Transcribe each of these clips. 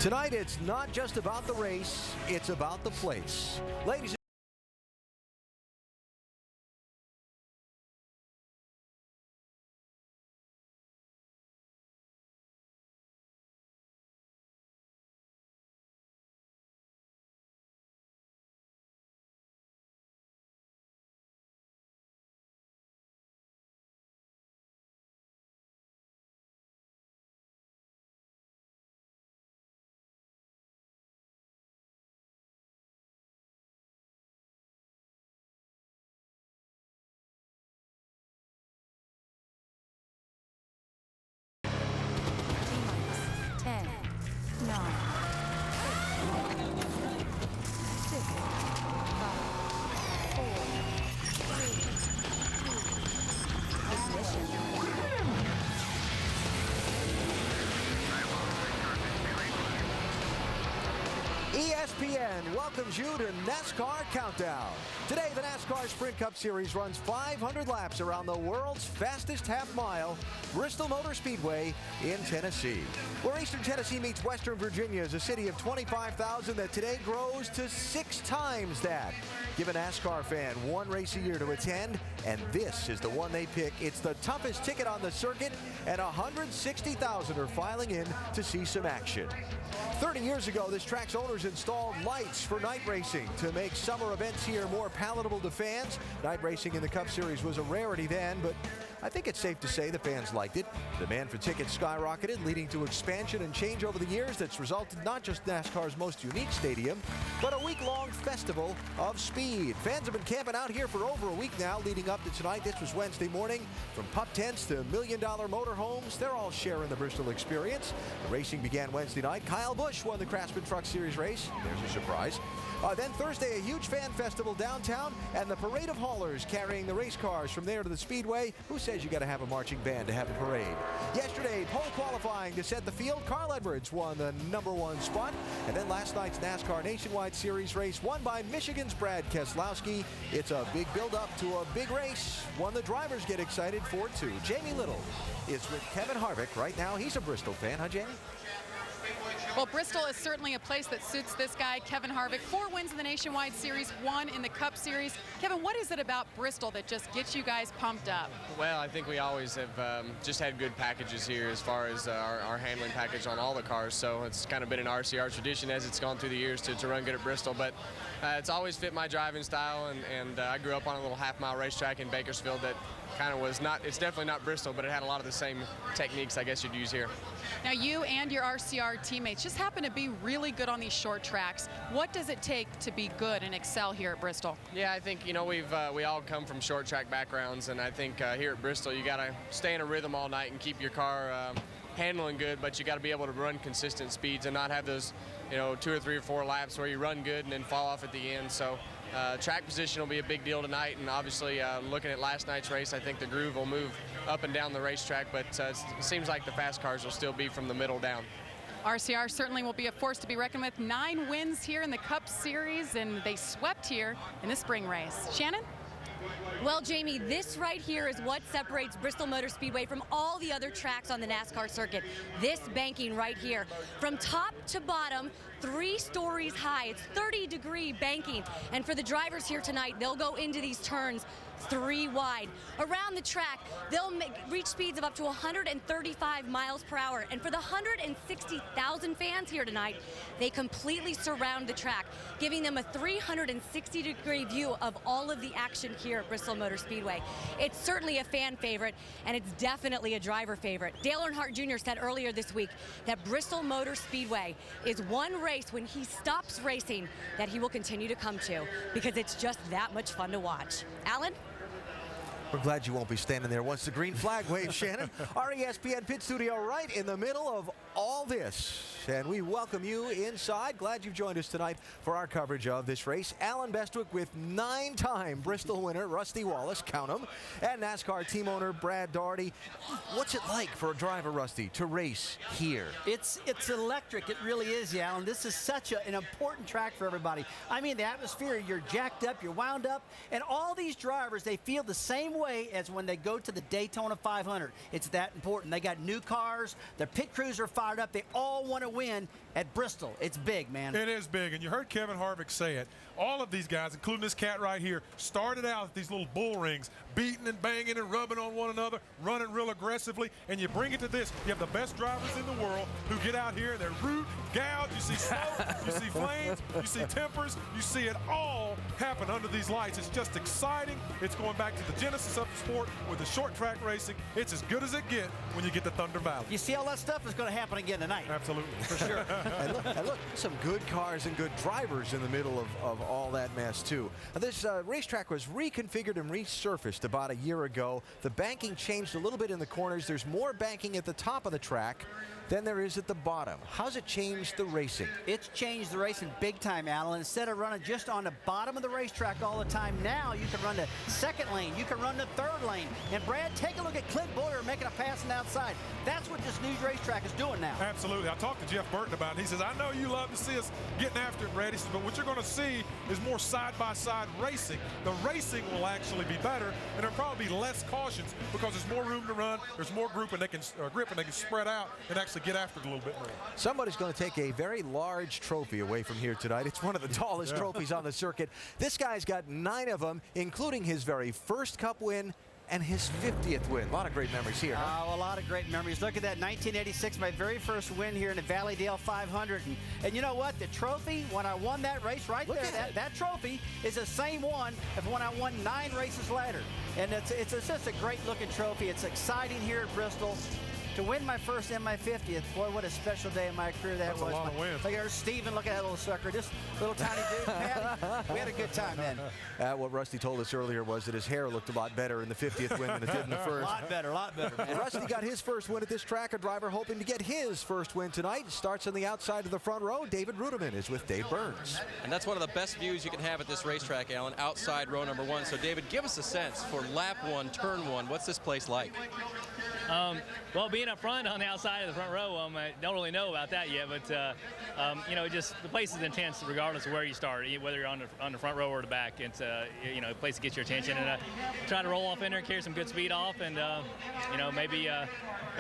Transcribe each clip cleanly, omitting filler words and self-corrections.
Tonight, it's not just about the race, it's about the place. Ladies and ESPN welcomes you to NASCAR Countdown. Today, the NASCAR Sprint Cup Series runs 500 laps around the world's fastest half mile, Bristol Motor Speedway in Tennessee. Where Eastern Tennessee meets Western Virginia is a city of 25,000 that today grows to 6 times that. Give a NASCAR fan one race a year to attend, and this is the one they pick. It's the toughest ticket on the circuit, and 160,000 are filing in to see some action. 30 years ago, this track's owners installed lights for night racing to make summer events here more palatable to fans. Night racing in the Cup Series was a rarity then, but I think it's safe to say the fans liked it. Demand for tickets skyrocketed, leading to expansion and change over the years that's resulted not just NASCAR's most unique stadium, but a week-long festival of speed. Fans have been camping out here for over a week now, leading up to tonight. This was Wednesday morning. From pup tents to million-dollar motorhomes, they're all sharing the Bristol experience. The racing began Wednesday night. Kyle Busch won the Craftsman Truck Series race. There's a surprise. Then Thursday, a huge fan festival downtown, and the parade of haulers carrying the race cars from there to the Speedway. Who says you got to have a marching band to have a parade? Yesterday, pole qualifying to set the field. Carl Edwards won the #1 spot. And then last night's NASCAR Nationwide Series race won by Michigan's Brad Keselowski. It's a big build-up to a big race, one the drivers get excited for, too. Jamie Little is with Kevin Harvick right now. He's a Bristol fan, huh, Jamie? Well, Bristol is certainly a place that suits this guy, Kevin Harvick. 4 wins in the Nationwide Series, 1 in the Cup Series. Kevin, what is it about Bristol that just gets you guys pumped up? Well, I think we always have just had good packages here as far as our handling package on all the cars. So it's kind of been an RCR tradition as it's gone through the years to run good at Bristol. But it's always fit my driving style, and I grew up on a little half-mile racetrack in Bakersfield that kind of was not, it's definitely not Bristol, but it had a lot of the same techniques I guess you'd use here. Now you and your RCR teammates just happen to be really good on these short tracks. What does it take to be good and excel here at Bristol? Yeah, I think, you know, we all come from short track backgrounds, and I think here at Bristol you got to stay in a rhythm all night and keep your car handling good, but you got to be able to run consistent speeds and not have those, you know, 2 or 3 or 4 laps where you run good and then fall off at the end. So track position will be a big deal tonight, and obviously looking at last night's race, I think the groove will move up and down the racetrack, but it seems like the fast cars will still be from the middle down. RCR certainly will be a force to be reckoned with. 9 wins here in the Cup Series, and they swept here in the spring race. Shannon? Well, Jamie, this right here is what separates Bristol Motor Speedway from all the other tracks on the NASCAR circuit. This banking right here. From top to bottom, 3 stories high. It's 30-degree banking. And for the drivers here tonight, they'll go into these turns 3 wide. Around the track, they'll reach speeds of up to 135 miles per hour. And for the 160,000 fans here tonight, they completely surround the track, giving them a 360-degree view of all of the action here at Bristol Motor Speedway. It's certainly a fan favorite, and it's definitely a driver favorite. Dale Earnhardt Jr. said earlier this week that Bristol Motor Speedway is one race when he stops racing that he will continue to come to, because it's just that much fun to watch. Alan? We're glad you won't be standing there once the green flag waves, Shannon. Our ESPN pit studio right in the middle of all this. And we welcome you inside. Glad you've joined us tonight for our coverage of this race. Alan Bestwick with 9-time Bristol winner Rusty Wallace, count him, and NASCAR team owner Brad Daugherty. What's it like for a driver, Rusty, to race here? It's electric. It really is, Alan. This is such an important track for everybody. I mean, the atmosphere, you're jacked up, you're wound up, and all these drivers, they feel the same way as when they go to the Daytona 500. It's that important. They got new cars. Their pit crews are fired up. They all want to win at Bristol. It's big, man. It is big, and you heard Kevin Harvick say it. All of these guys, including this cat right here, started out at these little bull rings, beating and banging and rubbing on one another, running real aggressively, and you bring it to this. You have the best drivers in the world who get out here and they're root, gouge, you see smoke, you see flames, you see tempers, you see it all happen under these lights. It's just exciting. It's going back to the genesis of the sport with the short track racing. It's as good as it gets when you get to Thunder Valley. You see all that stuff is going to happen again tonight. Absolutely. For sure. and look, some good cars and good drivers in the middle of all that mess, too. This racetrack was reconfigured and resurfaced about a year ago. The banking changed a little bit in the corners. There's more banking at the top of the track than there is at the bottom. How's it changed the racing? It's changed the racing big time, Alan. Instead of running just on the bottom of the racetrack all the time, now you can run the second lane, you can run the third lane. And Brad, take a look at Clint Boyer making a pass on the outside. That's what this new racetrack is doing now. Absolutely. I talked to Jeff Burton about it. He says, I know you love to see us getting after it, Brad. He says, but what you're going to see is more side-by-side racing. The racing will actually be better, and there'll probably be less cautions because there's more room to run, there's more group, and they can grip, and they can spread out and actually get after it a little bit more. Somebody's going to take a very large trophy away from here tonight. It's one of the tallest trophies on the circuit. This guy's got 9 of them, including his very first Cup win and his 50th win. A lot of great memories here. Oh, a lot of great memories. Look at that, 1986, my very first win here in the Valleydale 500. And you know what? The trophy, when I won that race right there, that trophy is the same one as when I won 9 races later. And it's just a great-looking trophy. It's exciting here at Bristol. To win my first and my 50th, boy, what a special day in my career that was. That's a lot of wins. Look at her, Steven, look at that little sucker. This little tiny dude, Patty. We had a good time then. What Rusty told us earlier was that his hair looked a lot better in the 50th win than it did in the first. A lot better, man. Rusty got his first win at this track. A driver hoping to get his first win tonight. Starts on the outside of the front row. David Ruderman is with Dave Burns. And that's one of the best views you can have at this racetrack, Alan, outside row number 1. So, David, give us a sense for lap 1, turn 1. What's this place like? Well, being up front on the outside of the front row, I don't really know about that yet, but you know, just the place is intense regardless of where you start, whether you're on the front row or the back. It's you know, a place that gets your attention, and try to roll off in there, carry some good speed off, and you know, maybe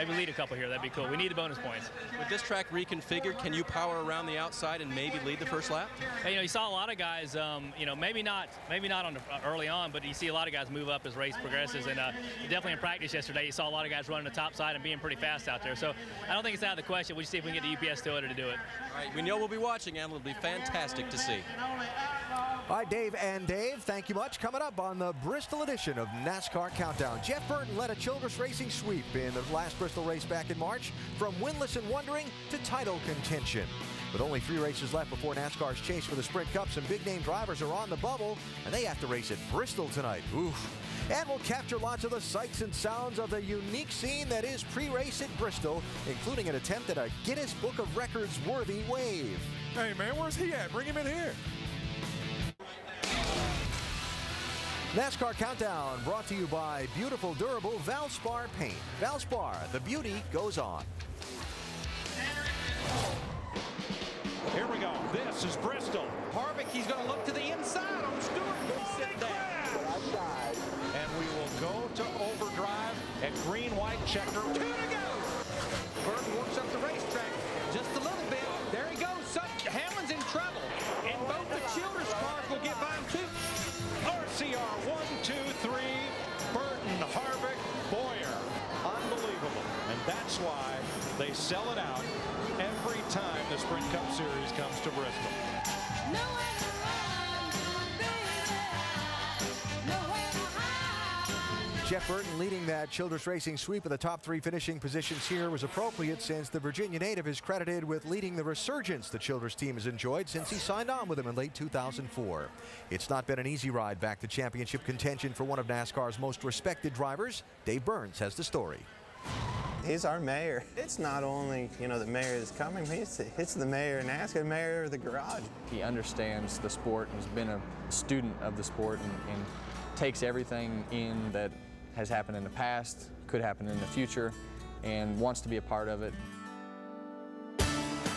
lead a couple here. That'd be cool. We need the bonus points. With this track reconfigured, can you power around the outside and maybe lead the first lap? You know, you saw a lot of guys, you know, maybe not on the, early on, but you see a lot of guys move up as race progresses, and definitely in practice yesterday, you saw a lot of guys running the top side and being pretty fast out there. So I don't think it's out of the question. We'll just see if we can get the UPS Toyota to do it. All right, we know we'll be watching, and it'll be fantastic to see. All right, Dave and Dave, thank you much. Coming up on the Bristol edition of NASCAR Countdown, Jeff Burton led a Childress Racing sweep in the last Bristol race back in March, from winless and wondering to title contention. With only 3 races left before NASCAR's chase for the Sprint Cup, some big-name drivers are on the bubble, and they have to race at Bristol tonight. Oof. And we'll capture lots of the sights and sounds of the unique scene that is pre-race at Bristol, including an attempt at a Guinness Book of Records worthy wave. Hey, man, where's he at? Bring him in here. NASCAR Countdown brought to you by beautiful, durable Valspar paint. Valspar, the beauty goes on. Here we go. This is Bristol. Harvick, he's going to look to the inside on Stewart. Sit there. And we will go to overdrive at green, white, checker. 2 to go. Burton works up the racetrack just a little bit. There he goes. Hamlin's in trouble. And both the Childress cars will get by him too. RCR 1, 2, 3. Burton, Harvick, Boyer. Unbelievable. And that's why they sell it out every time the Sprint Cup Series comes to Bristol. Jeff Burton leading that Childress Racing sweep of the top 3 finishing positions here was appropriate, since the Virginia native is credited with leading the resurgence the Childress team has enjoyed since he signed on with them in late 2004. It's not been an easy ride back to championship contention for one of NASCAR's most respected drivers. Dave Burns has the story. He's our mayor. It's not only, you know, the mayor that's coming, it's the mayor of NASCAR, mayor of the garage. He understands the sport and has been a student of the sport, and takes everything in that has happened in the past, could happen in the future, and wants to be a part of it.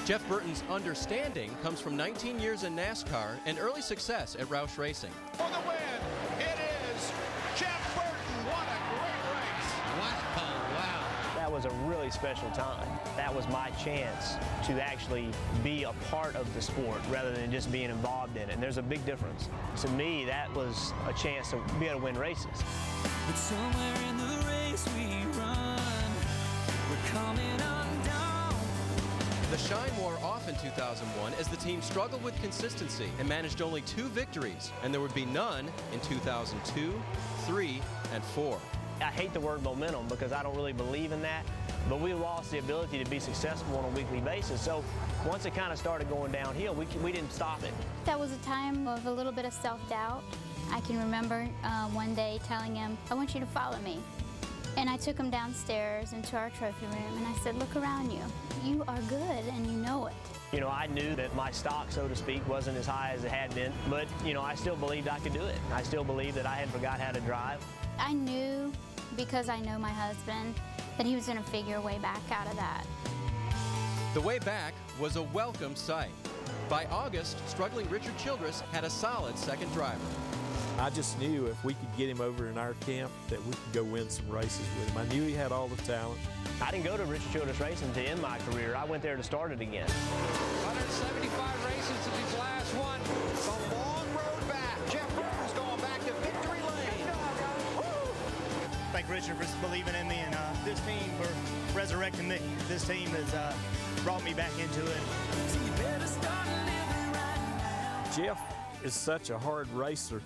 Jeff Burton's understanding comes from 19 years in NASCAR and early success at Roush Racing. For the win, it is Jeff Burton. What a great race. Wow. That was a really special time. That was my chance to actually be a part of the sport rather than just being involved in it. And there's a big difference. To me, that was a chance to be able to win races. But somewhere in the race we run, we're coming undone. The shine wore off in 2001 as the team struggled with consistency and managed only 2 victories, and there would be none in 2002, 3, and 4. I hate the word momentum because I don't really believe in that, but we lost the ability to be successful on a weekly basis. So once it kind of started going downhill, we didn't stop it. That was a time of a little bit of self-doubt. I can remember one day telling him, I want you to follow me. And I took him downstairs into our trophy room and I said, look around you. You are good and you know it. You know, I knew that my stock, so to speak, wasn't as high as it had been, but, you know, I still believed I could do it. I still believed that I had forgot how to drive. I knew, because I know my husband, that he was going to figure a way back out of that. The way back was a welcome sight. By August, struggling Richard Childress had a solid second driver. I just knew if we could get him over in our camp that we could go win some races with him. I knew he had all the talent. I didn't go to Richard Childress Racing to end my career. I went there to start it again. 175 races to his last one. The long road back. Jeff Burton's going back to victory lane. Thank Richard for believing in me and this team for resurrecting me. This team has brought me back into it. So you better start living right now. Jeff is such a hard racer.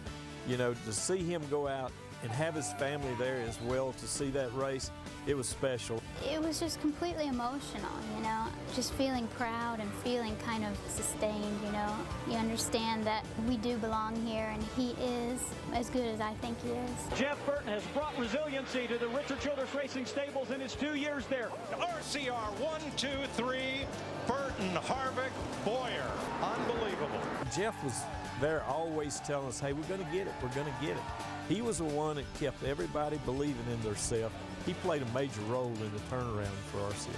You know, to see him go out and have his family there as well to see that race, it was special. It was just completely emotional, you know, just feeling proud and feeling kind of sustained, you know. You understand that we do belong here and he is as good as I think he is. Jeff Burton has brought resiliency to the Richard Childress Racing stables in his 2 years there. RCR 1, 2, 3, Burton, Harvick, Boyer. Unbelievable. Jeff was there always telling us, hey, we're going to get it, we're going to get it. He was the one that kept everybody believing in themselves. He played a major role in the turnaround for RCR.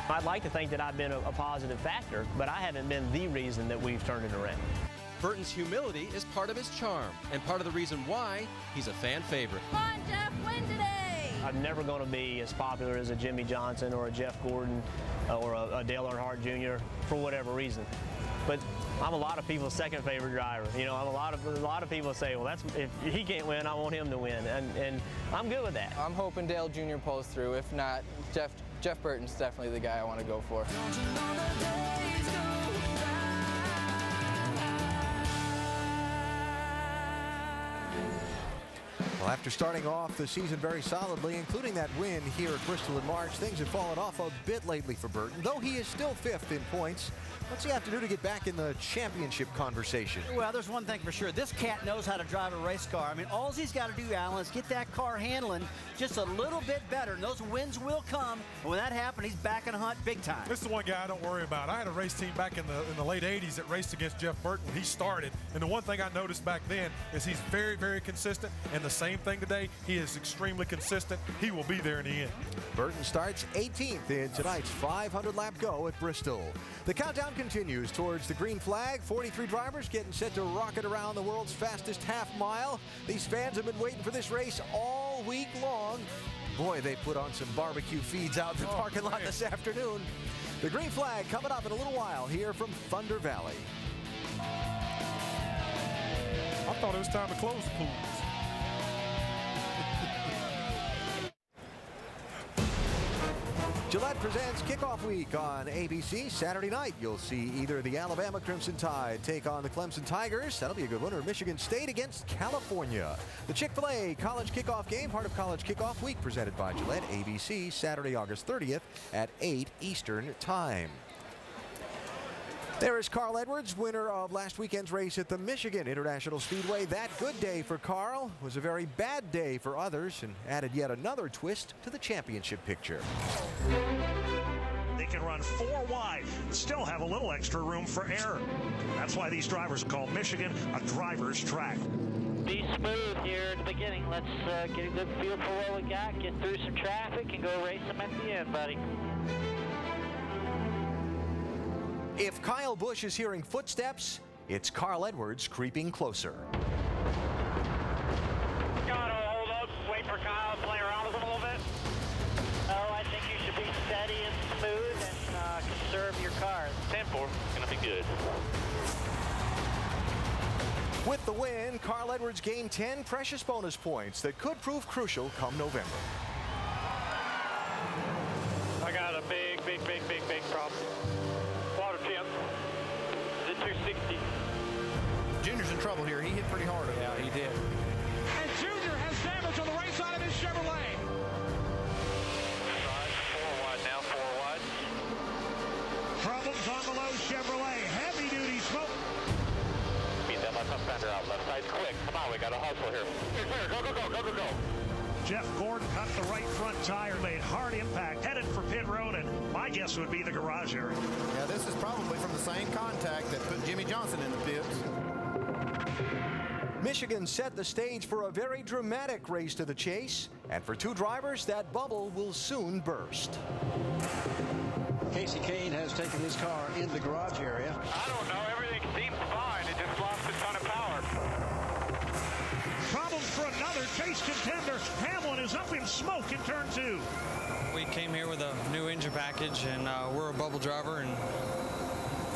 I'd like to think that I've been a positive factor, but I haven't been the reason that we've turned it around. Burton's humility is part of his charm and part of the reason why he's a fan favorite. Come on, Jeff, win today! I'm never going to be as popular as a Jimmy Johnson or a Jeff Gordon or a Dale Earnhardt Jr. for whatever reason. But I'm a lot of people's second favorite driver. You know, a lot of people say, well, that's if he can't win, I want him to win, and I'm good with that. I'm hoping Dale Jr. pulls through. If not, Jeff Burton's definitely the guy I want to go for. Don't you know the days go Well, after starting off the season very solidly, including that win here at Bristol in March, things have fallen off a bit lately for Burton. Though he is still 5th in points, what's he have to do to get back in the championship conversation? Well, there's one thing for sure. This cat knows how to drive a race car. I mean, all he's got to do, Alan, is get that car handling just a little bit better, and those wins will come. And when that happens, he's back in the hunt big time. This is the one guy I don't worry about. I had a race team back in the late 80s that raced against Jeff Burton when he started. And the one thing I noticed back then is he's very, very consistent. And the same thing today, he is extremely consistent. He will be there in the end. Burton starts 18th in tonight's 500-lap go at Bristol. The countdown continues towards the green flag. 43 drivers getting set to rocket around the world's fastest half mile. These fans have been waiting for this race all week long. Boy, they put on some barbecue feeds out in the parking lot this afternoon. The green flag coming up in a little while here from Thunder Valley. I thought it was time to close the pools. Gillette presents Kickoff Week on ABC. Saturday night, you'll see either the Alabama Crimson Tide take on the Clemson Tigers. That'll be a good one. Or Michigan State against California. The Chick-fil-A College Kickoff game, part of College Kickoff Week, presented by Gillette. ABC, Saturday, August 30th at 8 Eastern Time. There is Carl Edwards, winner of last weekend's race at the Michigan International Speedway. That good day for Carl was a very bad day for others and added yet another twist to the championship picture. They can run 4 wide, still have a little extra room for error. That's why these drivers are called Michigan a driver's track. Be smooth here at the beginning. Let's get a good feel for what we got, get through some traffic, and go race them at the end, buddy. If Kyle Busch is hearing footsteps, it's Carl Edwards creeping closer. Hold up, wait for Kyle, play around with him a little bit. Oh, I think you should be 10-4, gonna be good. With the win, Carl Edwards gained 10 precious bonus points that could prove crucial come November. I got a big problem. Water temp. Is it 260? Junior's in trouble here. He hit pretty hard. Yeah, he did. And Junior has damage on the right side of his Chevrolet. 4 wide now, 4 wide. Problems on the low Chevrolet. Heavy duty smoke. Beat that left fender out. Left side's quick. Come on, we got a hustle here. Clear, go. Jeff Gordon cut the right front tire, made hard impact, headed for pit road, and my guess would be the garage area. Yeah, this is probably from the same contact that put Jimmy Johnson in the pits. Michigan set the stage for a very dramatic race to the chase, and for two drivers, that bubble will soon burst. Casey Kane has taken his car in the garage area. I don't know. Everything seems fine. It just lost a ton of power. Problems for another chase contender. Hamlin is up in smoke in turn 2. We came here with a new engine package, and we're a bubble driver, and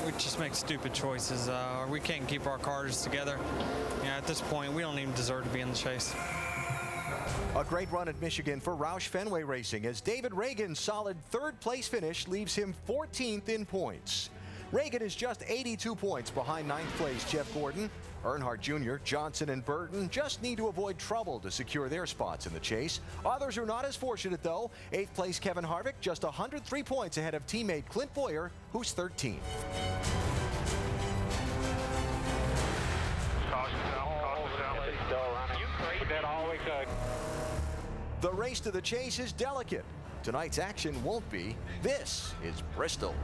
we just make stupid choices. We can't keep our cars together. You know, at this point, we don't even deserve to be in the chase. A great run at Michigan for Roush Fenway Racing as David Reagan's solid third-place finish leaves him 14th in points. Reagan is just 82 points behind 9th place Jeff Gordon. Earnhardt Jr., Johnson, and Burton just need to avoid trouble to secure their spots in the chase. Others are not as fortunate, though. 8th place Kevin Harvick just 103 points ahead of teammate Clint Boyer, who's 13th. The race to the chase is delicate. Tonight's action won't be. This is Bristol.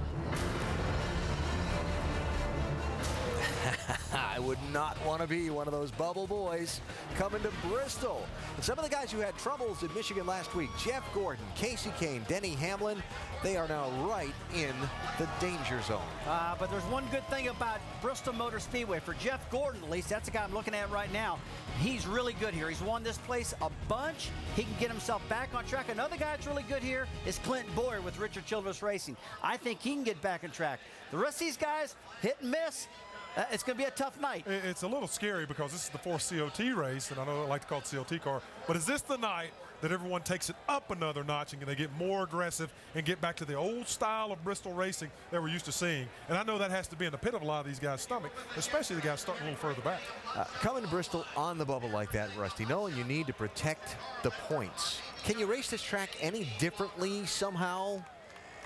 I would not want to be one of those bubble boys coming to Bristol. And some of the guys who had troubles in Michigan last week, Jeff Gordon, Casey Kane, Denny Hamlin, they are now right in the danger zone. But there's one good thing about Bristol Motor Speedway. For Jeff Gordon, at least, that's the guy I'm looking at right now. He's really good here. He's won this place a bunch. He can get himself back on track. Another guy that's really good here is Clint Boyer with Richard Childress Racing. I think he can get back on track. The rest of these guys, hit and miss. It's going to be a tough night. It's a little scary because this is the 4th COT race, and I know I like to call it COT car, but is this the night that everyone takes it up another notch and they get more aggressive and get back to the old style of Bristol racing that we're used to seeing? And I know that has to be in the pit of a lot of these guys' stomach, especially the guys starting a little further back. Coming to Bristol on the bubble like that, Rusty, knowing you need to protect the points. Can you race this track any differently somehow?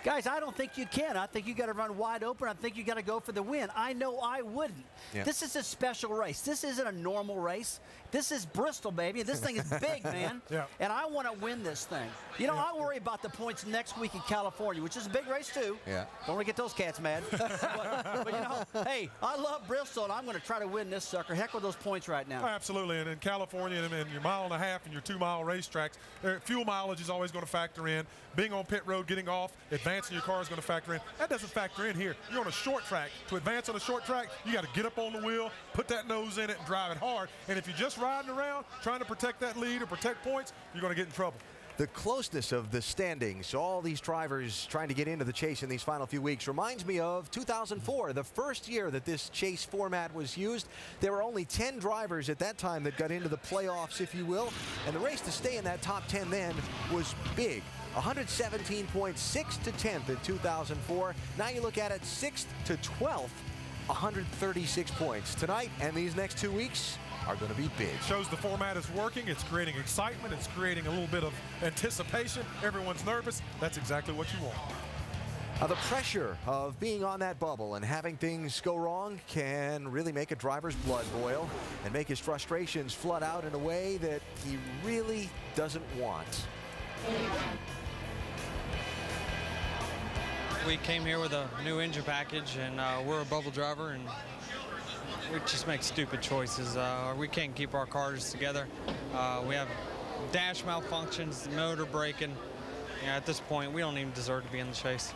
Guys, I don't think you can. I think you got to run wide open. I think you got to go for the win. I know I wouldn't. Yeah. This is a special race. This isn't a normal race. This is Bristol, baby. This thing is big, man. Yeah. And I want to win this thing. You know, I worry about the points next week in California, which is a big race, too. Yeah. Don't want to get those cats mad. but, you know, hey, I love Bristol, and I'm going to try to win this sucker. Heck with those points right now. Oh, absolutely. And in California, and your 1.5 mile and your 2-mile racetracks, fuel mileage is always going to factor in. Being on pit road, getting off, advancing your car is going to factor in. That doesn't factor in here. You're on a short track. To advance on a short track, you got to get up on the wheel, put that nose in it, and drive it hard. And if you're just riding around trying to protect that lead or protect points, you're going to get in trouble. The closeness of the standings, all these drivers trying to get into the chase in these final few weeks, reminds me of 2004, the first year that this chase format was used. There were only 10 drivers at that time that got into the playoffs, if you will, and the race to stay in that top 10 then was big. 117 points, 6th to 10th in 2004. Now you look at it, 6th to 12th, 136 points. Tonight and these next 2 weeks are going to be big. Shows the format is working. It's creating excitement. It's creating a little bit of anticipation. Everyone's nervous. That's exactly what you want. The pressure of being on that bubble and having things go wrong can really make a driver's blood boil and make his frustrations flood out in a way that he really doesn't want. We came here with a new engine package, and we're a bubble driver, and we just make stupid choices. We can't keep our cars together. We have dash malfunctions, motor breaking. At this point, we don't even deserve to be in the chase.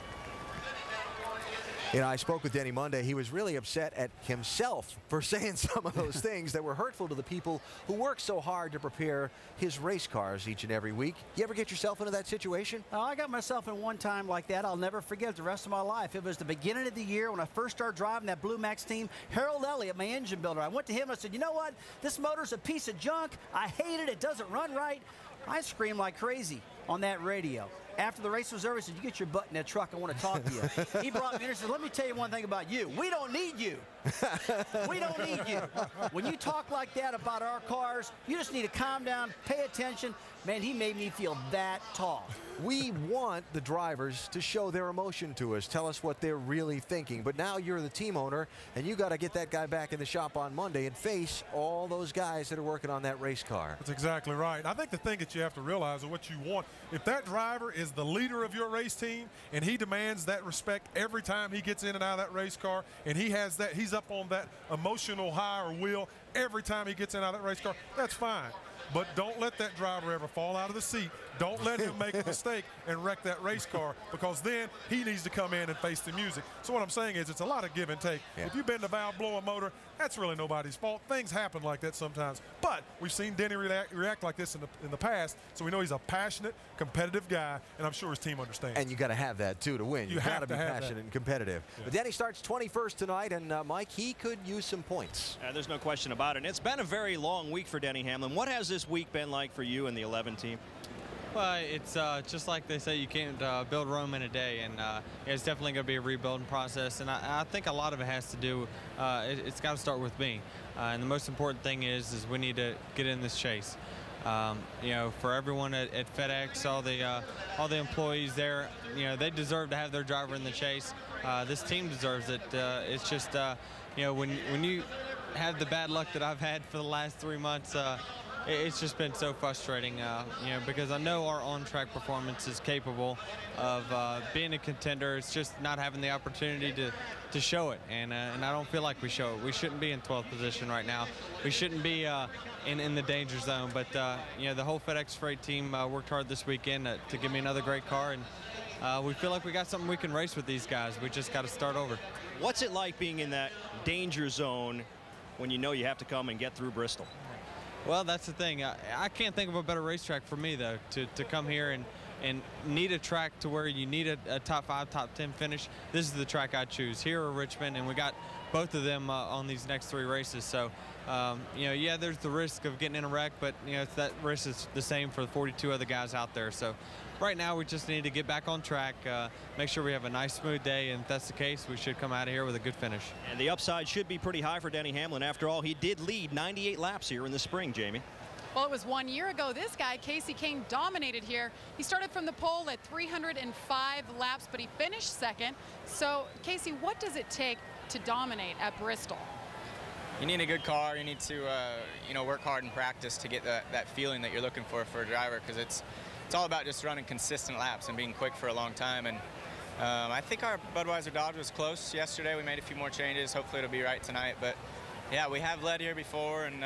You know, I spoke with Denny Monday. He was really upset at himself for saying some of those things that were hurtful to the people who work so hard to prepare his race cars each and every week. You ever get yourself into that situation? I got myself in one time like that. I'll never forget it the rest of my life. It was the beginning of the year when I first started driving that Blue Max team. Harold Elliott, my engine builder, I went to him and I said, you know what? This motor's a piece of junk. I hate it. It doesn't run right. I screamed like crazy on that radio. After the race was over, he said, you get your butt in that truck. I want to talk to you. He brought me in and said, let me tell you one thing about you. We don't need you. We don't need you. When you talk like that about our cars, you just need to calm down, pay attention. Man, he made me feel that tall. We want the drivers to show their emotion to us, tell us what they're really thinking. But now you're the team owner, and you got to get that guy back in the shop on Monday and face all those guys that are working on that race car. That's exactly right. I think the thing that you have to realize is what you want. If that driver is the leader of your race team and he demands that respect every time he gets in and out of that race car, and he has that, he's up on that emotional high or wheel every time he gets in and out of that race car, that's fine. But don't let that driver ever fall out of the seat. Don't let him make a mistake and wreck that race car, because then he needs to come in and face the music. So what I'm saying is it's a lot of give and take. Yeah. If you've been to valve blow a motor, that's really nobody's fault. Things happen like that sometimes. But we've seen Denny react like this in the past, so we know he's a passionate, competitive guy, and I'm sure his team understands. And you got to have that, too, to win. You got to be passionate and competitive. Yeah. But Denny starts 21st tonight, and Mike, he could use some points. There's no question about it. And it's been a very long week for Denny Hamlin. What has this week been like for you and the 11 team? Well, it's just like they say, you can't build Rome in a day, and it's definitely going to be a rebuilding process. And I think a lot of it has to do, it's got to start with me. And the most important thing is we need to get in this chase. You know, for everyone at FedEx, all the employees there, you know, they deserve to have their driver in the chase. This team deserves it. It's just, you know, when you have the bad luck that I've had for the last 3 months, it's just been so frustrating, you know, because I know our on-track performance is capable of being a contender. It's just not having the opportunity to show it, and I don't feel like we show it. We shouldn't be in 12th position right now. We shouldn't be in the danger zone, but, you know, the whole FedEx Freight team worked hard this weekend to give me another great car, and we feel like we got something we can race with these guys. We just got to start over. What's it like being in that danger zone when you know you have to come and get through Bristol? Well, that's the thing. I can't think of a better racetrack for me, though, to come here and need a track to where you need a top 5, top 10 finish. This is the track I choose, here or Richmond, and we got both of them on these next 3 races. So, you know, yeah, there's the risk of getting in a wreck, but, you know, that risk is the same for the 42 other guys out there. So right now we just need to get back on track, make sure we have a nice, smooth day, and if that's the case, we should come out of here with a good finish. And the upside should be pretty high for Denny Hamlin. After all, he did lead 98 laps here in the spring, Jamie. Well, it was 1 year ago. This guy, Kasey Kahne, dominated here. He started from the pole at 305 laps, but he finished second. So, Kasey, what does it take to dominate at Bristol? You need a good car. You need to, you know, work hard in practice to get that feeling that you're looking for a driver, because it's all about just running consistent laps and being quick for a long time. And I think our Budweiser Dodge was close yesterday. We made a few more changes. Hopefully it'll be right tonight. But yeah, we have led here before, and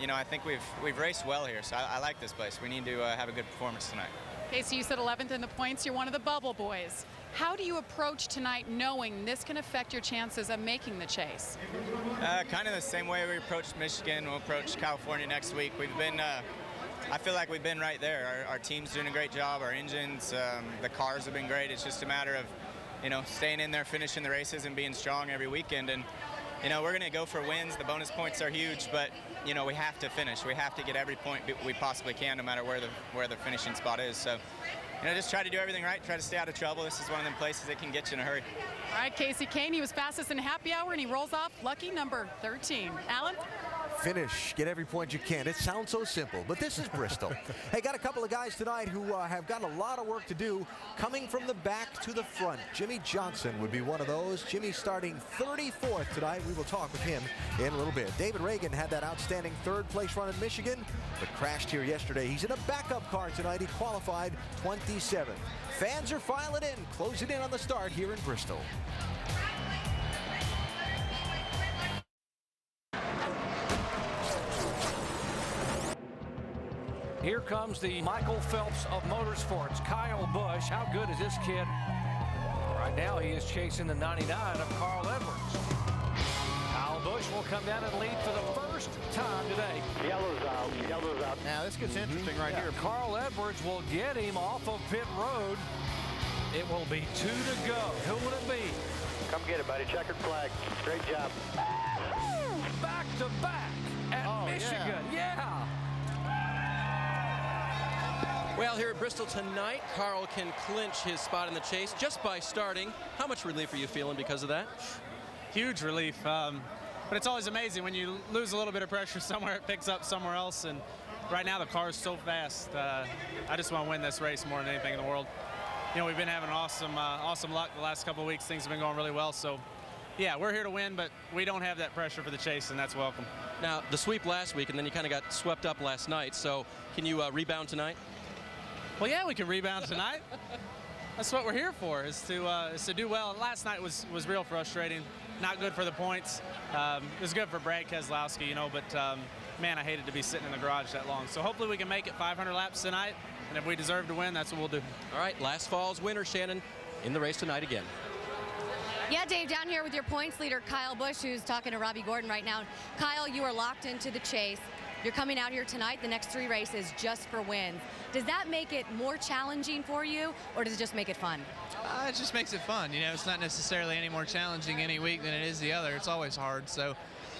you know, I think we've raced well here. So I like this place. We need to have a good performance tonight. Kasey, you said 11th in the points. You're one of the bubble boys. How do you approach tonight knowing this can affect your chances of making the chase? Kind of the same way we approached Michigan. We'll approach California next week. We've been, I feel like we've been right there. Our team's doing a great job. Our engines, the cars have been great. It's just a matter of, you know, staying in there, finishing the races, and being strong every weekend. And you know, we're going to go for wins. The bonus points are huge, but you know, we have to finish. We have to get every point we possibly can, no matter where the finishing spot is. So, you know, just try to do everything right, try to stay out of trouble. This is one of them places that can get you in a hurry. All right, Kasey Kahne, he was fastest in happy hour, and he rolls off lucky number 13. Alan? Finish, get every point you can. It sounds so simple, but this is Bristol. Hey, got a couple of guys tonight who have got a lot of work to do coming from the back to the front. Jimmy Johnson would be one of those. Jimmy starting 34th tonight. We will talk with him in a little bit. David Reagan had that outstanding 3rd place run in Michigan, but crashed here yesterday. He's in a backup car tonight. He qualified 27th. Fans are filing in, closing in on the start here in Bristol. Here comes the Michael Phelps of motorsports, Kyle Busch. How good is this kid? Right And now he is chasing the 99 of Carl Edwards. Kyle Busch will come down and lead for the first time today. Yellow's out. Yellow's out. Now this gets interesting right here. Carl Edwards will get him off of pit road. It will be 2 to go. Who will it be? Come get it, buddy. Checkered flag. Great job. Back to back at Michigan. Yeah. Well, here at Bristol tonight, Carl can clinch his spot in the chase just by starting. How much relief are you feeling because of that? Huge relief. But it's always amazing when you lose a little bit of pressure somewhere, it picks up somewhere else. And right now the car is so fast. I just want to win this race more than anything in the world. You know, we've been having awesome luck the last couple of weeks. Things have been going really well. So, yeah, we're here to win, but we don't have that pressure for the chase, and that's welcome. Now, the sweep last week, and then you kind of got swept up last night. So, can you rebound tonight? Well, yeah, we can rebound tonight. That's what we're here for, is to do well. Last night was real frustrating. Not good for the points. It was good for Brad Keselowski, you know, but man, I hated to be sitting in the garage that long. So hopefully we can make it 500 laps tonight, and if we deserve to win, that's what we'll do. All right, last fall's winner, Shannon, in the race tonight again. Yeah, Dave, down here with your points leader, Kyle Busch, who's talking to Robbie Gordon right now. Kyle, you are locked into the chase. You're coming out here tonight, the next 3 races, just for wins. Does that make it more challenging for you, or does it just make it fun? It just makes it fun. You know, it's not necessarily any more challenging any week than it is the other. It's always hard. So,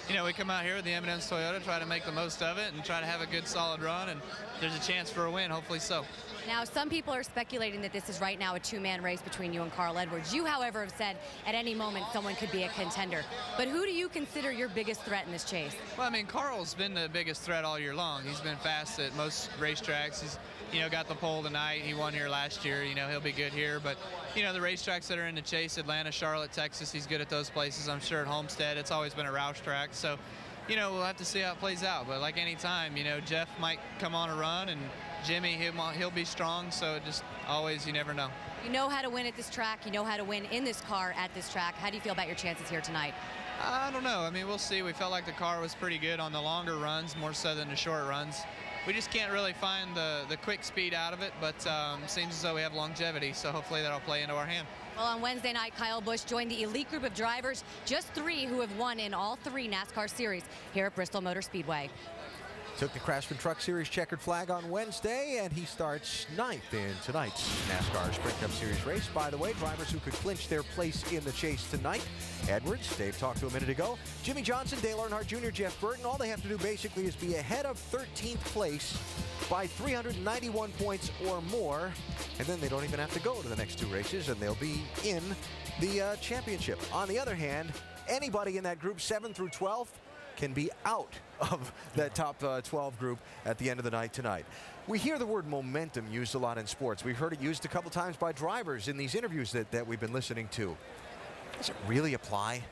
you know, we come out here with the M&M's Toyota, try to make the most of it, and try to have a good, solid run, and there's a chance for a win, hopefully so. Now, some people are speculating that this is right now a 2-man race between you and Carl Edwards. You, however, have said at any moment someone could be a contender. But who do you consider your biggest threat in this chase? Well, I mean, Carl's been the biggest threat all year long. He's been fast at most racetracks. He's, you know, got the pole tonight. He won here last year. You know, he'll be good here. But, you know, the racetracks that are in the chase, Atlanta, Charlotte, Texas, he's good at those places. I'm sure at Homestead, it's always been a Roush track. So, you know, we'll have to see how it plays out. But like any time, you know, Jeff might come on a run, and Jimmy, he'll be strong. So just always, you never know. You know how to win at this track. You know how to win in this car at this track. How do you feel about your chances here tonight? I don't know. I mean, we'll see. We felt like the car was pretty good on the longer runs, more so than the short runs. We just can't really find the quick speed out of it, but seems as though we have longevity, so hopefully that'll play into our hand. Well, on Wednesday night, Kyle Busch joined the elite group of drivers, just 3 who have won in all 3 NASCAR series here at Bristol Motor Speedway. Took the Craftsman Truck Series checkered flag on Wednesday, and he starts 9th in tonight's NASCAR Sprint Cup Series race. By the way, drivers who could clinch their place in the chase tonight: Edwards, Dave talked to a minute ago, Jimmy Johnson, Dale Earnhardt Jr., Jeff Burton. All they have to do basically is be ahead of 13th place by 391 points or more, and then they don't even have to go to the next 2 races, and they'll be in the championship. On the other hand, anybody in that group 7 through 12 can be out of that top 12 group at the end of the night tonight. We hear the word momentum used a lot in sports. We've heard it used a couple times by drivers in these interviews that we've been listening to. Does it really apply?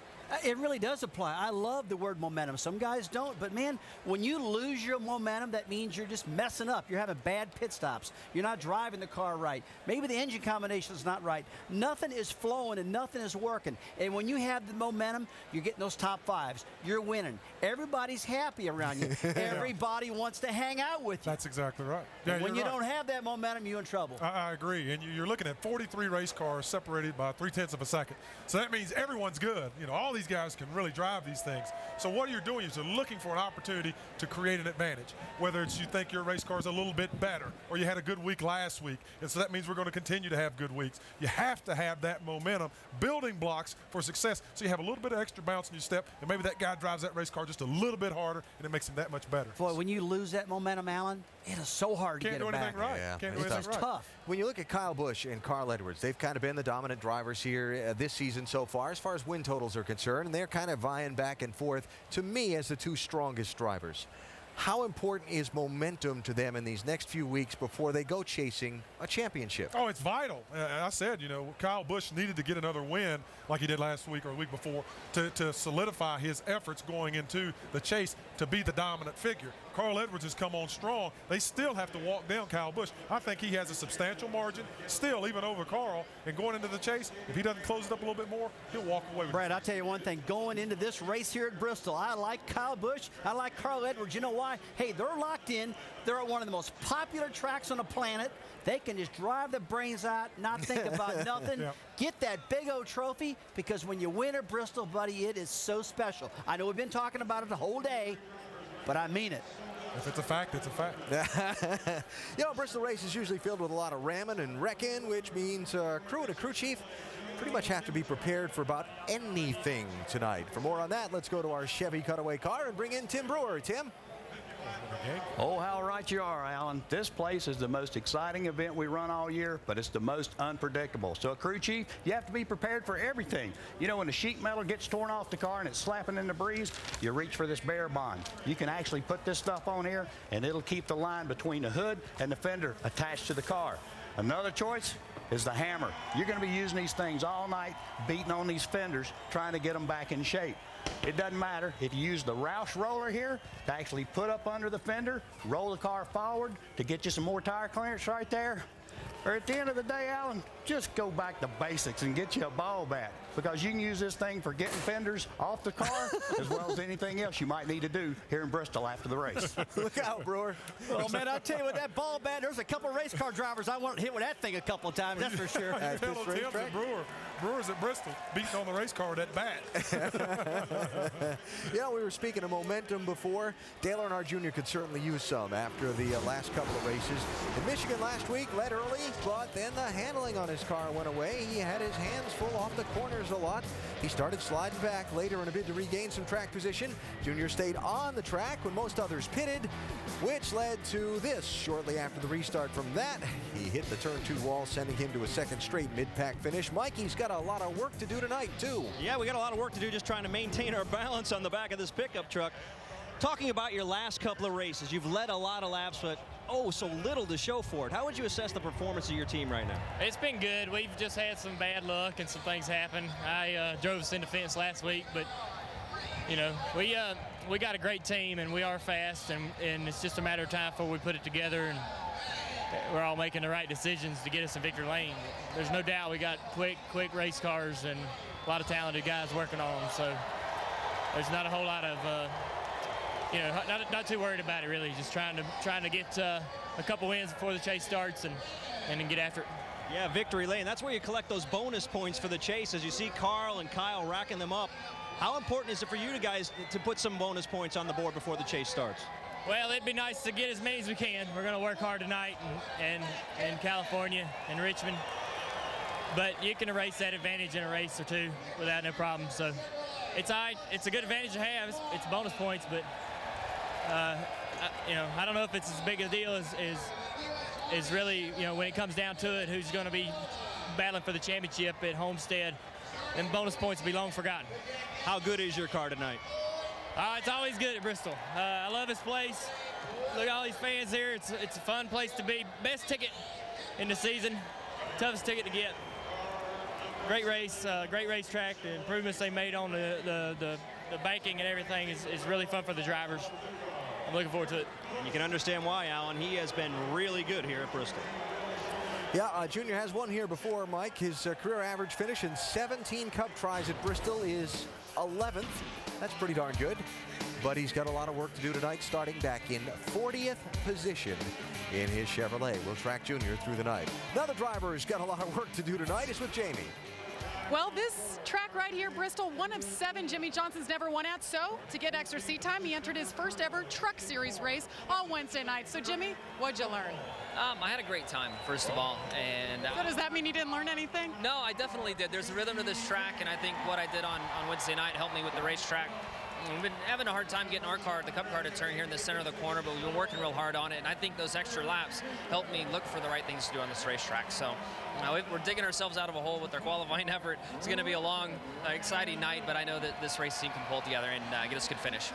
It really does apply. I love the word momentum. Some guys don't, but man, when you lose your momentum, that means you're just messing up. You're having bad pit stops. You're not driving the car right. Maybe the engine combination is not right. Nothing is flowing and nothing is working. And when you have the momentum, you're getting those top 5s. You're winning. Everybody's happy around you. Everybody wants to hang out with you. That's exactly right. Yeah, when you right. don't have that momentum, you're in trouble. I agree. And you're looking at 43 race cars separated by 0.3 of a second. So that means everyone's good. You know, all these guys can really drive these things. So what you're doing is you're looking for an opportunity to create an advantage, whether it's you think your race car is a little bit better or you had a good week last week, and so that means we're going to continue to have good weeks. You have to have that momentum, building blocks for success, so you have a little bit of extra bounce in your step, and maybe that guy drives that race car just a little bit harder, and it makes him that much better. Boy, when you lose that momentum, Alan, it is so hard to get it back. Can't do anything right. Yeah, Can't do anything right. Tough. When you look at Kyle Busch and Carl Edwards, they've kind of been the dominant drivers here this season so far as win totals are concerned, and they're kind of vying back and forth, to me, as the 2 strongest drivers. How important is momentum to them in these next few weeks before they go chasing a championship? Oh, it's vital. I said, you know, Kyle Busch needed to get another win like he did last week or the week before to solidify his efforts going into the chase to be the dominant figure. Carl Edwards has come on strong. They still have to walk down Kyle Busch. I think he has a substantial margin still, even over Carl. And going into the chase, if he doesn't close it up a little bit more, he'll walk away with Brad, I'll tell you one thing. Going into this race here at Bristol, I like Kyle Busch. I like Carl Edwards. You know why? Hey, they're locked in. They're at one of the most popular tracks on the planet. They can just drive the brains out, not think about nothing. Yep. Get that big old trophy, because when you win at Bristol, buddy, it is so special. I know we've been talking about it the whole day, but I mean it. If it's a fact, it's a fact. You know, Bristol race is usually filled with a lot of ramming and wrecking, which means crew and a crew chief pretty much have to be prepared for about anything tonight. For more on that, let's go to our Chevy cutaway car and bring in Tim Brewer. Tim? Oh, how right you are, Alan. This place is the most exciting event we run all year, but it's the most unpredictable. So a crew chief, you have to be prepared for everything. You know, when the sheet metal gets torn off the car and it's slapping in the breeze, you reach for this bear bond. You can actually put this stuff on here, and it'll keep the line between the hood and the fender attached to the car. Another choice is the hammer. You're going to be using these things all night, beating on these fenders, trying to get them back in shape. It doesn't matter if you use the Roush roller here to actually put up under the fender, roll the car forward to get you some more tire clearance right there. Or at the end of the day, Alan, just go back to basics and get you a ball bat, because you can use this thing for getting fenders off the car as well as anything else you might need to do here in Bristol after the race. Look out, Brewer. Oh, man, I'll tell you what, that ball bat, there's a couple of race car drivers I want to hit with that thing a couple of times, that's for sure. At this racetrack. Brewer's at Bristol, beating on the race car with that bat. Yeah, we were speaking of momentum before. Dale Earnhardt Jr. could certainly use some after the last couple of races. In Michigan last week, led early, but then the handling on his car went away. He had his hands full off the corners a lot. He started sliding back later in a bid to regain some track position. Jr. stayed on the track when most others pitted, which led to this shortly after the restart. From that, he hit the turn 2 wall, sending him to a second straight mid-pack finish. Mikey's got a lot of work to do tonight, too. Yeah, we got a lot of work to do just trying to maintain our balance on the back of this pickup truck. Talking about your last couple of races, you've led a lot of laps, but oh, so little to show for it. How would you assess the performance of your team right now? It's been good. We've just had some bad luck and some things happen. I drove us in the fence last week, but you know, we got a great team and we are fast, and it's just a matter of time before we put it together and we're all making the right decisions to get us in victory lane. There's no doubt we got quick race cars and a lot of talented guys working on them, so there's not a whole lot of you know, not too worried about it really. Just trying to get a couple wins before the chase starts and then get after it. Yeah, victory lane. That's where you collect those bonus points for the chase. As you see Carl and Kyle racking them up, how important is it for you guys to put some bonus points on the board before the chase starts? Well, it'd be nice to get as many as we can. We're going to work hard tonight in California and Richmond. But you can erase that advantage in a race or two without no problem. So it's all right. It's a good advantage to have. It's bonus points, but you know, I don't know if it's as big a deal as really, you know, when it comes down to it, who's going to be battling for the championship at Homestead. And bonus points will be long forgotten. How good is your car tonight? It's always good at Bristol. I love this place. Look at all these fans here. It's a fun place to be. Best ticket in the season. Toughest ticket to get. Great race, great racetrack. The improvements they made on the banking and everything is really fun for the drivers. I'm looking forward to it. You can understand why, Alan. He has been really good here at Bristol. Yeah, Junior has won here before, Mike. His career average finish in 17 Cup tries at Bristol is 11th. That's pretty darn good. But he's got a lot of work to do tonight, starting back in 40th position in his Chevrolet. We'll track Junior through the night. Another driver who's got a lot of work to do tonight is with Jamie. Well, this track right here, Bristol, one of 7 Jimmy Johnson's never won at. So to get extra seat time, he entered his first ever Truck Series race on Wednesday night. So Jimmy, what'd you learn? I had a great time, first of all. And so does that mean you didn't learn anything? No, I definitely did. There's a rhythm to this track, and I think what I did on Wednesday night helped me with the racetrack. We've been having a hard time getting our car, the Cup car, to turn here in the center of the corner, but we've been working real hard on it, and I think those extra laps helped me look for the right things to do on this racetrack. So we're digging ourselves out of a hole with our qualifying effort. It's going to be a long, exciting night, but I know that this race team can pull together and get us a good finish.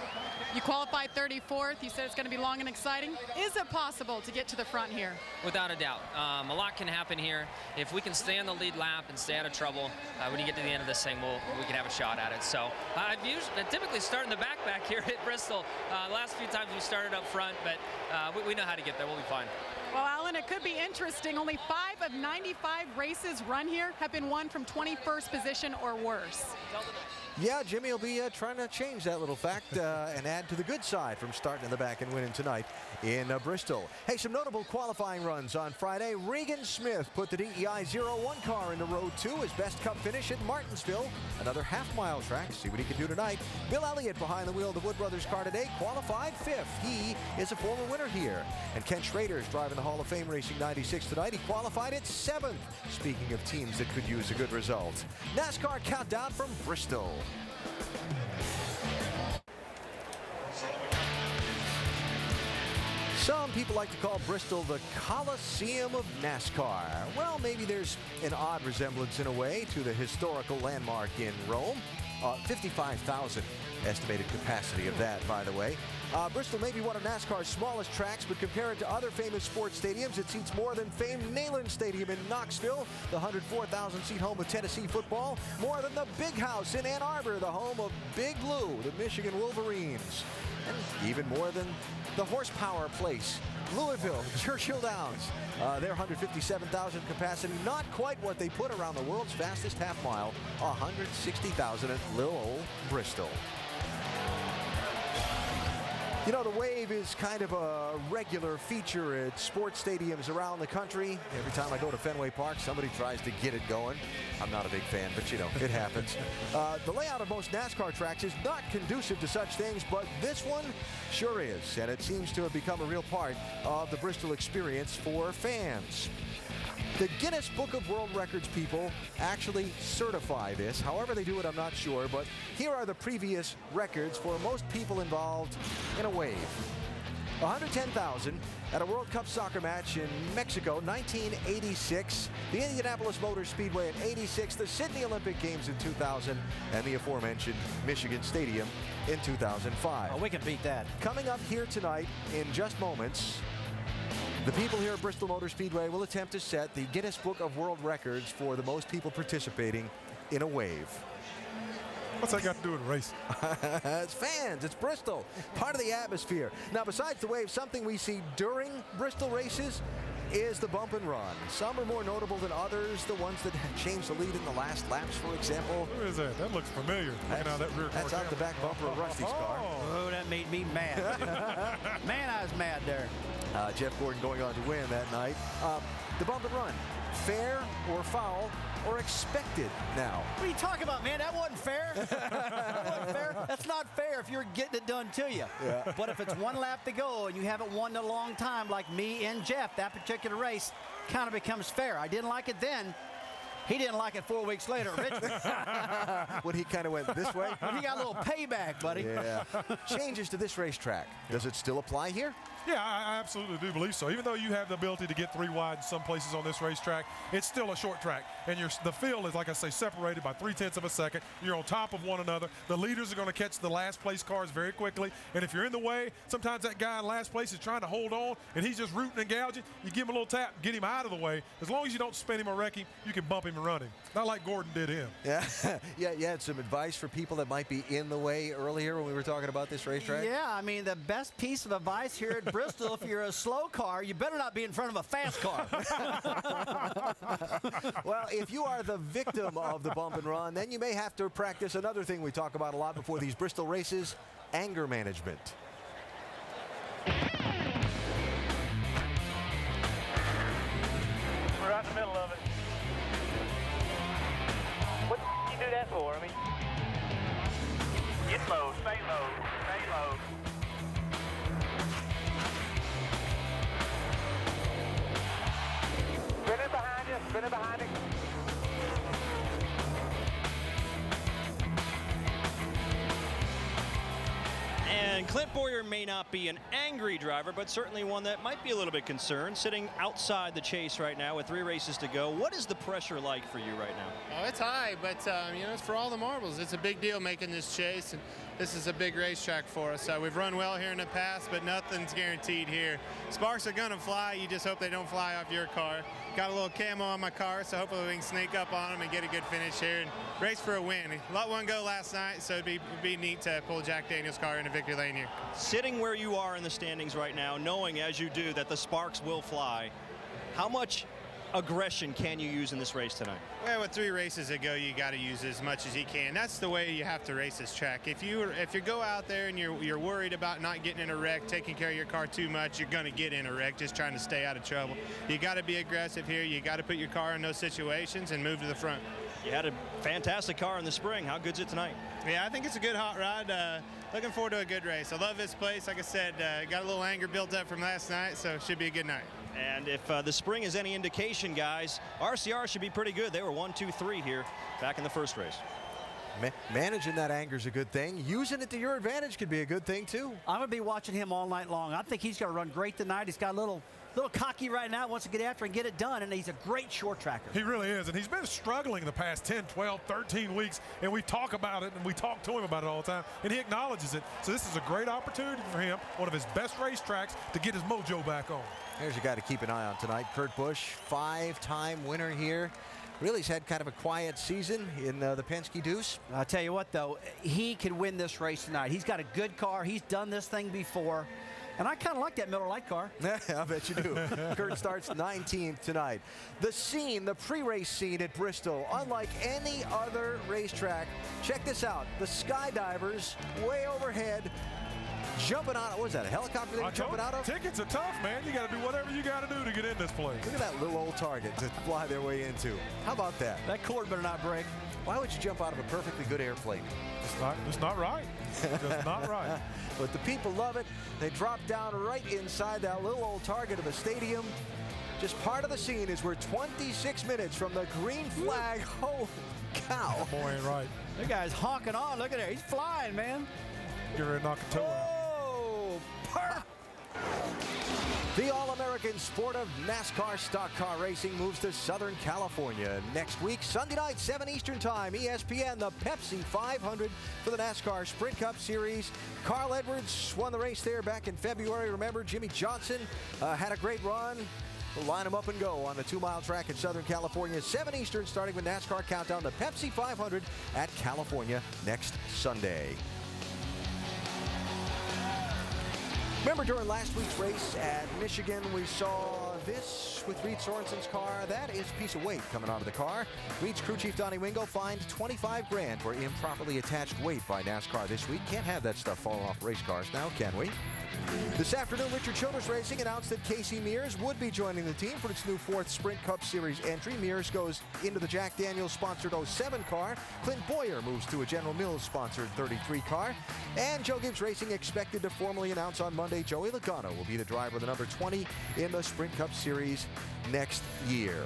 You qualified 34th. You said it's going to be long and exciting. Is it possible to get to the front here? Without a doubt. A lot can happen here. If we can stay on the lead lap and stay out of trouble, when you get to the end of this thing, we can have a shot at it. So I typically start in the back here at Bristol. Last few times we started up front, but we know how to get there. We'll be fine. Well, Alan, it could be interesting. Only 5 of 95 races run here have been won from 21st position or worse. Yeah, Jimmy will be trying to change that little fact and add to the good side from starting in the back and winning tonight in Bristol. Hey, some notable qualifying runs on Friday. Regan Smith put the DEI 01 car into row 2, his best cup finish at Martinsville. Another half-mile track. See what he can do tonight. Bill Elliott behind the wheel of the Wood Brothers car today qualified 5th. He is a former winner here. And Ken Schrader's driving the Hall of Fame Racing 96 tonight. He qualified at 7th. Speaking of teams that could use a good result. NASCAR countdown from Bristol. Some people like to call Bristol the Coliseum of NASCAR. Well, maybe there's an odd resemblance in a way to the historical landmark in Rome. 55,000 estimated capacity of that, by the way. Bristol may be one of NASCAR's smallest tracks, but compared to other famous sports stadiums, it seats more than famed Neyland Stadium in Knoxville, the 104,000-seat home of Tennessee football, more than the Big House in Ann Arbor, the home of Big Blue, the Michigan Wolverines, and even more than the horsepower place, Louisville, Churchill Downs. Their 157,000 capacity, not quite what they put around the world's fastest half mile, 160,000 at little old Bristol. You know, the wave is kind of a regular feature at sports stadiums around the country. Every time I go to Fenway Park, somebody tries to get it going. I'm not a big fan, but you know, it happens. The layout of most NASCAR tracks is not conducive to such things, but this one sure is, and it seems to have become a real part of the Bristol experience for fans. The Guinness Book of World Records people actually certify this. However they do it, I'm not sure, but here are the previous records for most people involved in a wave. 110,000 at a World Cup soccer match in Mexico, 1986, the Indianapolis Motor Speedway in 86, the Sydney Olympic Games in 2000, and the aforementioned Michigan Stadium in 2005. Oh, we can beat that. Coming up here tonight in just moments, the people here at Bristol Motor Speedway will attempt to set the Guinness Book of World Records for the most people participating in a wave. What's that got to do with racing? It's fans. It's Bristol. Part of the atmosphere. Now, besides the wave, something we see during Bristol races is the bump and run. Some are more notable than others. The ones that change the lead in the last laps, for example. Where is that? That looks familiar. That's out the back bumper of Rusty's car. Oh, that made me mad. Man, I was mad there. Jeff Gordon going on to win that night. The bump and run. Fair or foul or expected now? What are you talking about, man? That wasn't fair. That wasn't fair. That's not fair if you're getting it done to you. Yeah. But if it's one lap to go and you haven't won in a long time, like me and Jeff, that particular race kind of becomes fair. I didn't like it then. He didn't like it 4 weeks later, Richmond. When he kind of went this way? He got a little payback, buddy. Yeah. Changes to this racetrack. Does it still apply here? Yeah, I absolutely do believe so. Even though you have the ability to get 3 wide in some places on this racetrack, it's still a short track. And the field is, like I say, separated by 0.3 of a second. You're on top of one another. The leaders are going to catch the last place cars very quickly. And if you're in the way, sometimes that guy in last place is trying to hold on, and he's just rooting and gouging. You give him a little tap, get him out of the way. As long as you don't spin him or wreck him, you can bump him and run him. Not like Gordon did him. Yeah, yeah, you had some advice for people that might be in the way earlier when we were talking about this racetrack? Yeah, I mean, the best piece of advice here at Bristol, if you're a slow car, you better not be in front of a fast car. Well, if you are the victim of the bump and run, then you may have to practice another thing we talk about a lot before these Bristol races, anger management. We're right in the middle of it. What did you do that for? I mean, get low, stay low, stay low. Spin it behind you, spin it behind you. And And Clint Boyer may not be an angry driver, but certainly one that might be a little bit concerned, sitting outside the chase right now with 3 races to go. What is the pressure like for you right now? Oh, it's high, but you know, it's for all the marbles. It's a big deal making this chase, and this is a big racetrack for us. We've run well here in the past, but nothing's guaranteed here. Sparks are going to fly. You just hope they don't fly off your car. Got a little camo on my car, so hopefully we can sneak up on them and get a good finish here and race for a win. Let one go last night, so it'd be neat to pull Jack Daniel's car into victory lane here. Sitting where you are in the standings right now, knowing as you do that the sparks will fly, how much aggression can you use in this race tonight? Well, with 3 races to go, you got to use as much as you can. That's the way you have to race this track. If you go out there and you're worried about not getting in a wreck, taking care of your car too much, you're going to get in a wreck just trying to stay out of trouble. You got to be aggressive here. You got to put your car in those situations and move to the front. You had a fantastic car in the spring. How good's it tonight? Yeah, I think it's a good hot rod. Looking forward to a good race. I love this place. Like I said, got a little anger built up from last night, so it should be a good night. And if the spring is any indication, guys, RCR should be pretty good. They were 1, 2, 3 here back in the first race. Managing that anger is a good thing. Using it to your advantage could be a good thing, too. I'm going to be watching him all night long. I think he's going to run great tonight. He's got a little cocky right now, wants to get after and get it done, and he's a great short tracker. He really is, and he's been struggling the past 10, 12, 13 weeks, and we talk about it, and we talk to him about it all the time, and he acknowledges it. So this is a great opportunity for him, one of his best racetracks, to get his mojo back on. There's a guy to keep an eye on tonight. Kurt Busch, 5-time winner here. Really, he's had kind of a quiet season in the Penske Deuce. I'll tell you what, though, he can win this race tonight. He's got a good car. He's done this thing before. And I kind of like that Miller Lite car. I bet you do. Kurt starts 19th tonight. The scene, the pre-race scene at Bristol, unlike any other racetrack. Check this out. The skydivers way overhead, jumping out. What is that, a helicopter they were jumping out of? Tickets are tough, man. You got to do whatever you got to do to get in this place. Look at that little old target to fly their way into. How about that? That cord better not break. Why would you jump out of a perfectly good airplane? It's not right. It's not right. But the people love it. They drop down right inside that little old target of a stadium. Just part of the scene is we're 26 minutes from the green flag. Holy cow. That boy ain't right. That guy's honking on. Look at that. He's flying, man. Get ready to knock a toe out. Oh, perfect. The All-American sport of NASCAR stock car racing moves to Southern California. Next week, Sunday night, 7 Eastern Time, ESPN, the Pepsi 500 for the NASCAR Sprint Cup Series. Carl Edwards won the race there back in February. Remember, Jimmy Johnson had a great run. We'll line them up and go on the 2-mile track in Southern California. 7 Eastern, starting with NASCAR Countdown, the Pepsi 500 at California next Sunday. Remember during last week's race at Michigan, we saw this with Reed Sorensen's car. That is a piece of weight coming out of the car. Reed's crew chief Donnie Wingo fined $25 grand for improperly attached weight by NASCAR this week. Can't have that stuff falling off race cars now, can we? This afternoon, Richard Childress Racing announced that Casey Mears would be joining the team for its new 4th Sprint Cup Series entry. Mears goes into the Jack Daniels sponsored 07 car. Clint Boyer moves to a General Mills sponsored 33 car. And Joe Gibbs Racing expected to formally announce on Monday Joey Logano will be the driver of the number 20 in the Sprint Cup Series next year.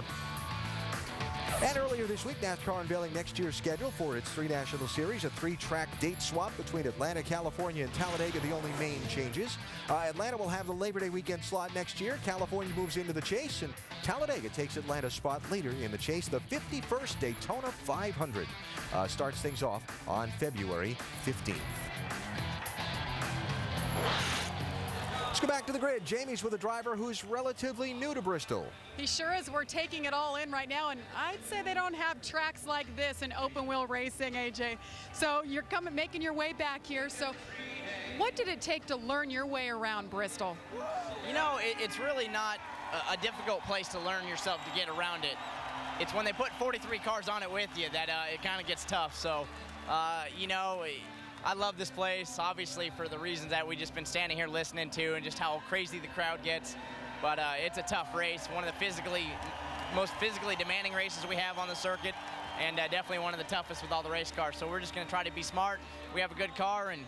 And earlier this week, NASCAR unveiling next year's schedule for its 3 National Series, a 3-track date swap between Atlanta, California, and Talladega, the only main changes. Atlanta will have the Labor Day weekend slot next year. California moves into the chase, and Talladega takes Atlanta's spot later in the chase. The 51st Daytona 500 starts things off on February 15th. Let's go back to the grid. Jamie's with a driver who's relatively new to Bristol. He sure is. We're taking it all in right now, and I'd say they don't have tracks like this in open wheel racing, AJ. So you're making your way back here. So what did it take to learn your way around Bristol? You know, it's really not a difficult place to learn yourself to get around it. It's when they put 43 cars on it with you that it kind of gets tough. So, you know, I love this place, obviously, for the reasons that we've just been standing here listening to and just how crazy the crowd gets. But it's a tough race, one of the most physically demanding races we have on the circuit, and definitely one of the toughest with all the race cars. So we're just going to try to be smart. We have a good car and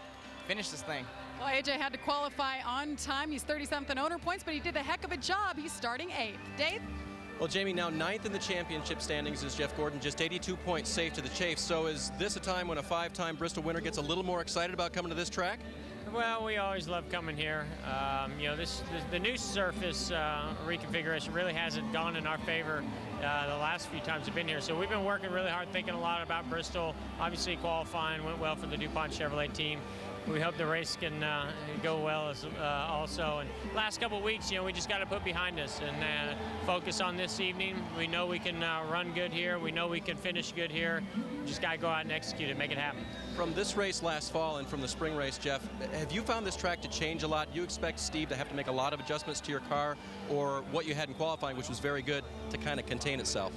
finish this thing. Well, AJ had to qualify on time. He's 37th in owner points, but he did a heck of a job. He's starting 8th. Dave? Well, Jamie, now 9th in the championship standings is Jeff Gordon, just 82 points safe to the chase. So is this a time when a 5-time Bristol winner gets a little more excited about coming to this track? Well, we always love coming here. You know, the new surface reconfiguration really hasn't gone in our favor the last few times we've been here. So we've been working really hard, thinking a lot about Bristol. Obviously, qualifying went well for the DuPont Chevrolet team. We hope the race can go well as also. And last couple of weeks, you know, we just got to put behind us and focus on this evening. We know we can run good here. We know we can finish good here. Just got to go out and execute it, make it happen. From this race last fall and from the spring race, Jeff, have you found this track to change a lot? Do you expect Steve to have to make a lot of adjustments to your car, or what you had in qualifying, which was very good, to kind of contain itself?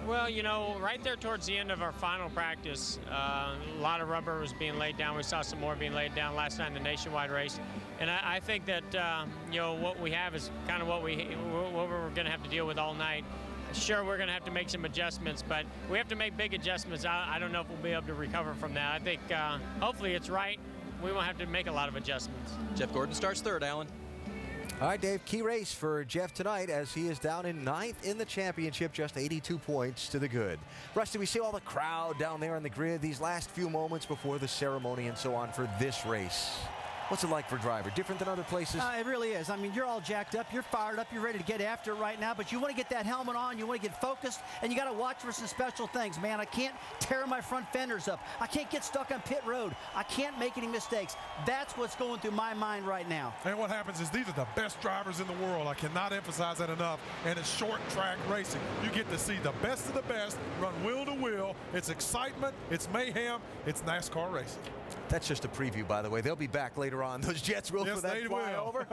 Well, you know, right there towards the end of our final practice, a lot of rubber was being laid down. We saw some more being laid down last night in the nationwide race. And I think that, you know, what we have is kind of what we're going to have to deal with all night. Sure, we're going to have to make some adjustments, but we have to make big adjustments. I don't know if we'll be able to recover from that. I think hopefully it's right. We won't have to make a lot of adjustments. Jeff Gordon starts third, Alan. All right, Dave, key race for Jeff tonight as he is down in 9th in the championship, just 82 points to the good. Rusty, we see all the crowd down there on the grid these last few moments before the ceremony and so on for this race. What's it like for driver? Different than other places? It really is. I mean, you're all jacked up. You're fired up. You're ready to get after it right now. But you want to get that helmet on. You want to get focused. And you got to watch for some special things, man. I can't tear my front fenders up. I can't get stuck on pit road. I can't make any mistakes. That's what's going through my mind right now. And what happens is these are the best drivers in the world. I cannot emphasize that enough. And it's short track racing. You get to see the best of the best run wheel to wheel. It's excitement. It's mayhem. It's NASCAR racing. That's just a preview, by the way. They'll be back later on. Those Jets will yes, for that flyover.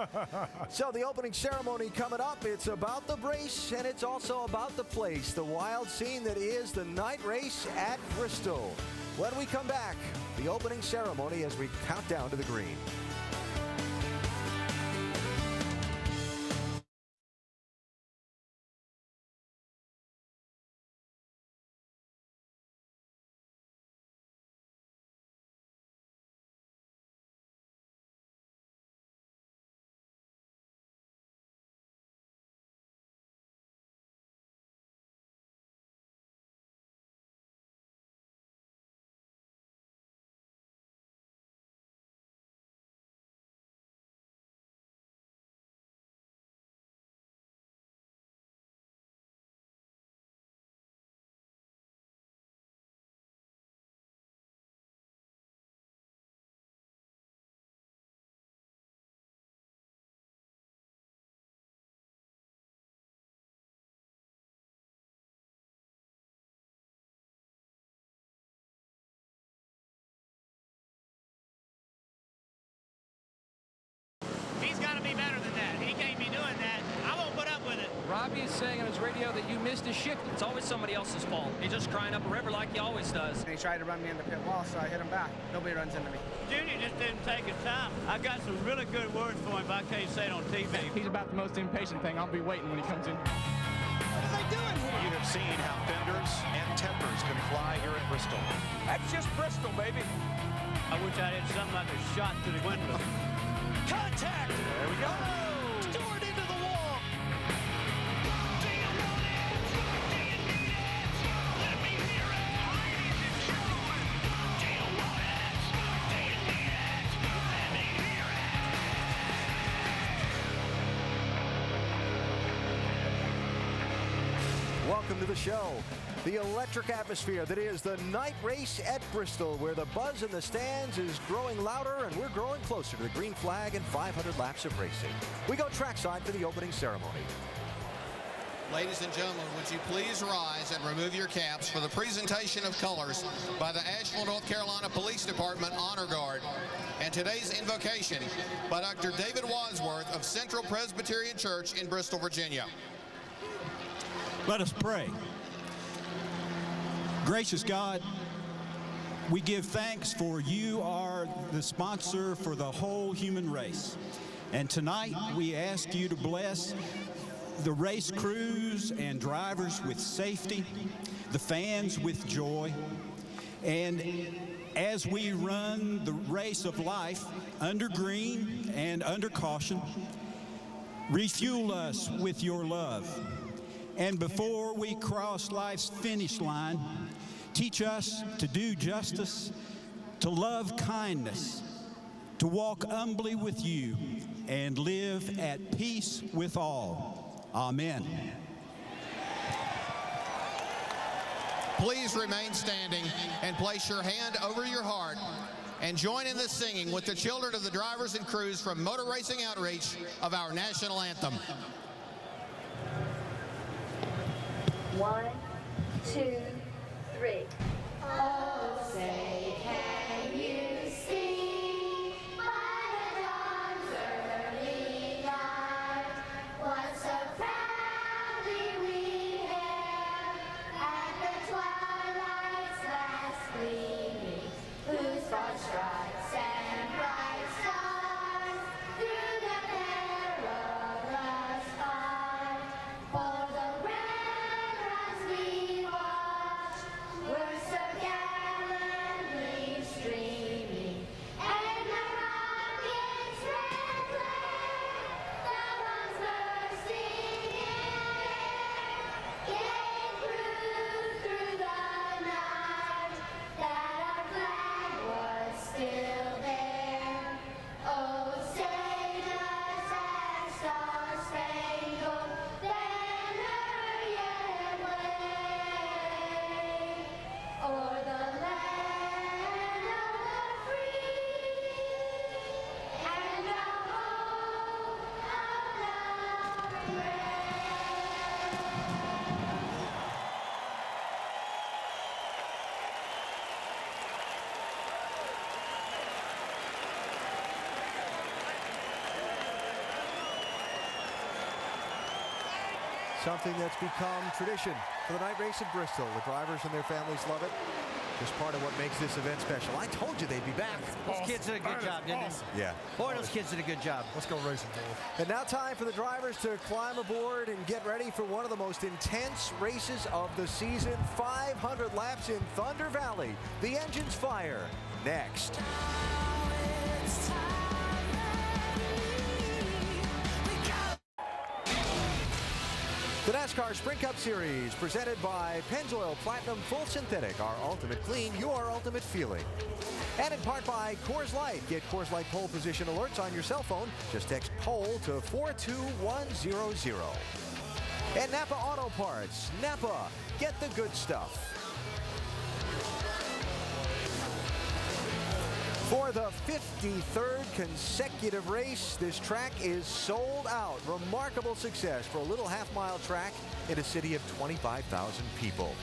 So the opening ceremony coming up. It's about the race, and it's also about the place, the wild scene that is the night race at Bristol. When we come back, the opening ceremony as we count down to the green. He's got to be better than that. He can't be doing that. I won't put up with it. Robbie is saying on his radio that you missed a shift. It's always somebody else's fault. He's just crying up a river like he always does. He tried to run me in the pit wall, so I hit him back. Nobody runs into me. Junior just didn't take his time. I got some really good words for him, but I can't say it on TV. He's about the most impatient thing. I'll be waiting when he comes in. What are they doing here? You have seen how fenders and tempers can fly here at Bristol. That's just Bristol, baby. I wish I had something like a shot to the window. Contact! There we go. Oh! Stewart into the wall. Do you want it? Do you need it? Let me hear it. Ladies and gentlemen, do you want it? Do you need it? Let me hear it. Welcome to the show. The electric atmosphere that is the night race at Bristol, where the buzz in the stands is growing louder and we're growing closer to the green flag and 500 laps of racing. We go trackside for the opening ceremony. Ladies and gentlemen, would you please rise and remove your caps for the presentation of colors by the Asheville, North Carolina Police Department Honor Guard, and today's invocation by Dr. David Wadsworth of Central Presbyterian Church in Bristol, Virginia. Let us pray. Gracious God, we give thanks for you are the sponsor for the whole human race. And tonight we ask you to bless the race crews and drivers with safety, the fans with joy, and as we run the race of life under green and under caution, refuel us with your love. And before we cross life's finish line, teach us to do justice, to love kindness, to walk humbly with you and live at peace with all. Amen. Please remain standing and place your hand over your heart and join in the singing with the children of the drivers and crews from Motor Racing Outreach of our national anthem. 1, 2, 3. Oh, say, can you see by the dawn's early light what so proudly we hailed at the twilight's last gleaming, whose broad stripes and bright stars through the perilous fight for the ramrods we watched were so gallantly streaming, and the rocket's red glare, the bombs bursting in air, gave proof through the night that our flag was still there. Oh, say does that star-spangled banner yet wave o'er the land of the free and the home of the brave? Something that's become tradition for the night race at Bristol. The drivers and their families love it. Just part of what makes this event special. I told you they'd be back. Those kids did a good job, didn't they? Yeah. Boy, those kids did a good job. Let's go racing, boys. And now time for the drivers to climb aboard and get ready for one of the most intense races of the season. 500 laps in Thunder Valley. The engines fire next. The NASCAR Sprint Cup Series presented by Pennzoil Platinum Full Synthetic, our ultimate clean, your ultimate feeling. And in part by Coors Light. Get Coors Light pole position alerts on your cell phone. Just text POLE to 42100. And Napa Auto Parts. Napa, get the good stuff. For the 53rd consecutive race, this track is sold out. Remarkable success for a little half-mile track in a city of 25,000 people.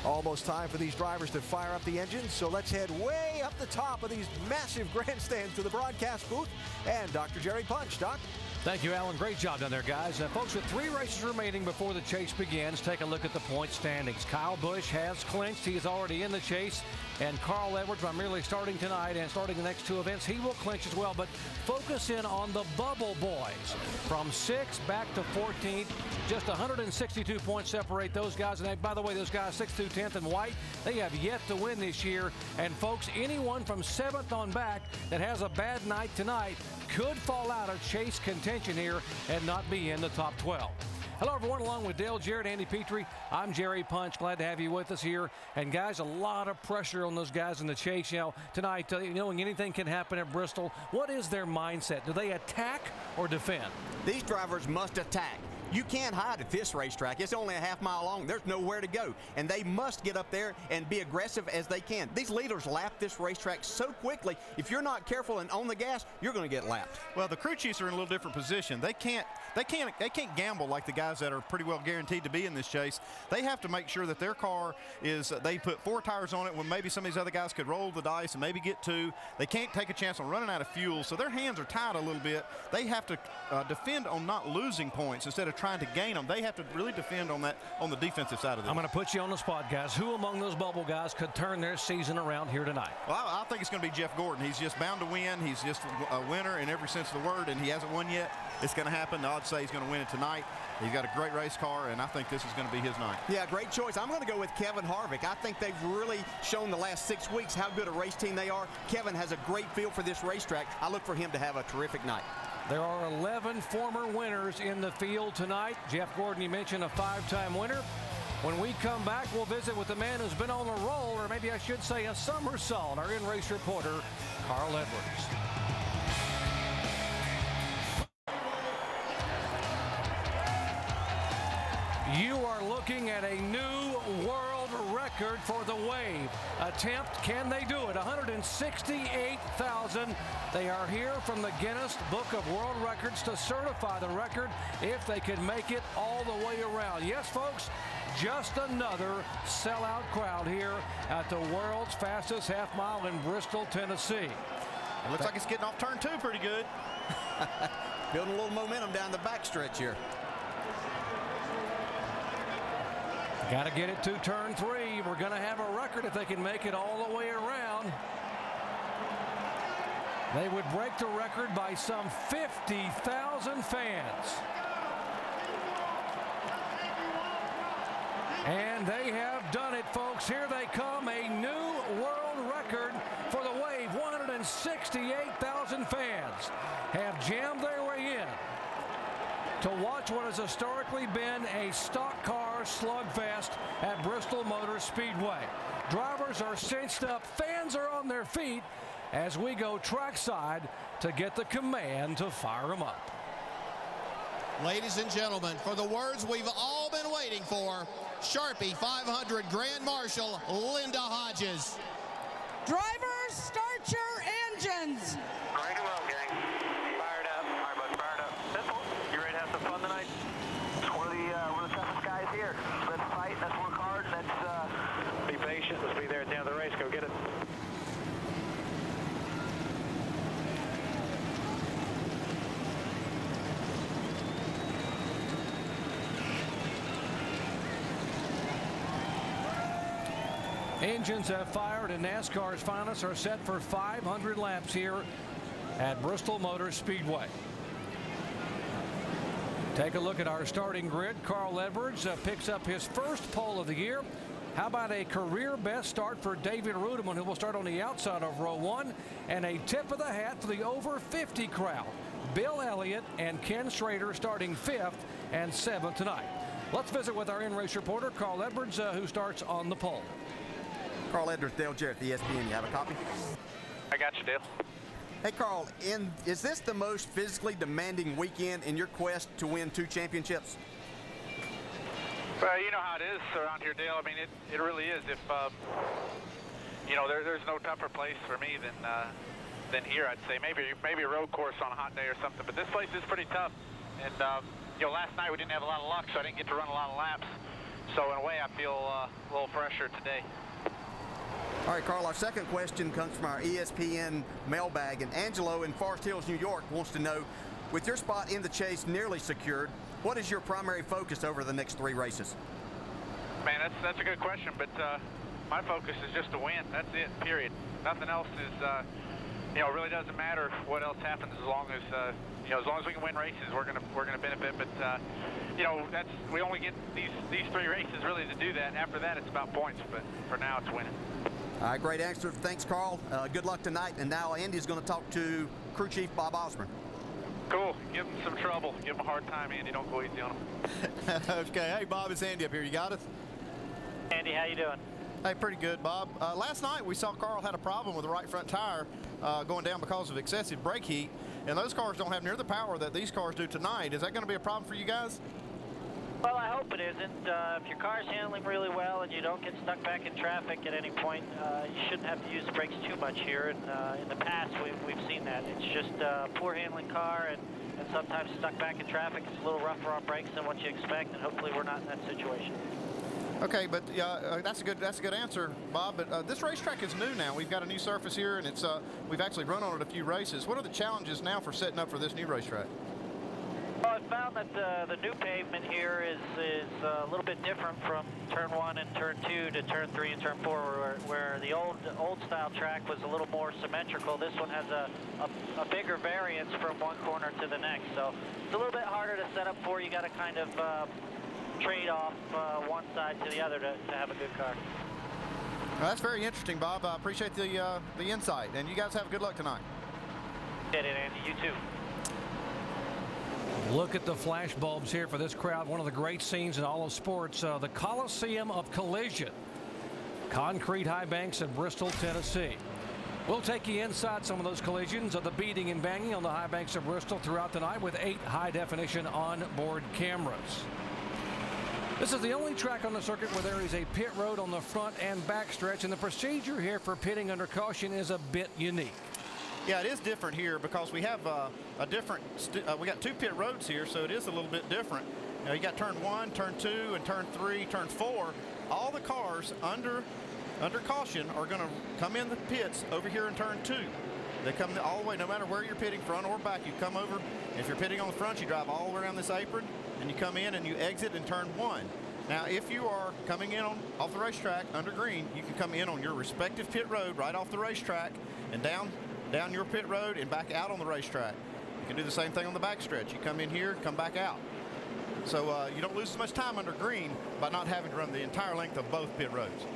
Almost time for these drivers to fire up the engines, so let's head way up the top of these massive grandstands to the broadcast booth and Dr. Jerry Punch. Doc? Thank you, Alan. Great job down there, guys. Folks, with 3 races remaining before the chase begins, take a look at the point standings. Kyle Busch has clinched. He is already in the chase. And Carl Edwards, by merely starting tonight and starting the next 2 events, he will clinch as well. But focus in on the Bubble Boys. From 6th back to 14th, just 162 points separate those guys. And by the way, those guys 6th through 10th in white, they have yet to win this year. And folks, anyone from 7th on back that has a bad night tonight could fall out of chase contention here and not be in the top 12. Hello, everyone. Along with Dale Jarrett, Andy Petrie, I'm Jerry Punch. Glad to have you with us here. And, guys, a lot of pressure on those guys in the chase. You know, tonight, knowing anything can happen at Bristol, what is their mindset? Do they attack or defend? These drivers must attack. You can't hide at this racetrack. It's only a half-mile long. There's nowhere to go. And they must get up there and be aggressive as they can. These leaders lap this racetrack so quickly. If you're not careful and on the gas, you're going to get lapped. Well, the crew chiefs are in a little different position. They can't gamble like the guys that are pretty well guaranteed to be in this chase. They have to make sure that their car is, they put 4 tires on it when maybe some of these other guys could roll the dice and maybe get 2. They can't take a chance on running out of fuel, so their hands are tied a little bit. They have to defend on not losing points instead of trying to gain them. They have to really defend on that, on the defensive side of this. I'm going to put you on the spot, guys. Who among those Bubble guys could turn their season around here tonight? Well, I think it's going to be Jeff Gordon. He's just bound to win. He's just a winner in every sense of the word, and he hasn't won yet. It's going to happen. The odds say he's going to win it tonight. He's got a great race car, and I think this is going to be his night. Yeah, great choice. I'm going to go with Kevin Harvick. I think they've really shown the last 6 weeks how good a race team they are. Kevin has a great feel for this racetrack. I look for him to have a terrific night. There are 11 former winners in the field tonight. Jeff Gordon, you mentioned a 5-time winner. When we come back, we'll visit with the man who's been on the roll, or maybe I should say a somersault, our in-race reporter, Carl Edwards. You are looking at a new world record for the Wave. Attempt, can they do it? 168,000. They are here from the Guinness Book of World Records to certify the record if they can make it all the way around. Yes, folks, just another sellout crowd here at the world's fastest half mile in Bristol, Tennessee. It looks like it's getting off turn 2 pretty good. Building a little momentum down the backstretch here. Got to get it to turn 3. We're going to have a record if they can make it all the way around. They would break the record by some 50,000 fans. And they have done it, folks. Here they come, a new world record for the Wave. 168,000 fans have jammed their way in to watch what has historically been a stock car slugfest at Bristol Motor Speedway. Drivers are cinched up, fans are on their feet as we go trackside to get the command to fire them up. Ladies and gentlemen, for the words we've all been waiting for, Sharpie 500 Grand Marshal Linda Hodges. Drivers, start your engines. Ready to roll, gang. Fired up. All right, bud, fired up. Simple. You ready to have some fun tonight? We're the toughest guys here. Let's fight. Let's work hard. Let's be patient. Let's be there at the end of the race. Go get it. Engines have fired and NASCAR's finalists are set for 500 laps here at Bristol Motor Speedway. Take a look at our starting grid. Carl Edwards picks up his first pole of the year. How about a career best start for David Rudeman, who will start on the outside of row 1, and a tip of the hat for the over 50 crowd. Bill Elliott and Ken Schrader starting 5th and 7th tonight. Let's visit with our in-race reporter, Carl Edwards, who starts on the pole. Carl Edwards, Dale Jarrett, the ESPN. You have a copy? I got you, Dale. Hey, Carl, is this the most physically demanding weekend in your quest to win 2 championships? Well, you know how it is around here, Dale. I mean, it really is. If you know, there's no tougher place for me than here. I'd say maybe a road course on a hot day or something. But this place is pretty tough. And you know, last night we didn't have a lot of luck, so I didn't get to run a lot of laps. So in a way, I feel a little fresher today. All right, Carl, our second question comes from our ESPN mailbag, and Angelo in Forest Hills, New York, wants to know, with your spot in the chase nearly secured, what is your primary focus over the next 3 races? Man, that's a good question, but my focus is just to win. That's it, period. Nothing else is, you know, it really doesn't matter what else happens as long as, you know, as long as we can win races, we're gonna benefit. But you know, we only get these 3 races really to do that. After that, it's about points. But for now, it's winning. All right, great answer. Thanks, Carl. Good luck tonight. And now Andy's going to talk to Crew Chief Bob Osborne. Cool. Give him some trouble. Give him a hard time, Andy. Don't go easy on him. Okay. Hey, Bob, it's Andy up here. You got us? Andy, how you doing? Hey, pretty good, Bob. Last night we saw Carl had a problem with the right front tire going down because of excessive brake heat, and those cars don't have near the power that these cars do tonight. Is that going to be a problem for you guys? Well, I hope it isn't. If your car's handling really well and you don't get stuck back in traffic at any point, you shouldn't have to use the brakes too much here. And in the past, we've seen that. It's just a poor handling car, and sometimes stuck back in traffic. It's a little rougher on brakes than what you expect, and hopefully we're not in that situation. Okay, but that's a good answer, Bob. But this racetrack is new now. We've got a new surface here, and it's we've actually run on it a few races. What are the challenges now for setting up for this new racetrack? Well, I found that the new pavement here is a little bit different from turn 1 and turn 2 to turn 3 and turn 4, where the old style track was a little more symmetrical. This one has a bigger variance from one corner to the next, so it's a little bit harder to set up for. You got to kind of trade off one side to the other to have a good car. Well, that's very interesting, Bob. I appreciate the insight, and you guys have good luck tonight. Get it, Andy. You too. Look at the flash bulbs here for this crowd. One of the great scenes in all of sports, the Coliseum of Collision. Concrete high banks in Bristol, Tennessee. We'll take you inside some of those collisions of the beating and banging on the high banks of Bristol throughout the night with 8 high-definition on-board cameras. This is the only track on the circuit where there is a pit road on the front and back stretch, and the procedure here for pitting under caution is a bit unique. Yeah, it is different here because we have we got 2 pit roads here, so it is a little bit different. You got turn 1, turn 2, and turn 3, turn 4. All the cars under caution are going to come in the pits over here in turn 2. They come all the way, no matter where you're pitting, front or back. You come over. If you're pitting on the front, you drive all the way around this apron, and you come in and you exit in turn 1. Now, if you are coming in off the racetrack under green, you can come in on your respective pit road right off the racetrack and down your pit road and back out on the racetrack. You can do the same thing on the back stretch. You come in here, come back out. So you don't lose as much time under green by not having to run the entire length of both pit roads.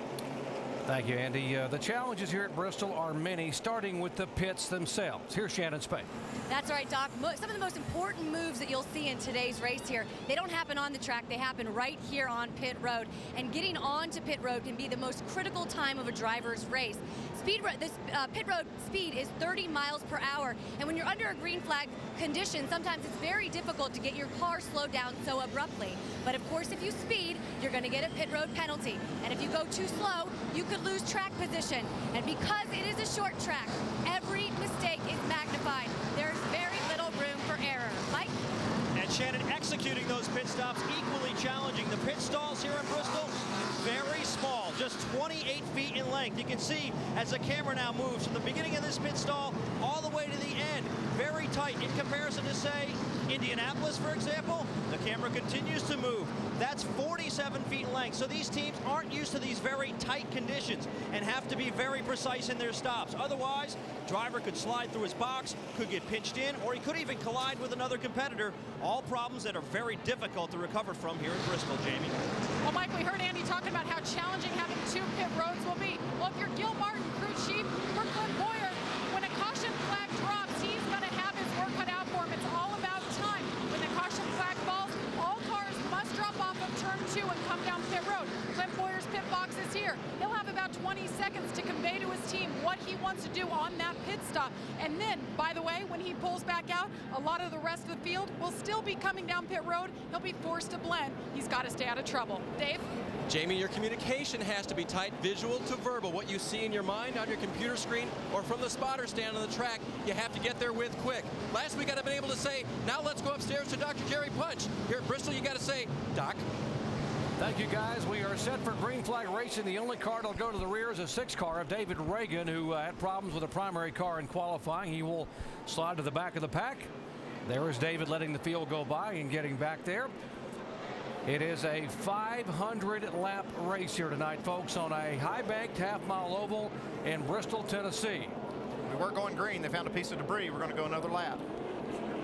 Thank you, Andy. The challenges here at Bristol are many, starting with the pits themselves. Here's Shannon Spade. That's right, Doc. Some of the most important moves that you'll see in today's race here, they don't happen on the track. They happen right here on pit road. And getting onto pit road can be the most critical time of a driver's race. Pit road speed is 30 miles per hour. And when you're under a green flag condition, sometimes it's very difficult to get your car slowed down so abruptly. But of course, if you speed, you're going to get a pit road penalty. And if you go too slow, you could lose track position. And because it is a short track, every mistake is magnified. There's very little room for error. Mike? And Shannon, executing those pit stops equally challenging. The pit stalls here in Bristol, very small, just 28 feet in length. You can see as the camera now moves from the beginning of this pit stall all the way to the end, very tight in comparison to, say, Indianapolis, for example. The camera continues to move. That's 47 feet in length. So these teams aren't used to these very tight conditions and have to be very precise in their stops. Otherwise, driver could slide through his box, could get pinched in, or he could even collide with another competitor. All problems that are very difficult to recover from here in Bristol, Jamie. Well, Mike, we heard Andy talking about how challenging having 2 pit roads will be. Well, if you're Gil Martin, crew chief, or Clint Boyer, when a caution flag drops, he's going to have his work cut out for him. It's all about time. When the caution flag falls, all cars must drop off of turn 2 and come down pit road. Clint Boyer's pit box is here. He'll have about 20 seconds to convey to his team what he wants to do on that pit stop. And then, by the way, when he pulls back out, a lot of the rest of the field will still be coming down pit road. He'll be forced to blend. He's got to stay out of trouble. Dave? Jamie, your communication has to be tight, visual to verbal. What you see in your mind on your computer screen or from the spotter stand on the track, you have to get there with quick. Last week I'd have been able to say, now let's go upstairs to Dr. Jerry Punch. Here at Bristol, you got to say, Doc. Thank you, guys. We are set for green flag racing. The only car that'll go to the rear is a 6 car of David Reagan, who had problems with a primary car in qualifying. He will slide to the back of the pack. There is David letting the field go by and getting back there. It is a 500-lap race here tonight, folks, on a high-banked half-mile oval in Bristol, Tennessee. We were going green. They found a piece of debris. We're going to go another lap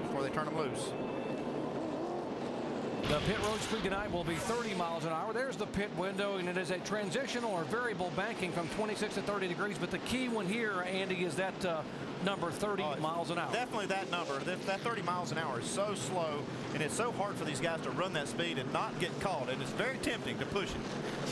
before they turn them loose. The pit road speed tonight will be 30 miles an hour. There's the pit window, and it is a transitional or variable banking from 26 to 30 degrees. But the key one here, Andy, is that number 30 miles an hour. Definitely that number. That 30 miles an hour is so slow, and it's so hard for these guys to run that speed and not get caught, and it's very tempting to push it.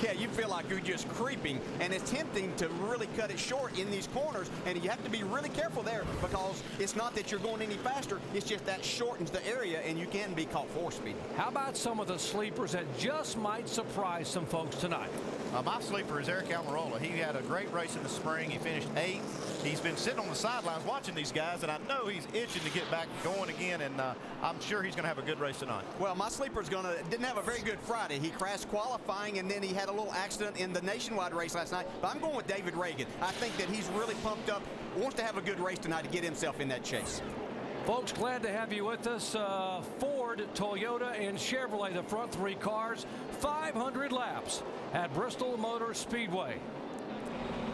Yeah, you feel like you're just creeping, and it's tempting to really cut it short in these corners, and you have to be really careful there because it's not that you're going any faster, it's just that shortens the area, and you can be caught for speeding. How about some of the sleepers that just might surprise some folks tonight? My sleeper is Eric Almirola. He had a great race in the spring. He finished 8th. He's been sitting on the sidelines watching these guys, and I know he's itching to get back going again, and I'm sure he's going to have a good race tonight. Well, my sleeper's didn't have a very good Friday. He crashed qualifying, and then he had a little accident in the nationwide race last night. But I'm going with David Reagan. I think that he's really pumped up, wants to have a good race tonight to get himself in that chase. Folks, glad to have you with us. Ford, Toyota, and Chevrolet, the front 3 cars, 500 laps at Bristol Motor Speedway.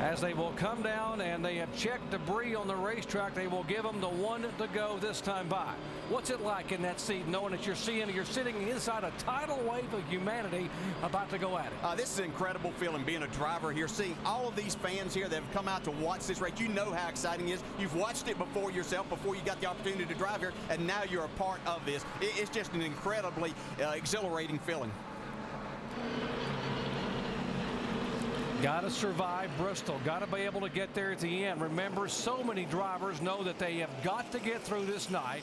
As they will come down and they have checked debris on the racetrack, they will give them the 1 to go this time by. What's it like in that seat, knowing that you're sitting inside a tidal wave of humanity about to go at it? This is an incredible feeling being a driver here, seeing all of these fans here that have come out to watch this race. You know how exciting it is. You've watched it before yourself, before you got the opportunity to drive here, and now you're a part of this. It's just an incredibly exhilarating feeling. Got to survive Bristol. Got to be able to get there at the end. Remember, so many drivers know that they have got to get through this night,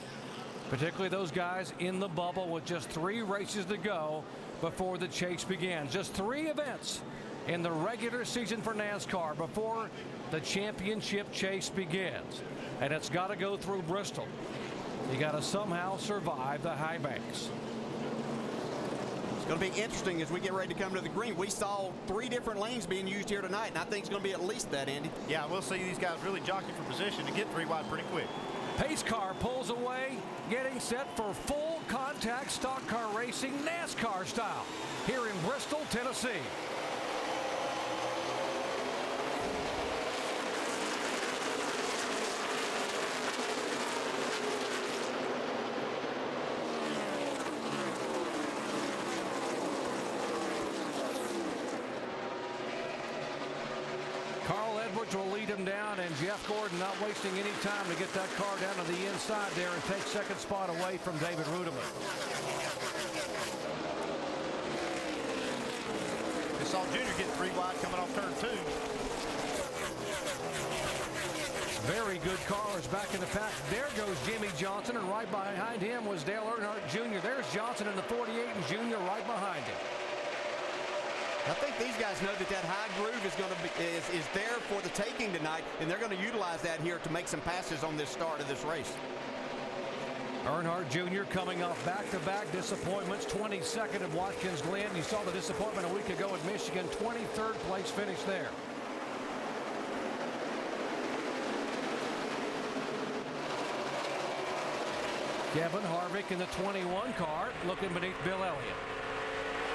particularly those guys in the bubble with just 3 races to go before the chase begins. Just 3 events in the regular season for NASCAR before the championship chase begins. And it's got to go through Bristol. You got to somehow survive the high banks. It's going to be interesting as we get ready to come to the green. We saw 3 different lanes being used here tonight, and I think it's going to be at least that, Andy. Yeah, we'll see these guys really jockey for position to get 3 wide pretty quick. Pace car pulls away, getting set for full contact stock car racing NASCAR style here in Bristol, Tennessee. Will lead him down, and Jeff Gordon not wasting any time to get that car down to the inside there and take second spot away from David Rudiman. We saw Junior get 3 wide coming off turn 2. Very good cars back in the pack. There goes Jimmy Johnson, and right behind him was Dale Earnhardt Jr. There's Johnson in the 48 and Junior right behind him. I think these guys know that that high groove is going to be is there for the taking tonight, and they're going to utilize that here to make some passes on this start of this race. Earnhardt Jr. coming off back-to-back disappointments, 22nd at Watkins Glen. You saw the disappointment a week ago at Michigan, 23rd place finish there. Kevin Harvick in the 21 car looking beneath Bill Elliott.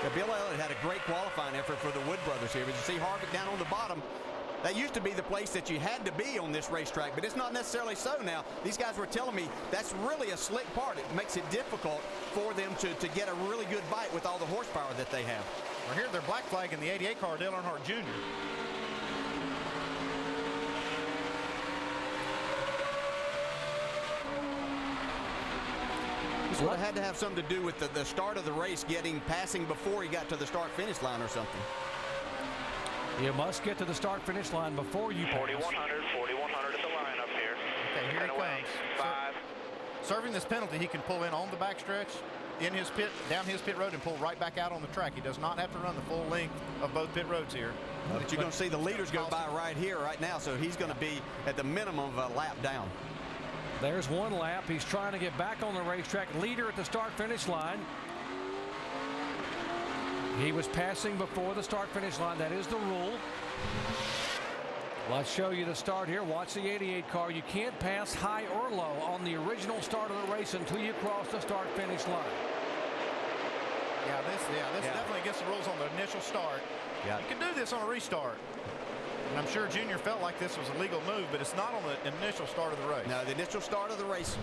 Yeah, Bill Elliott had a great qualifying effort for the Wood brothers here. But you see Harvick down on the bottom. That used to be the place that you had to be on this racetrack, but it's not necessarily so now. These guys were telling me that's really a slick part. It makes it difficult for them to get a really good bite with all the horsepower that they have. We're here, they're black flagging the 88 car, Dale Earnhardt Jr. Well, it had to have something to do with the start of the race, passing before he got to the start-finish line or something. You must get to the start-finish line before you pass. 4,100 at the line up here. Okay, here he comes. 5. Serving this penalty, he can pull in on the backstretch, in his pit, down his pit road, and pull right back out on the track. He does not have to run the full length of both pit roads here. But you're going to see the leaders go by right here, right now, so he's going to be at the minimum of a lap down. There's 1 lap. He's trying to get back on the racetrack. Leader at the start-finish line. He was passing before the start-finish line. That is the rule. Let's show you the start here. Watch the 88 car. You can't pass high or low on the original start of the race until you cross the start-finish line. Yeah, this definitely gets the rules on the initial start. Yeah. You can do this on a restart. And I'm sure Junior felt like this was a legal move, but it's not on the initial start of the race. No, the initial start of the race.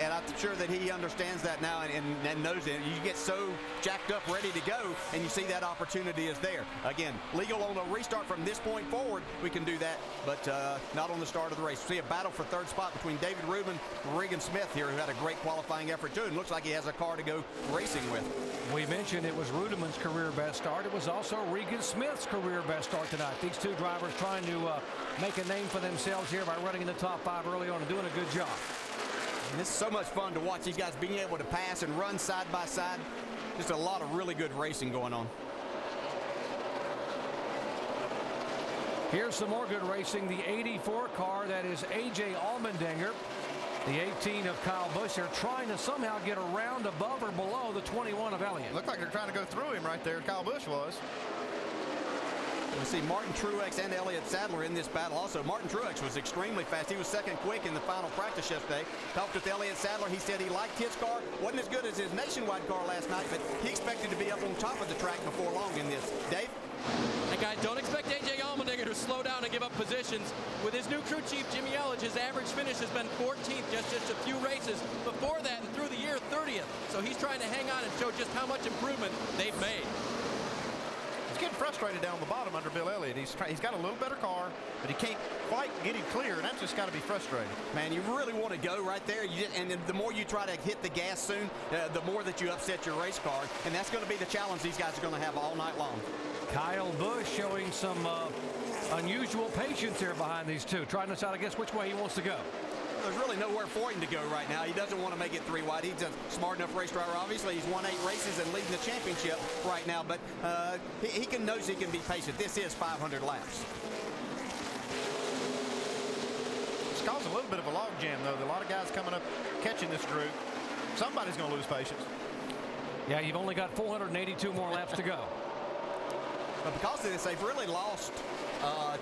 And I'm sure that he understands that now and knows it. You get so jacked up, ready to go, and you see that opportunity is there. Again, legal on a restart from this point forward, we can do that, but not on the start of the race. We see a battle for third spot between David Rubin and Regan Smith here, who had a great qualifying effort too, and looks like he has a car to go racing with. We mentioned it was Rudiman's career best start. It was also Regan Smith's career best start tonight. These 2 drivers trying to make a name for themselves here by running in the top 5 early on and doing a good job. And this is so much fun to watch these guys being able to pass and run side by side. Just a lot of really good racing going on. Here's some more good racing. The 84 car, that is A.J. Allmendinger. The 18 of Kyle Busch. They're trying to somehow get around above or below the 21 of Elliott. Looked like they're trying to go through him right there. Kyle Busch was. We see Martin Truex and Elliott Sadler in this battle also. Martin Truex was extremely fast. He was second quick in the final practice yesterday. Talked with Elliott Sadler. He said he liked his car. Wasn't as good as his Nationwide car last night, but he expected to be up on top of the track before long in this. Dave? And guys, don't expect A.J. Allmendinger to slow down and give up positions. With his new crew chief, Jimmy Elledge, his average finish has been 14th, just a few races. Before that and through the year, 30th. So he's trying to hang on and show just how much improvement they've made. He's getting frustrated down the bottom under Bill Elliott. He's got a little better car, but he can't quite get him clear, and that's just got to be frustrating. Man, you really want to go right there. And the more you try to hit the gas soon, the more that you upset your race car. And that's going to be the challenge these guys are going to have all night long. Kyle Busch showing some unusual patience here behind these 2, trying to decide, I guess, which way he wants to go. there's really nowhere for him to go right now. He doesn't want to make it 3 wide. He's a smart enough race driver. Obviously, he's won 8 races and leading the championship right now, but he knows he can be patient. This is 500 laps. It's caused a little bit of a log jam, though. A lot of guys coming up, catching this group. Somebody's going to lose patience. Yeah, you've only got 482 more laps to go. But because of this, they've really lost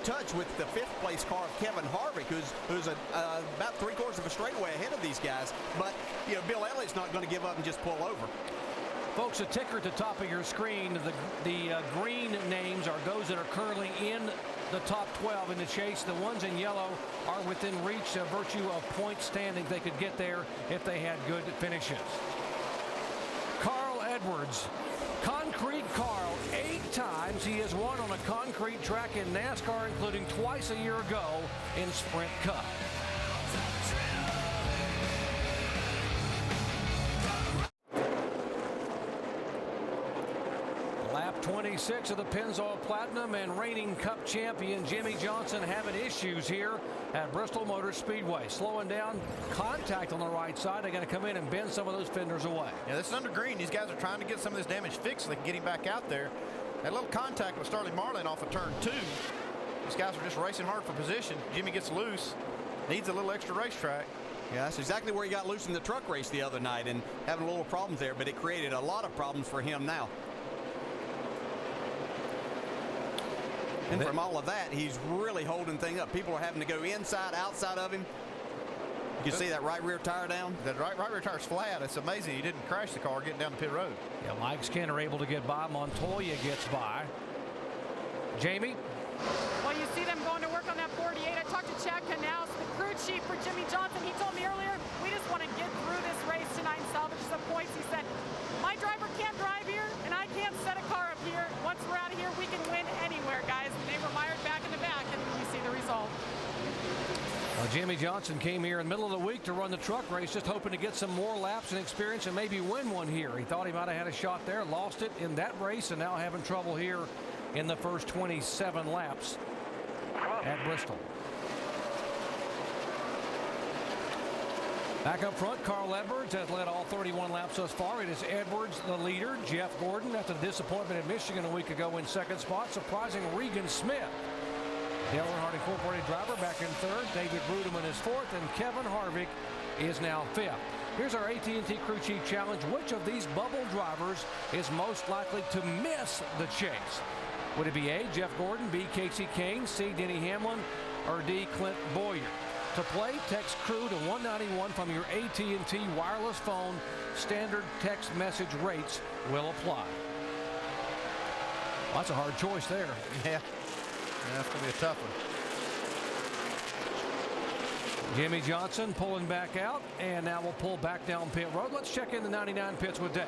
touch with the 5th place car of Kevin Harvick, who's about 3/4 of a straightaway ahead of these guys. But you know, Bill Elliott's not going to give up and just pull over. Folks, a ticker at the top of your screen. The green names are those that are currently in the top 12 in the chase. The ones in yellow are within reach of virtue of point standings. They could get there if they had good finishes. Carl Edwards. Concrete Carl, 8 times he has won on a concrete track in NASCAR, including twice a year ago in Sprint Cup. Lap 26 of the Pennzoil Platinum, and reigning Cup champion Jimmie Johnson having issues here at Bristol Motor Speedway. Slowing down, contact on the right side. They're going to come in and bend some of those fenders away. Yeah, this is under green. These guys are trying to get some of this damage fixed so they can get him back out there. That little contact with Starling Marlin off of turn 2. These guys are just racing hard for position. Jimmie gets loose, needs a little extra racetrack. Yeah, that's exactly where he got loose in the truck race the other night and having a little problems there, but it created a lot of problems for him now. And from all of that, he's really holding things up. People are having to go inside, outside of him. You can see that right rear tire down. That right rear tire's flat. It's amazing he didn't crash the car getting down the pit road. Yeah, Mike Skinner able to get by. Montoya gets by. Jamie? Well, you see them going to work on that 48. I talked to Chad Knaus, the crew chief for Jimmie Johnson. He told me earlier, we just want to get through this race tonight and salvage some points. He said, my driver can't drive here, and I can't set a car up here. Once we're out of here, we can win anywhere, guys. And they were mired back in the back, and you see the result. Well, Jimmie Johnson came here in the middle of the week to run the truck race, just hoping to get some more laps and experience and maybe win one here. He thought he might have had a shot there, lost it in that race, and now having trouble here in the first 27 laps at Bristol. Back up front, Carl Edwards has led all 31 laps thus far. It is Edwards, the leader. Jeff Gordon, after the disappointment in Michigan a week ago, in 2nd spot, surprising Regan Smith. The Earnhardt Incorporated driver back in 3rd. David Brudeman is 4th, and Kevin Harvick is now 5th. Here's our AT&T Crew Chief Challenge. Which of these bubble drivers is most likely to miss the chase? Would it be A, Jeff Gordon, B, Casey Kane, C, Denny Hamlin, or D, Clint Boyer? To play, text CREW to 191 from your AT&T wireless phone. Standard text message rates will apply. Well, that's a hard choice there. Yeah, that's going to be a tough one. Jimmie Johnson pulling back out, and now we'll pull back down pit road. Let's check in the 99 pits with Dave.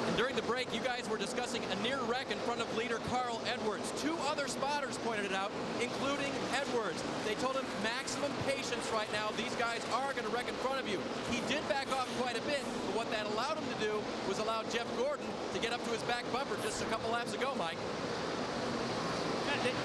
And during the break, you guys were discussing a near wreck in front of leader Carl Edwards. 2 other spotters pointed it out, including Edwards. They told him maximum patience right now. These guys are going to wreck in front of you. He did back off quite a bit, but what that allowed him to do was allow Jeff Gordon to get up to his back bumper just a couple laps ago, Mike.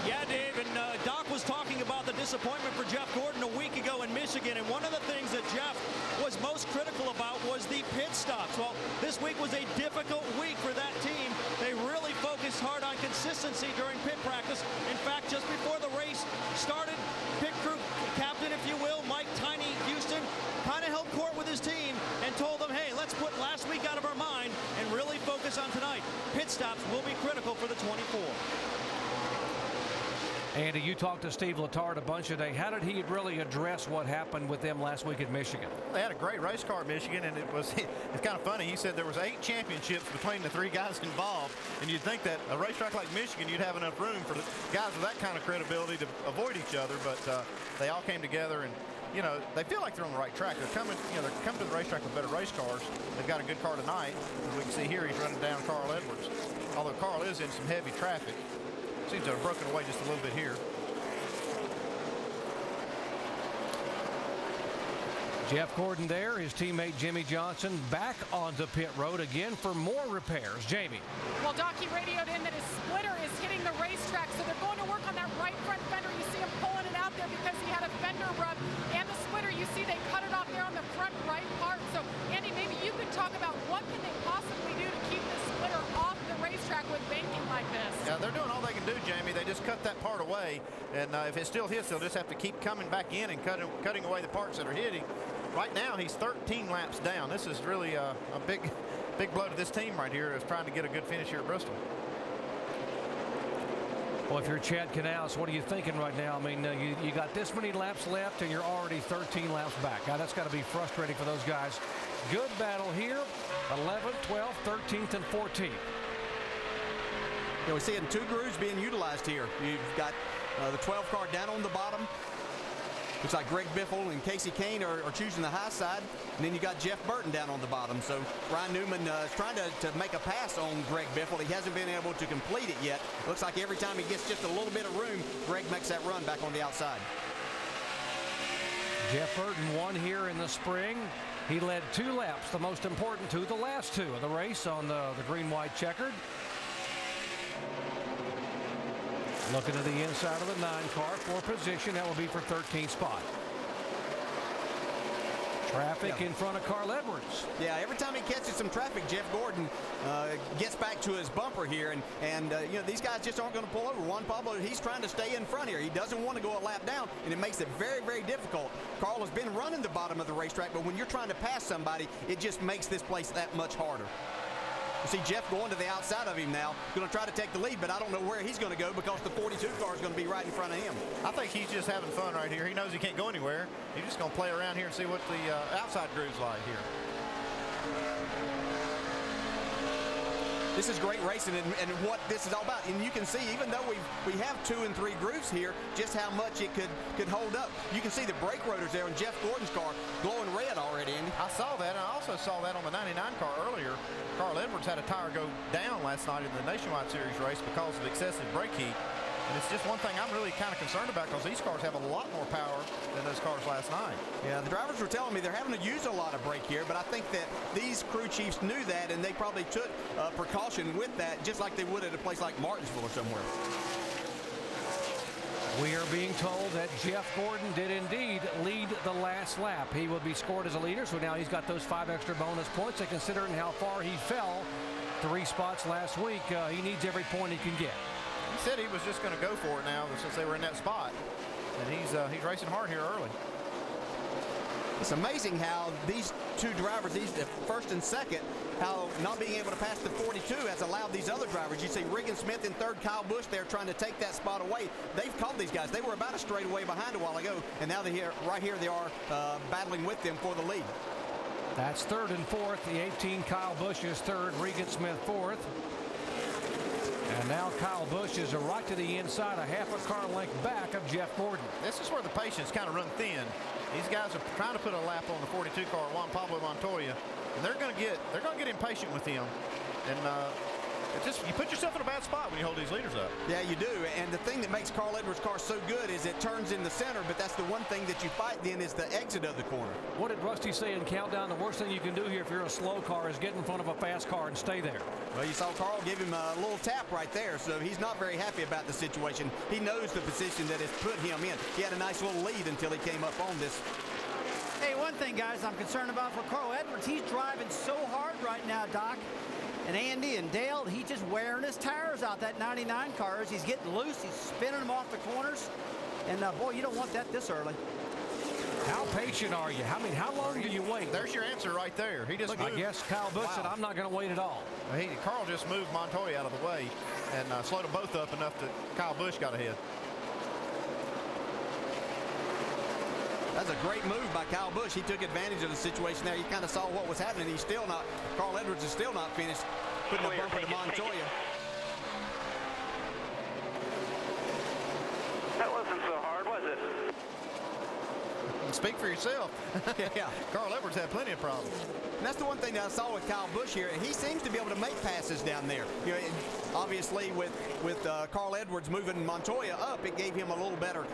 Yeah, Dave, and Doc was talking about the disappointment for Jeff Gordon a week ago in Michigan, and one of the things that Jeff was most critical about was the pit stops. Well, this week was a difficult week for that team. They really focused hard on consistency during pit practice. In fact, just before the race started, pit crew captain, if you will, Mike Tiny Houston, kind of held court with his team and told them, hey, let's put last week out of our mind and really focus on tonight. Pit stops will be critical for the 24. Andy, you talked to Steve Letarte a bunch today. How did he really address what happened with them last week at Michigan? Well, they had a great race car at Michigan, and it's kind of funny. He said there was 8 championships between the 3 guys involved, and you'd think that a racetrack like Michigan, you'd have enough room for the guys with that kind of credibility to avoid each other, but they all came together, and you know, they feel like they're on the right track. They're coming to the racetrack with better race cars. They've got a good car tonight. As we can see here, he's running down Carl Edwards. Although Carl is in some heavy traffic. Seems to have broken away just a little bit here. Jeff Gordon there, his teammate Jimmie Johnson back onto pit road again for more repairs. Jamie. Well, Doc, he radioed in that his splitter is hitting the racetrack, so they're going to work on that right front fender. You see him pulling it out there because he had a fender rub, and the splitter, you see they cut it off talk about what can they possibly do to keep this splitter off the racetrack with banking like this. Yeah, they're doing all they can do, Jamie. They just cut that part away, and if it still hits, they'll just have to keep coming back in and cutting away the parts that are hitting. Right now, he's 13 laps down. This is really a big blow to this team right here, is trying to get a good finish here at Bristol. Well, if you're Chad Canals, what are you thinking right now? I mean, you got this many laps left, and you're already 13 laps back. Now, that's got to be frustrating for those guys. Good battle here, 11th, 12th, 13th, and 14th. Yeah, we're seeing two grooves being utilized here. You've got the 12 car down on the bottom. Looks like Greg Biffle and Casey Kane are choosing the high side. And then you got Jeff Burton down on the bottom. So Ryan Newman is trying to make a pass on Greg Biffle. He hasn't been able to complete it yet. Looks like every time he gets just a little bit of room, Greg makes that run back on the outside. Jeff Burton won here in the spring. He led 2 laps, the most important 2, the last 2 of the race on the green-white checkered. Looking to the inside of the 9 car for position. That will be for 13th spot. Traffic in front of Carl Edwards. Yeah, every time he catches some traffic, Jeff Gordon gets back to his bumper here. And you know, these guys just aren't going to pull over. Juan Pablo, he's trying to stay in front here. He doesn't want to go a lap down, and it makes it very, very difficult. Carl has been running the bottom of the racetrack, but when you're trying to pass somebody, it just makes this place that much harder. You see Jeff going to the outside of him now, going to try to take the lead, but I don't know where he's going to go because the 42 car is going to be right in front of him. I think he's just having fun right here. He knows he can't go anywhere. He's just going to play around here and see what the outside groove's like here. This is great racing and what this is all about. And you can see, even though we have 2 and 3 grooves here, just how much it could hold up. You can see the brake rotors there on Jeff Gordon's car glowing red already, Andy. I saw that, and I also saw that on the 99 car earlier. Carl Edwards had a tire go down last night in the Nationwide Series race because of excessive brake heat. And it's just one thing I'm really kind of concerned about because these cars have a lot more power than those cars last night. Yeah, the drivers were telling me they're having to use a lot of brake here, but I think that these crew chiefs knew that, and they probably took precaution with that, just like they would at a place like Martinsville or somewhere. We are being told that Jeff Gordon did indeed lead the last lap. He will be scored as a leader, so now he's got those 5 extra bonus points, and considering how far he fell 3 spots last week, he needs every point he can get. He said he was just going to go for it now since they were in that spot, and he's racing hard here early. It's amazing how these 2 drivers, these the first and second, how not being able to pass the 42 has allowed these other drivers. You see Regan Smith in third, Kyle Busch there trying to take that spot away. They've caught these guys. They were about a straightaway behind a while ago, and now right here they are battling with them for the lead. That's 3rd and 4th. The 18 Kyle Busch is 3rd, Regan Smith 4th. And now Kyle Busch is right to the inside, a half a car length back of Jeff Gordon. This is where the patience kind of run thin. These guys are trying to put a lap on the 42 car, Juan Pablo Montoya, and they're going to get impatient with him. And you put yourself in a bad spot when you hold these leaders up. Yeah, you do. And the thing that makes Carl Edwards' car so good is it turns in the center, but that's the one thing that you fight then is the exit of the corner. What did Rusty say in Countdown? The worst thing you can do here if you're a slow car is get in front of a fast car and stay there. Well, you saw Carl give him a little tap right there, so he's not very happy about the situation. He knows the position that has put him in. He had a nice little lead until he came up on this. Hey, one thing, guys, I'm concerned about for Carl Edwards, he's driving so hard right now, Doc. And Andy and Dale, he's just wearing his tires out, that 99 cars. He's getting loose. He's spinning them off the corners. And, boy, you don't want that this early. How patient are you? I mean, how long do you wait? There's your answer right there. He just moved. I guess Kyle Busch said, I'm not going to wait at all. Carl just moved Montoya out of the way and slowed them both up enough that Kyle Busch got ahead. That's a great move by Kyle Busch. He took advantage of the situation there. He kind of saw what was happening. He's still not, Carl Edwards is still not finished putting a bumper to Montoya. That wasn't so hard, was it? Speak for yourself. Yeah. Carl Edwards had plenty of problems. And that's the one thing that I saw with Kyle Busch here. He seems to be able to make passes down there. You know, obviously, with Carl Edwards moving Montoya up, it gave him a little better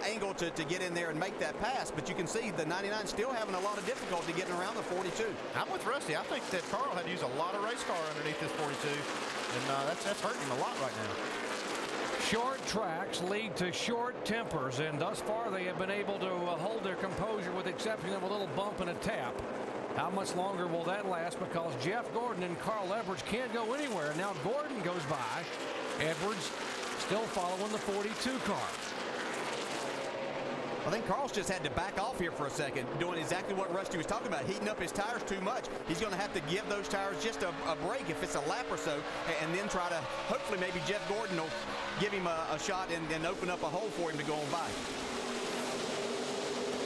angle to get in there and make that pass. But you can see the 99 still having a lot of difficulty getting around the 42. I'm with Rusty. I think that Carl had to use a lot of race car underneath this 42, and that's hurting him a lot right now. Short tracks lead to short tempers, and thus far they have been able to hold their composure with the exception of a little bump and a tap How much longer will that last? Because Jeff Gordon and Carl Edwards can't go anywhere. Now Gordon goes by. Edwards still following the 42 car. I think Carl's just had to back off here for a second, doing exactly what Rusty was talking about, heating up his tires too much. He's going to have to give those tires just a break if it's a lap or so, and then try to, hopefully maybe Jeff Gordon will give him a shot and open up a hole for him to go on by.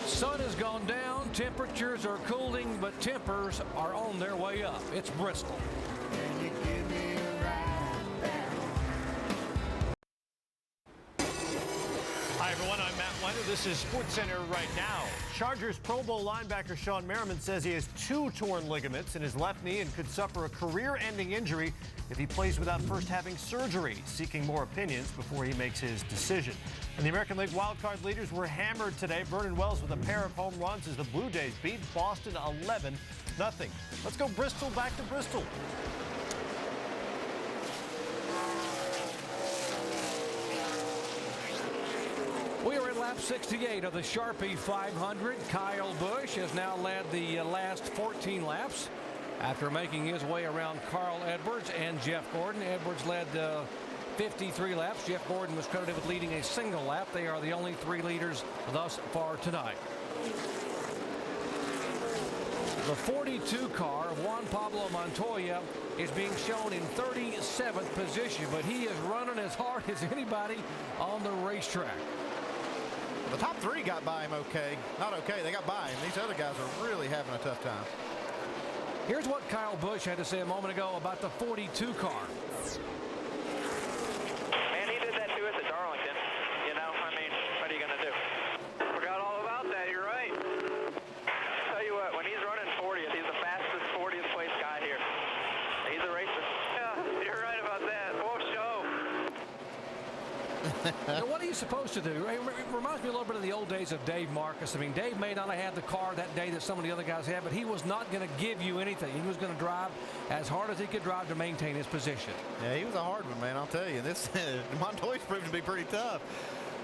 Sun has gone down, temperatures are cooling, but tempers are on their way up. It's Bristol. Hi, everyone. I'm Matt Weiner. This is SportsCenter right now. Chargers Pro Bowl linebacker Sean Merriman says he has 2 torn ligaments in his left knee and could suffer a career-ending injury if he plays without first having surgery, seeking more opinions before he makes his decision. And the American League wildcard leaders were hammered today. Vernon Wells with a pair of home runs as the Blue Jays beat Boston 11-0. Let's go Bristol, back to Bristol. We are at lap 68 of the Sharpie 500. Kyle Busch has now led the last 14 laps after making his way around Carl Edwards and Jeff Gordon. Edwards led 53 laps. Jeff Gordon was credited with leading a single lap. They are the only 3 leaders thus far tonight. The 42 car of Juan Pablo Montoya is being shown in 37th position, but he is running as hard as anybody on the racetrack. The top 3 got by him okay. Not okay, they got by him. These other guys are really having a tough time. Here's what Kyle Busch had to say a moment ago about the 42 car. Man, he did that to us at Darlington. You know, I mean, what are you going to do? Forgot all about that, you're right. Tell you what, when he's running 40th, he's the fastest 40th place guy here. He's a racer. Yeah, you're right about that. Full show. Now, what are you supposed to do? It reminds me a little bit of the old days of Dave Marcus. I mean, Dave may not have had the car that day that some of the other guys had, but he was not going to give you anything. He was going to drive as hard as he could drive to maintain his position. Yeah, he was a hard one, man, I'll tell you. This Montoya's proven to be pretty tough.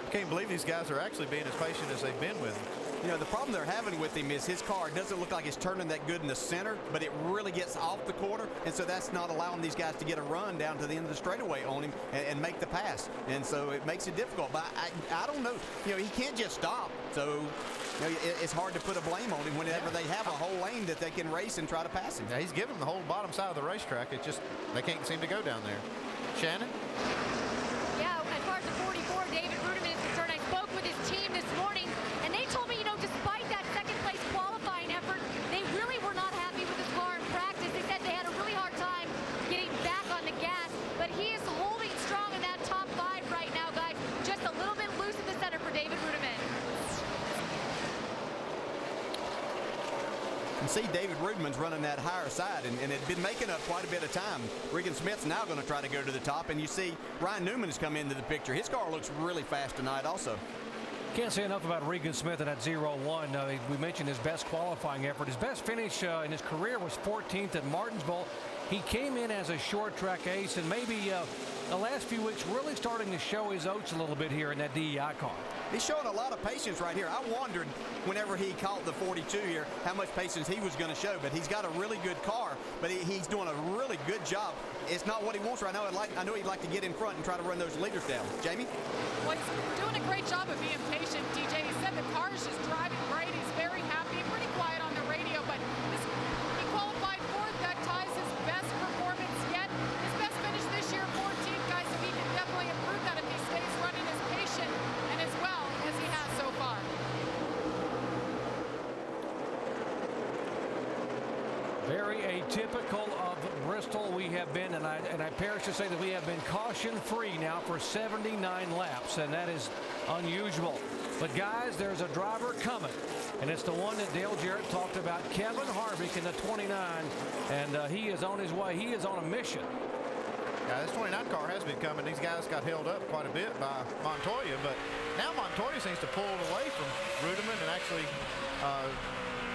I can't believe these guys are actually being as patient as they've been with him. You know, the problem they're having with him is his car doesn't look like it's turning that good in the center, but it really gets off the corner, and so that's not allowing these guys to get a run down to the end of the straightaway on him and make the pass. And so it makes it difficult. But I don't know. You know, he can't just stop. So you know, it's hard to put a blame on him whenever they have a whole lane that they can race and try to pass him. Yeah, he's given them the whole bottom side of the racetrack. It's just they can't seem to go down there. Shannon? Yeah, as far as the 44, David Ruderman is concerned, I spoke with his team this morning, and they told me, you know, despite that second-place qualifying effort, they really were not happy with his car in practice. They said they had a really hard time getting back on the gas, but he is holding strong in that top 5 right now, guys. Just a little bit loose in the center for David Ruderman. You can see David Ruderman's running that higher side and had been making up quite a bit of time. Regan Smith's now going to try to go to the top, and you see Ryan Newman has come into the picture. His car looks really fast tonight also. Can't say enough about Regan Smith in that 0-1. We mentioned his best qualifying effort. His best finish in his career was 14th at Martinsville. He came in as a short track ace, and maybe the last few weeks really starting to show his oats a little bit here in that DEI car. He's showing a lot of patience right here. I wondered whenever he caught the 42 here how much patience he was going to show, but he's got a really good car, but he's doing a really good job. It's not what he wants right now. I know he'd like to get in front and try to run those leaders down. Jamie? Well, he's doing a great job of being patient, DJ. He said the car is just driving great. He's very happy, pretty quiet on the radio, but he qualified 4th. That ties his best performance yet. His best finish this year, 14th, guys, so he can definitely improve that if he stays running as patient and as well as he has so far. Very atypical of Bristol. We have been, and I perish to say that we have been caution-free now for 79 laps, and that is unusual. But guys, there's a driver coming, and it's the one that Dale Jarrett talked about, Kevin Harvick in the 29, and he is on his way. He is on a mission. Yeah, this 29 car has been coming. These guys got held up quite a bit by Montoya, but now Montoya seems to pull away from Ruderman and actually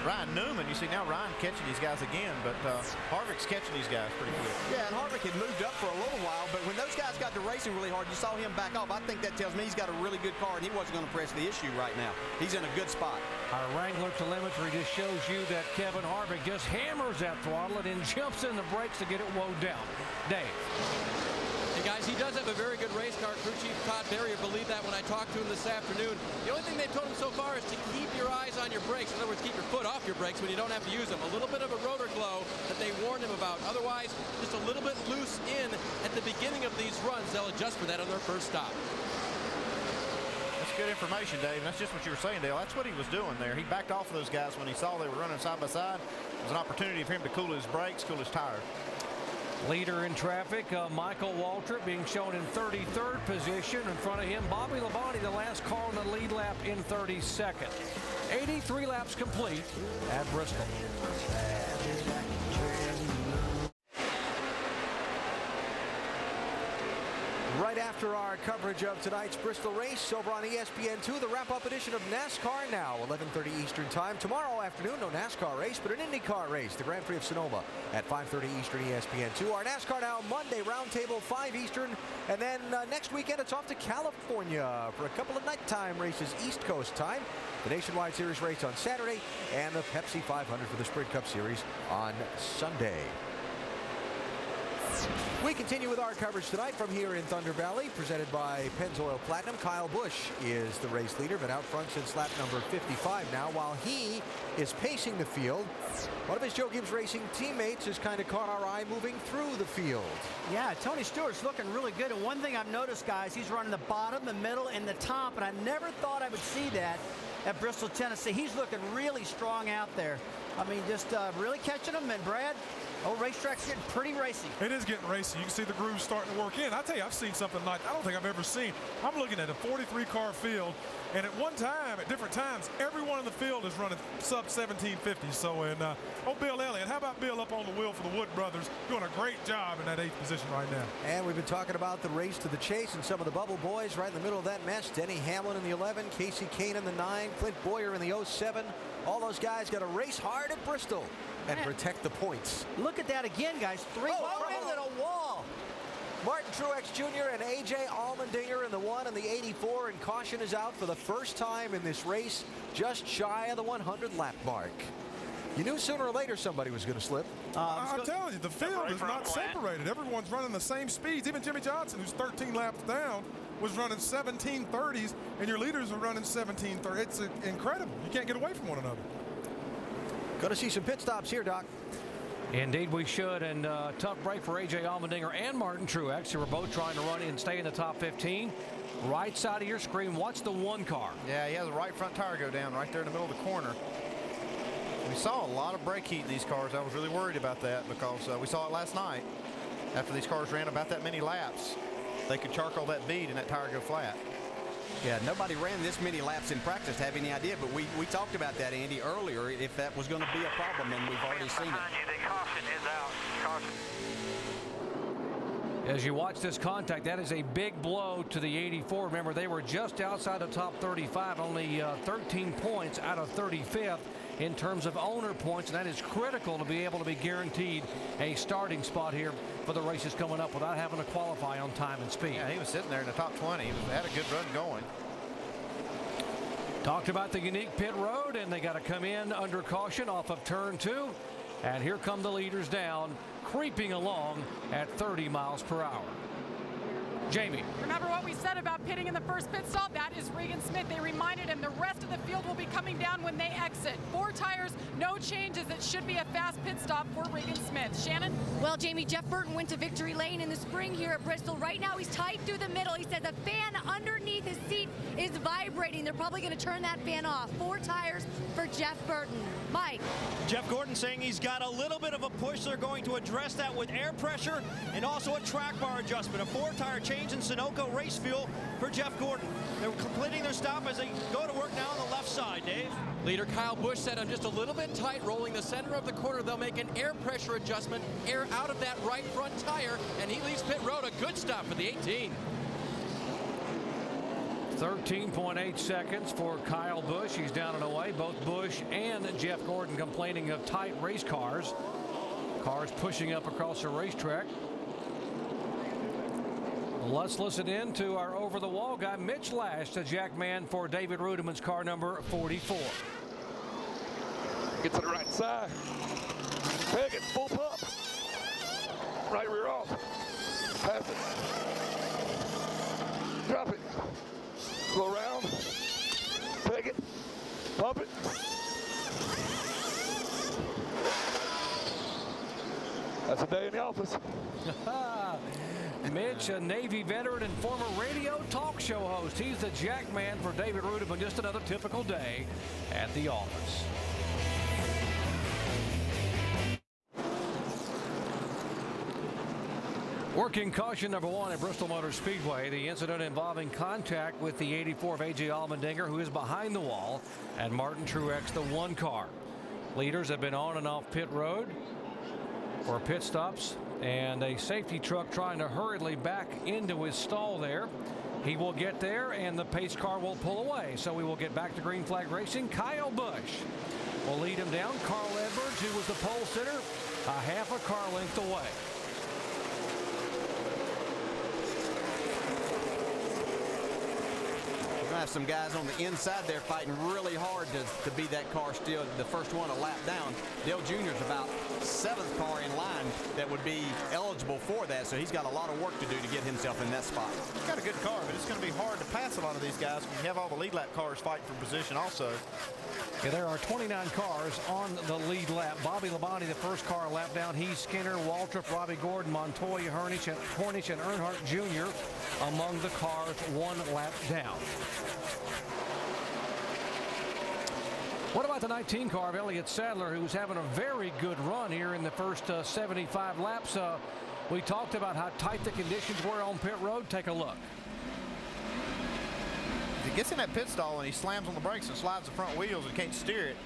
Ryan Newman, you see now Ryan catching these guys again, but Harvick's catching these guys pretty quick. Yeah, and Harvick had moved up for a little while, but when those guys got to racing really hard, you saw him back off. I think that tells me he's got a really good car, and he wasn't going to press the issue right now. He's in a good spot. Our Wrangler telemetry just shows you that Kevin Harvick just hammers that throttle and then jumps in the brakes to get it wound down. Dave. Hey guys, he does have a very good race car. Crew Chief Todd Berrier believed that when I talked to him this afternoon. The only thing they've told him so far is to keep your eyes on your brakes. In other words, keep your foot off your brakes when you don't have to use them. A little bit of a rotor glow that they warned him about. Otherwise, just a little bit loose in at the beginning of these runs. They'll adjust for that on their first stop. That's good information, Dave. And that's just what you were saying, Dale. That's what he was doing there. He backed off of those guys when he saw they were running side by side. It was an opportunity for him to cool his brakes, cool his tires. Leader in traffic, Michael Waltrip being shown in 33rd position. In front of him, Bobby Labonte, the last car on the lead lap in 32nd. 83 laps complete at Bristol. Right after our coverage of tonight's Bristol race over on ESPN2, the wrap-up edition of NASCAR Now, 11:30 Eastern Time. Tomorrow afternoon, no NASCAR race, but an IndyCar race, the Grand Prix of Sonoma at 5:30 Eastern ESPN2. Our NASCAR Now Monday roundtable, 5 Eastern, and then next weekend it's off to California for a couple of nighttime races, East Coast time. The Nationwide Series race on Saturday, and the Pepsi 500 for the Sprint Cup Series on Sunday. We continue with our coverage tonight from here in Thunder Valley, presented by Pennzoil Platinum. Kyle Busch is the race leader, been out front since lap number 55 now, while he is pacing the field. One of his Joe Gibbs Racing teammates has kind of caught our eye moving through the field. Yeah, Tony Stewart's looking really good, and one thing I've noticed, guys, he's running the bottom, the middle, and the top, and I never thought I would see that at Bristol, Tennessee. He's looking really strong out there. I mean, just really catching them, and Brad, old racetrack's getting pretty racy. It is getting racy. You can see the grooves starting to work in. I tell you, I've seen something like I don't think I've ever seen. I'm looking at a 43-car field, and at one time, at different times, everyone in the field is running sub 1750. So, and Bill Elliott, how about Bill up on the wheel for the Wood brothers, doing a great job in that 8th position right now. And we've been talking about the race to the chase and some of the bubble boys right in the middle of that mess. Denny Hamlin in the 11, Casey Kane in the 9, Clint Boyer in the 07. All those guys got to race hard at Bristol and protect the points. Look at that again, guys. Three into the wall. Martin Truex Jr. and A.J. Allmendinger in the 1 and the 84, and caution is out for the first time in this race, just shy of the 100-lap mark. You knew sooner or later somebody was going to slip. I'm telling you, the field is not separated. Everyone's running the same speeds. Even Jimmy Johnson, who's 13 laps down, was running 1730s, and your leaders are running 1730. It's incredible. You can't get away from one another. Going to see some pit stops here, Doc. Indeed we should, and tough break for A.J. Allmendinger and Martin Truex, who were both trying to run in and stay in the top 15. Right side of your screen, watch the 1 car. Yeah, he has the right front tire go down right there in the middle of the corner. We saw a lot of brake heat in these cars. I was really worried about that because we saw it last night. After these cars ran about that many laps, they could charcoal that bead and that tire go flat. Yeah, nobody ran this many laps in practice to have any idea, but we talked about that, Andy, earlier, if that was going to be a problem, and we've already seen it. The caution is out. Caution. As you watch this contact, that is a big blow to the 84. Remember, they were just outside the top 35, only 13 points out of 35th in terms of owner points, and that is critical to be able to be guaranteed a starting spot here for the races coming up without having to qualify on time and speed. Yeah, he was sitting there in the top 20. He had a good run going. Talked about the unique pit road, and they got to come in under caution off of turn 2. And here come the leaders down, creeping along at 30 miles per hour. Jamie. Remember what we said about pitting in the first pit stop? That is Regan Smith. They reminded him the rest of the field will be coming down when they exit. 4 tires, no changes. It should be a fast pit stop for Regan Smith. Shannon? Well, Jamie, Jeff Burton went to victory lane in the spring here at Bristol. Right now he's tight through the middle. He says a fan underneath his seat is vibrating. They're probably going to turn that fan off. 4 tires for Jeff Burton. Mike. Jeff Gordon saying he's got a little bit of a push. They're going to address that with air pressure and also a track bar adjustment. A 4-tire change in Sunoco race fuel for Jeff Gordon. They're completing their stop as they go to work now on the left side, Dave. Leader Kyle Busch said, I'm just a little bit tight rolling the center of the corner. They'll make an air pressure adjustment, air out of that right front tire, and he leaves pit road. A good stop for the 18. 13.8 seconds for Kyle Busch. He's down and away. Both Busch and Jeff Gordon complaining of tight race cars. Cars pushing up across the racetrack. Let's listen in to our over-the-wall guy, Mitch Lash, the jack man for David Rudiman's car number 44. Get to the right side. Peg it, full pump. Right rear off. Pass it. Drop it. Go around. Peg it. Pump it. That's a day in the office. Mitch, a Navy veteran and former radio talk show host. He's the jack man for David Rudiman. Just another typical day at the office. Working caution number 1 at Bristol Motor Speedway. The incident involving contact with the 84 of A.J. Allmendinger, who is behind the wall, and Martin Truex, the 1 car. Leaders have been on and off pit road for pit stops, and a safety truck trying to hurriedly back into his stall there. He will get there, and the pace car will pull away. So we will get back to green flag racing. Kyle Busch will lead him down. Carl Edwards, who was the pole sitter, a half a car length away. Have some guys on the inside there fighting really hard to beat that car still, the first one a lap down. Dale Jr.'s about 7th car in line that would be eligible for that, so he's got a lot of work to do to get himself in that spot. He's got a good car, but it's going to be hard to pass a lot of these guys when you have all the lead lap cars fighting for position also. Yeah, there are 29 cars on the lead lap. Bobby Labonte, the first car lap down. He's Skinner, Waltrip, Robbie Gordon, Montoya, Hornish, and Earnhardt Jr. among the cars 1 lap down. What about the 19 car of Elliott Sadler, who's having a very good run here in the first 75 laps? We talked about how tight the conditions were on pit road. Take a look. If he gets in that pit stall and he slams on the brakes and slides the front wheels and can't steer it,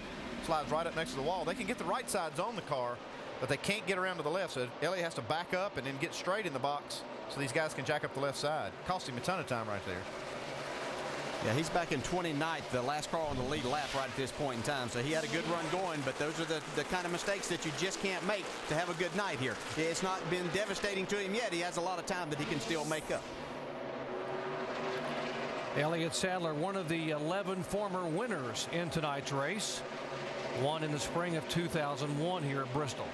slides right up next to the wall. They can get the right sides on the car, but they can't get around to the left. So Elliott has to back up and then get straight in the box so these guys can jack up the left side. Cost him a ton of time right there. Yeah, he's back in 29th, the last car on the lead lap right at this point in time. So he had a good run going, but those are the kind of mistakes that you just can't make to have a good night here. It's not been devastating to him yet. He has a lot of time that he can still make up. Elliott Sadler, one of the 11 former winners in tonight's race. Won in the spring of 2001 here at Bristol.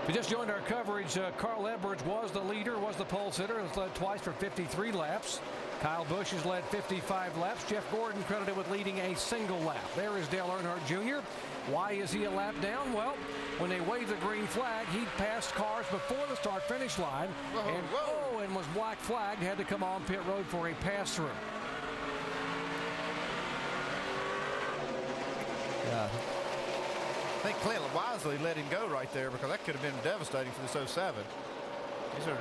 If you just joined our coverage, Carl Edwards was the leader, was the pole sitter, has led twice for 53 laps. Kyle Busch has led 55 laps. Jeff Gordon credited with leading a single lap. There is Dale Earnhardt Jr. Why is he a lap down? Well, when they waved the green flag, he passed cars before the start-finish line and was black flagged, had to come on pit road for a pass-through. Yeah. I think Clint wisely let him go right there because that could have been devastating for this 07.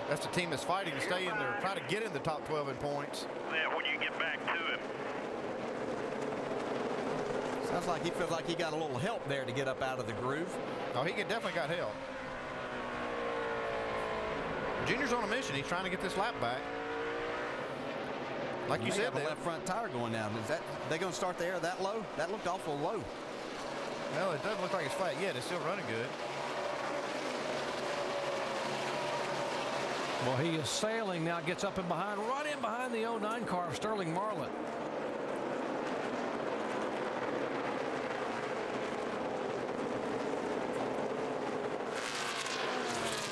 That's a team that's fighting to stay in there, trying to get in the top 12 in points. Yeah, when you get back to him. Sounds like he feels like he got a little help there to get up out of the groove. Oh, he definitely got help. Junior's on a mission. He's trying to get this lap back. Like you said, the left front tire going down. Is that they going to start the air that low? That looked awful low. Well, it doesn't look like it's flat yet. It's still running good. Well, he is sailing now, gets up and behind, right in behind the 09 car of Sterling Marlin.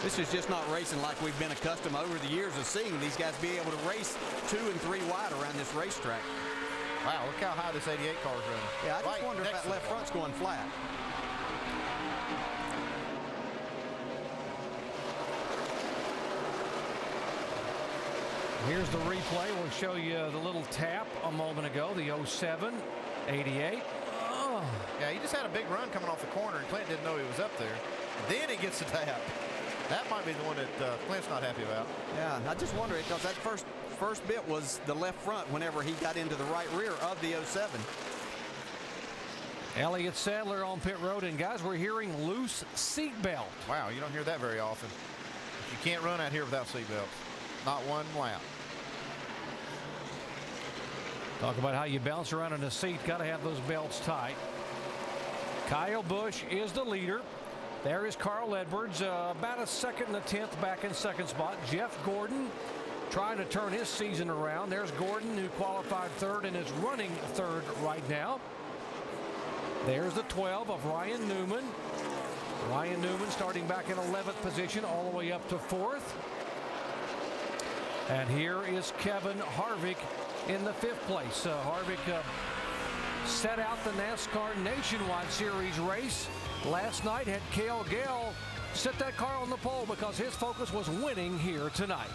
This is just not racing like we've been accustomed over the years of seeing these guys be able to race 2 and 3 wide around this racetrack. Wow, look how high this 88 car is running. Yeah, I just wonder if that left front's going flat. Here's the replay. We'll show you the little tap a moment ago, the 07, 88. Oh. Yeah, he just had a big run coming off the corner, and Clint didn't know he was up there. Then he gets the tap. That might be the one that Clint's not happy about. Yeah, I just wonder because that first bit was the left front whenever he got into the right rear of the 07. Elliott Sadler on pit road, and guys, we're hearing loose seat belt. Wow, you don't hear that very often. You can't run out here without seatbelts. Not one lap. Talk about how you bounce around in a seat. Got to have those belts tight. Kyle Busch is the leader. There is Carl Edwards, about a second and a tenth back in second spot. Jeff Gordon trying to turn his season around. There's Gordon, who qualified third and is running third right now. There's the 12 of Ryan Newman. Ryan Newman starting back in 11th position all the way up to 4th. And here is Kevin Harvick in the 5th place. Harvick set out the NASCAR Nationwide Series race last night. Had Cale Gale sit that car on the pole because his focus was winning here tonight.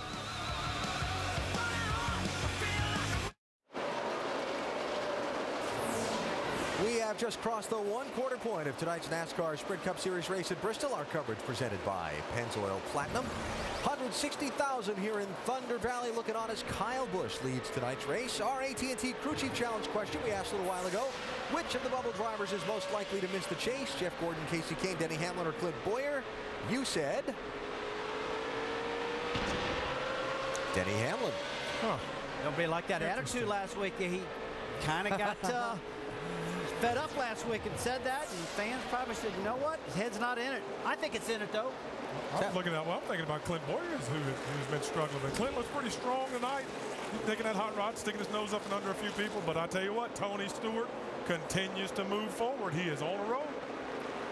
We have just crossed the 1/4 point of tonight's NASCAR Sprint Cup Series race at Bristol. Our coverage presented by Pennzoil Platinum. 160,000 here in Thunder Valley looking on as Kyle Busch leads tonight's race. Our AT&T Crew Chief Challenge question we asked a little while ago: which of the bubble drivers is most likely to miss the chase? Jeff Gordon, Casey Kane, Denny Hamlin, or Clint Bowyer? You said Denny Hamlin. Huh. Don't be like that attitude last week. He kind of got fed up last week and said that, and fans probably said, you know what, his head's not in it. I think it's in it, though. I'm thinking about Clint Bowyer, who's been struggling. But Clint looks pretty strong tonight. He's taking that hot rod, sticking his nose up and under a few people. But I tell you what, Tony Stewart continues to move forward. He is on a roll.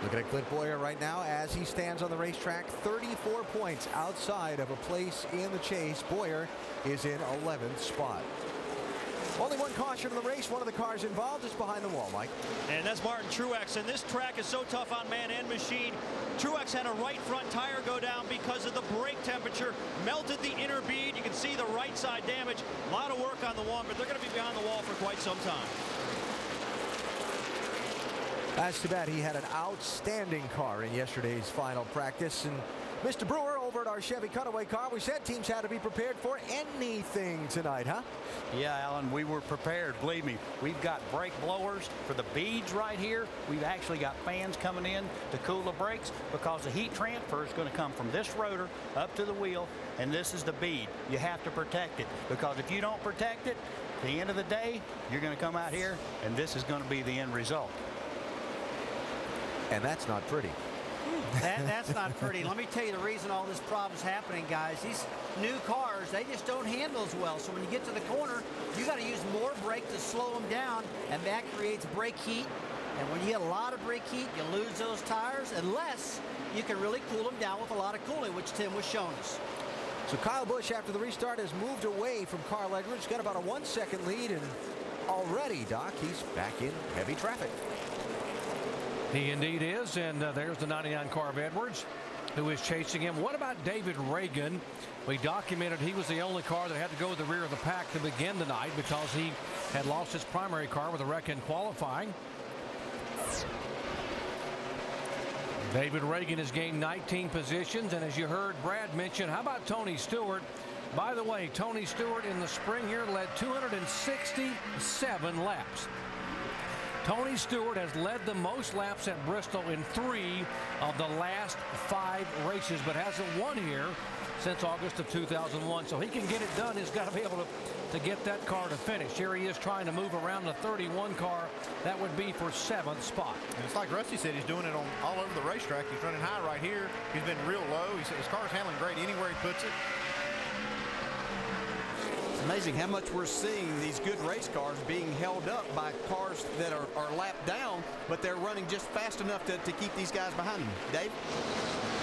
Looking at Clint Bowyer right now as he stands on the racetrack, 34 points outside of a place in the chase. Bowyer is in 11th spot. Only one caution in the race. One of the cars involved is behind the wall, Mike. And that's Martin Truex. And this track is so tough on man and machine. Truex had a right front tire go down because of the brake temperature. Melted the inner bead. You can see the right side damage. A lot of work on the one, but they're going to be behind the wall for quite some time. That's too bad. He had an outstanding car in yesterday's final practice. And Mr. Brewer, over at our Chevy Cutaway car, we said teams had to be prepared for anything tonight, huh? Yeah, Alan, we were prepared. Believe me, we've got brake blowers for the beads right here. We've actually got fans coming in to cool the brakes because the heat transfer is going to come from this rotor up to the wheel, and this is the bead. You have to protect it because if you don't protect it, at the end of the day, you're going to come out here, and this is going to be the end result. And that's not pretty. That's not pretty. Let me tell you the reason all this problem's happening, guys. These new cars, they just don't handle as well. So when you get to the corner, you got to use more brake to slow them down, and that creates brake heat. And when you get a lot of brake heat, you lose those tires unless you can really cool them down with a lot of cooling, which Tim was showing us. So Kyle Busch, after the restart, has moved away from Carl Edwards. Got about a 1-second lead, and already, Doc, he's back in heavy traffic. He indeed is, and there's the 99 car of Edwards, who is chasing him. What about David Reagan? We documented he was the only car that had to go to the rear of the pack to begin tonight because he had lost his primary car with a wreck in qualifying. David Reagan has gained 19 positions, and as you heard Brad mention, how about Tony Stewart? By the way, Tony Stewart in the spring here led 267 laps. Tony Stewart has led the most laps at Bristol in 3 of the last 5 races, but hasn't won here since August of 2001. So he can get it done. He's got to be able to get that car to finish. Here he is trying to move around the 31 car. That would be for 7th spot. And it's like Rusty said, he's doing it on all over the racetrack. He's running high right here. He's been real low. His car's handling great anywhere he puts it. Amazing how much we're seeing these good race cars being held up by cars that are lapped down, but they're running just fast enough to keep these guys behind them. Dave?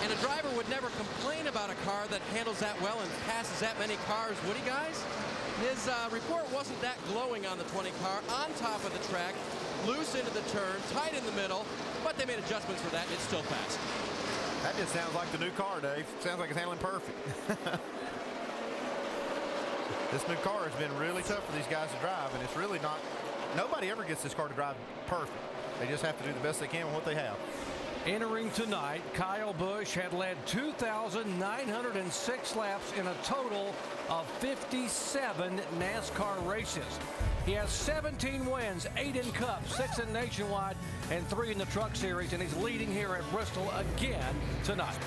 And a driver would never complain about a car that handles that well and passes that many cars, would he, guys? His report wasn't that glowing on the 20 car, on top of the track, loose into the turn, tight in the middle, but they made adjustments for that, and it's still fast. That just sounds like the new car, Dave. Sounds like it's handling perfect. This new car has been really tough for these guys to drive, and it's really not, nobody ever gets this car to drive perfect. They just have to do the best they can with what they have. Entering tonight, Kyle Busch had led 2,906 laps in a total of 57 NASCAR races. He has 17 wins, 8 in Cup, 6 in Nationwide, and 3 in the Truck Series, and he's leading here at Bristol again tonight.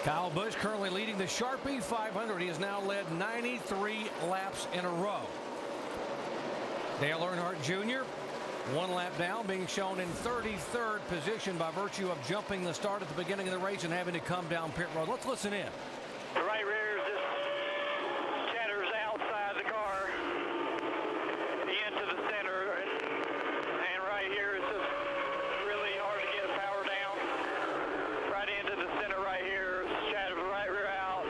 Kyle Busch currently leading the Sharpie 500. He has now led 93 laps in a row. Dale Earnhardt Jr., 1 lap down, being shown in 33rd position by virtue of jumping the start at the beginning of the race and having to come down pit road. Let's listen in. The right rear is just chatters outside the car into the center, and right here is just really hard to get power down. Right into the center right here, chatter the right rear out.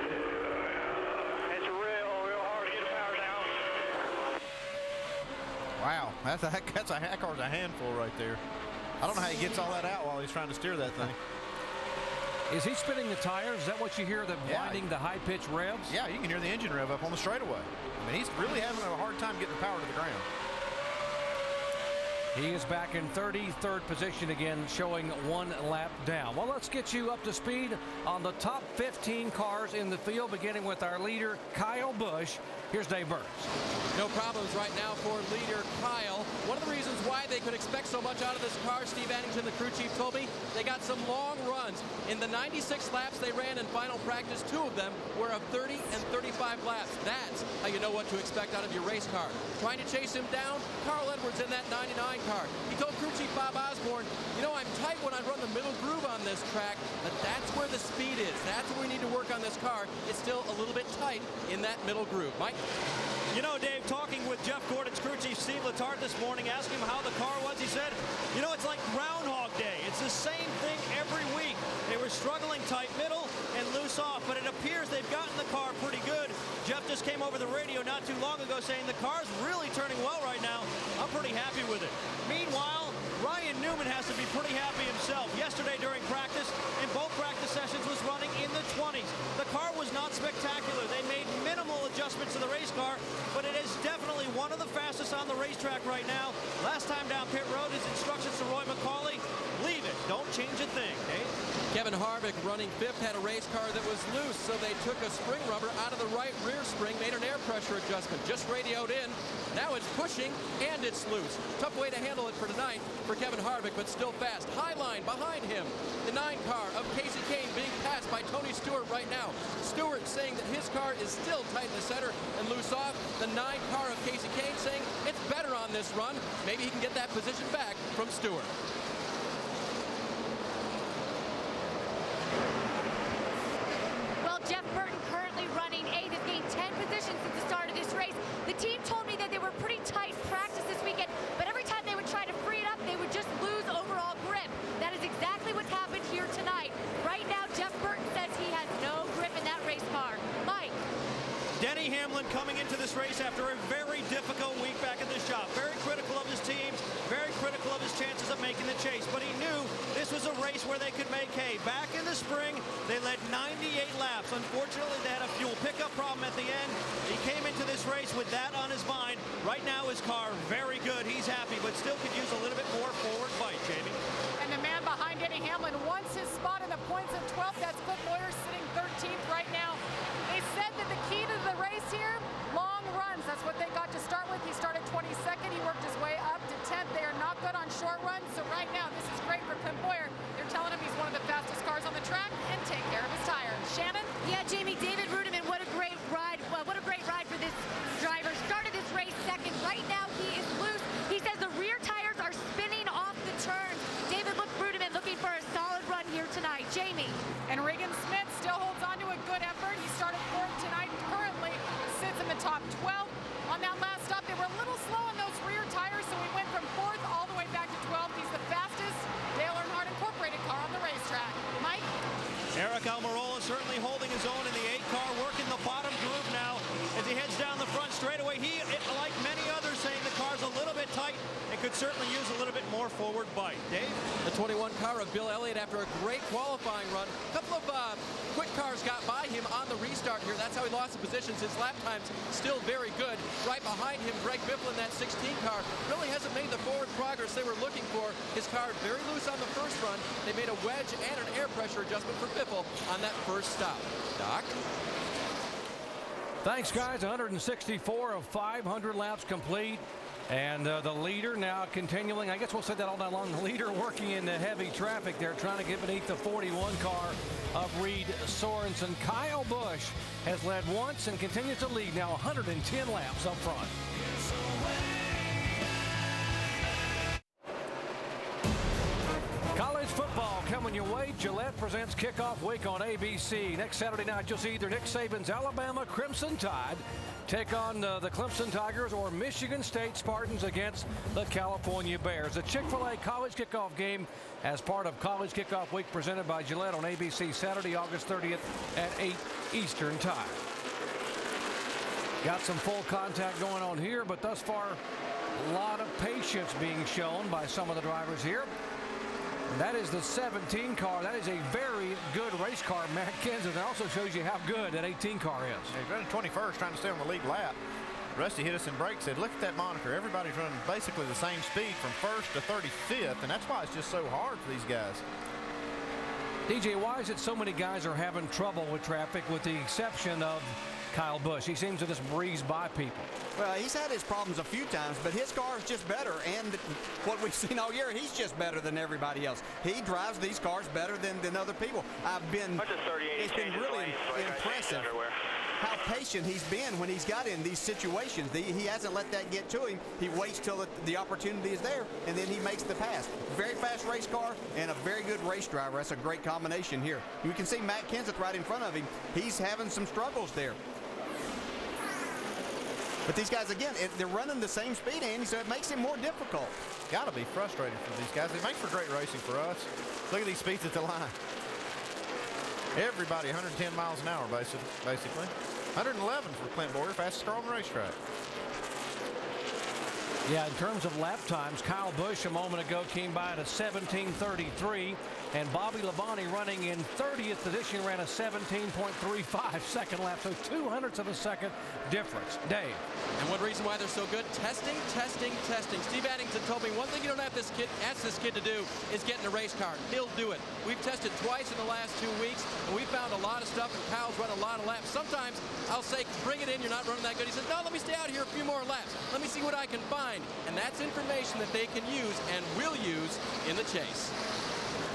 It's real hard to get power down. Wow, that car's a handful right there. I don't know how he gets all that out while he's trying to steer that thing. Is he spinning the tires? Is that what you hear, blinding the high-pitched revs? Yeah, you can hear the engine rev up on the straightaway. I mean, he's really having a hard time getting power to the ground. He is back in 33rd position again, showing 1 lap down. Well, let's get you up to speed on the top 15 cars in the field, beginning with our leader, Kyle Busch. Here's Dave Burns. No problems right now for leader Kyle. One of the reasons why they could expect so much out of this car, Steve Addington, the crew chief, told me, they got some long runs. In the 96 laps they ran in final practice, 2 of them were of 30 and 35 laps. That's how you know what to expect out of your race car. Trying to chase him down, Carl Edwards in that 99 car. He told crew chief Bob Osborne, you know, I'm tight when I run the middle groove on this track, but that's where the speed is. That's where we need to work on this car. It's still a little bit tight in that middle groove. Mike? You know, Dave, talking with Jeff Gordon's crew chief Steve Letarte this morning, asking him how the car was, he said, you know, it's like Groundhog Day. It's the same thing every week. They were struggling tight middle and loose off, but it appears they've gotten the car pretty good. Jeff just came over the radio not too long ago saying the car's really turning well right now. I'm pretty happy with it. Meanwhile, Ryan Newman has to be pretty happy himself. Yesterday during practice, in both practice sessions, was running in the 20s. The car was not spectacular. They made minimal adjustments to the race car, but it is definitely one of the fastest on the racetrack right now. Last time down pit road, his instructions to Roy McCauley, leave it, don't change a thing. Dave? Kevin Harvick, running 5th, had a race car that was loose, so they took a spring rubber out of the right rear spring, made an air pressure adjustment, just radioed in. Now it's pushing and it's loose. Tough way to handle it for tonight for Kevin Harvick, but still fast. High line behind him. The 9 car of Casey Kane being passed by Tony Stewart right now. Stewart saying that his car is still tight in the center and loose off. The 9 car of Casey Kane saying it's better on this run. Maybe he can get that position back from Stewart. Well, Jeff Burton currently running 8th, has gained 10 positions since the start of this race. The team told me that they were pretty tight practice this weekend, but every time they would try to free it up, they would just lose overall grip. That is exactly what's happened here tonight. Right now, Jeff Burton says he has no grip in that race car. Mike. Denny Hamlin coming into this race after a very difficult week back at the shop. Very critical of his team, very critical of his chances of making the chase. But he knew this was a race where they could make hay. Back in the spring, they led 98 laps. Unfortunately, they had a fuel pickup problem at the end. He came into this race with that on his mind. Right now, his car, very good. He's happy, but still could use a little bit more forward bite, Jamie. And the man behind Denny Hamlin wants his spot in the points of 12th. That's Cliff Boyer sitting 13th right now. They said that the key to the race here, long runs. That's what they got to start with. He started 22nd. He worked his way up to 10th. They are not good on short runs. So right now, this is great for Cliff Boyer. They're telling him he's one of the fastest cars on the track and take care of his tires. Shannon? Yeah, Jamie, David Rudiman, what a great ride. Well, what a great ride for this driver. Started this race 2nd. Right now, he is loose. He says the rear tires are spinning off the turns. David Rudiman looking for a solid run here tonight. Jamie. And Regan Smith still holds on to a good effort. He started 4th tonight, currently sits in the top 12. On that last stop, they were a little slow on those rear tires, so he went from 4th all the way back to 12th. He's the fastest Dale Earnhardt Incorporated car on the racetrack. Mike? Eric Almirola certainly holding his own in the 8 car, working the bottom groove now as he heads down the front straightaway. He, like many others, saying the car's a little bit tight and could certainly use a little bit more forward bite. Dave? The 21 car of Bill Elliott after a great qualifying run. A couple of quick cars got by him on the restart here. That's how he lost the positions. His lap time's still very good. Right behind him, Greg Biffle in that 16 car really hasn't made the forward progress they were looking for. His car very loose on the first run. They made a wedge and an air pressure adjustment for Biffle on that first stop. Doc? Thanks, guys. 164 of 500 laps complete. And the leader now continuing, I guess we'll say that all night long, the leader working in the heavy traffic there, trying to get beneath the 41 car of Reed Sorensen. Kyle Busch has led once and continues to lead now 110 laps up front. College football coming your way. Gillette presents Kickoff Week on ABC. Next Saturday night, you'll see either Nick Saban's Alabama Crimson Tide take on the Clemson Tigers or Michigan State Spartans against the California Bears. The Chick-fil-A College Kickoff game as part of College Kickoff Week presented by Gillette on ABC Saturday, August 30th at 8 Eastern Time. Got some full contact going on here, but thus far, a lot of patience being shown by some of the drivers here. And that is the 17 car. That is a very good race car, Matt Kenseth. It also shows you how good that 18 car is. He's running 21st, trying to stay on the lead lap. Rusty hit us in brakes, said, look at that monitor. Everybody's running basically the same speed from 1st to 35th, and that's why it's just so hard for these guys. DJ, why is it so many guys are having trouble with traffic with the exception of Kyle Busch? He seems to just breeze by people. Well, he's had his problems a few times, but his car is just better. And what we've seen all year, he's just better than everybody else. He drives these cars better than other people. It's been really impressive how patient he's been when he's got in these situations. He hasn't let that get to him. He waits till the opportunity is there, and then he makes the pass. Very fast race car and a very good race driver. That's a great combination here. You can see Matt Kenseth right in front of him. He's having some struggles there. But these guys, again, they're running the same speed, Andy, so it makes it more difficult. Got to be frustrating for these guys. It makes for great racing for us. Look at these speeds at the line. Everybody 110 miles an hour, basically. 111 for Clint Boyer, fastest car on the racetrack. Yeah, in terms of lap times, Kyle Busch a moment ago came by at a 17:33, and Bobby Labonte running in 30th position ran a 17.35 second lap, so 200ths of a second difference. Dave. And one reason why they're so good, testing. Steve Addington told me one thing you don't have ask this kid to do is get in a race car. He'll do it. We've tested twice in the last 2 weeks, and we found a lot of stuff, and Kyle's run a lot of laps. Sometimes I'll say, bring it in, you're not running that good. He says, no, let me stay out here a few more laps. Let me see what I can find. And that's information that they can use and will use in the chase.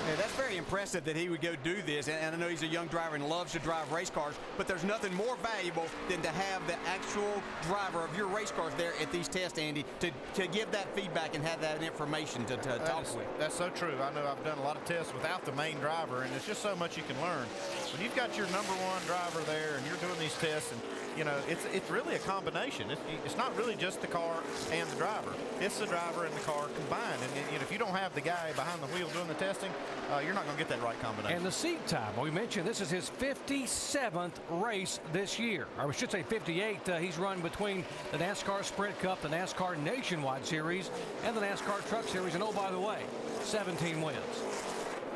Yeah, that's very impressive that he would go do this, and I know he's a young driver and loves to drive race cars, but there's nothing more valuable than to have the actual driver of your race cars there at these tests, Andy, to give that feedback and have that information to talk with. That's so true. I know I've done a lot of tests without the main driver, and it's just so much you can learn. When you've got your #1 driver there and you're doing these tests, and you know, it's really a combination. It's not really just the car and the driver. It's the driver and the car combined. And you know, if you don't have the guy behind the wheel doing the testing, you're not going to get that right combination. And the seat time. We mentioned this is his 57th race this year. Or I should say 58th. He's run between the NASCAR Sprint Cup, the NASCAR Nationwide Series, and the NASCAR Truck Series. And oh, by the way, 17 wins.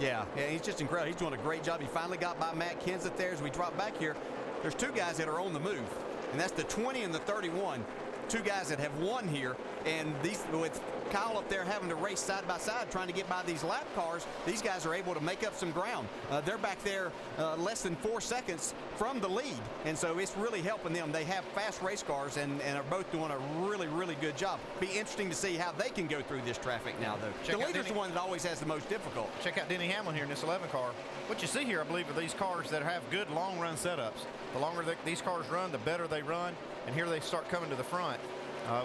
Yeah, he's just incredible. He's doing a great job. He finally got by Matt Kenseth there. As we drop back here, there's two guys that are on the move, and that's the 20 and the 31. Two guys that have won here, and these with Kyle up there having to race side by side trying to get by these lap cars, these guys are able to make up some ground. They're back there less than 4 seconds from the lead, and so it's really helping them. They have fast race cars and are both doing a really good job. Be interesting to see how they can go through this traffic now, though. The leader's the one that always has the most difficult. Check out Denny Hamlin here in this 11 car. What you see here, I believe, are these cars that have good long run setups. The longer these cars run, the better they run, and here they start coming to the front.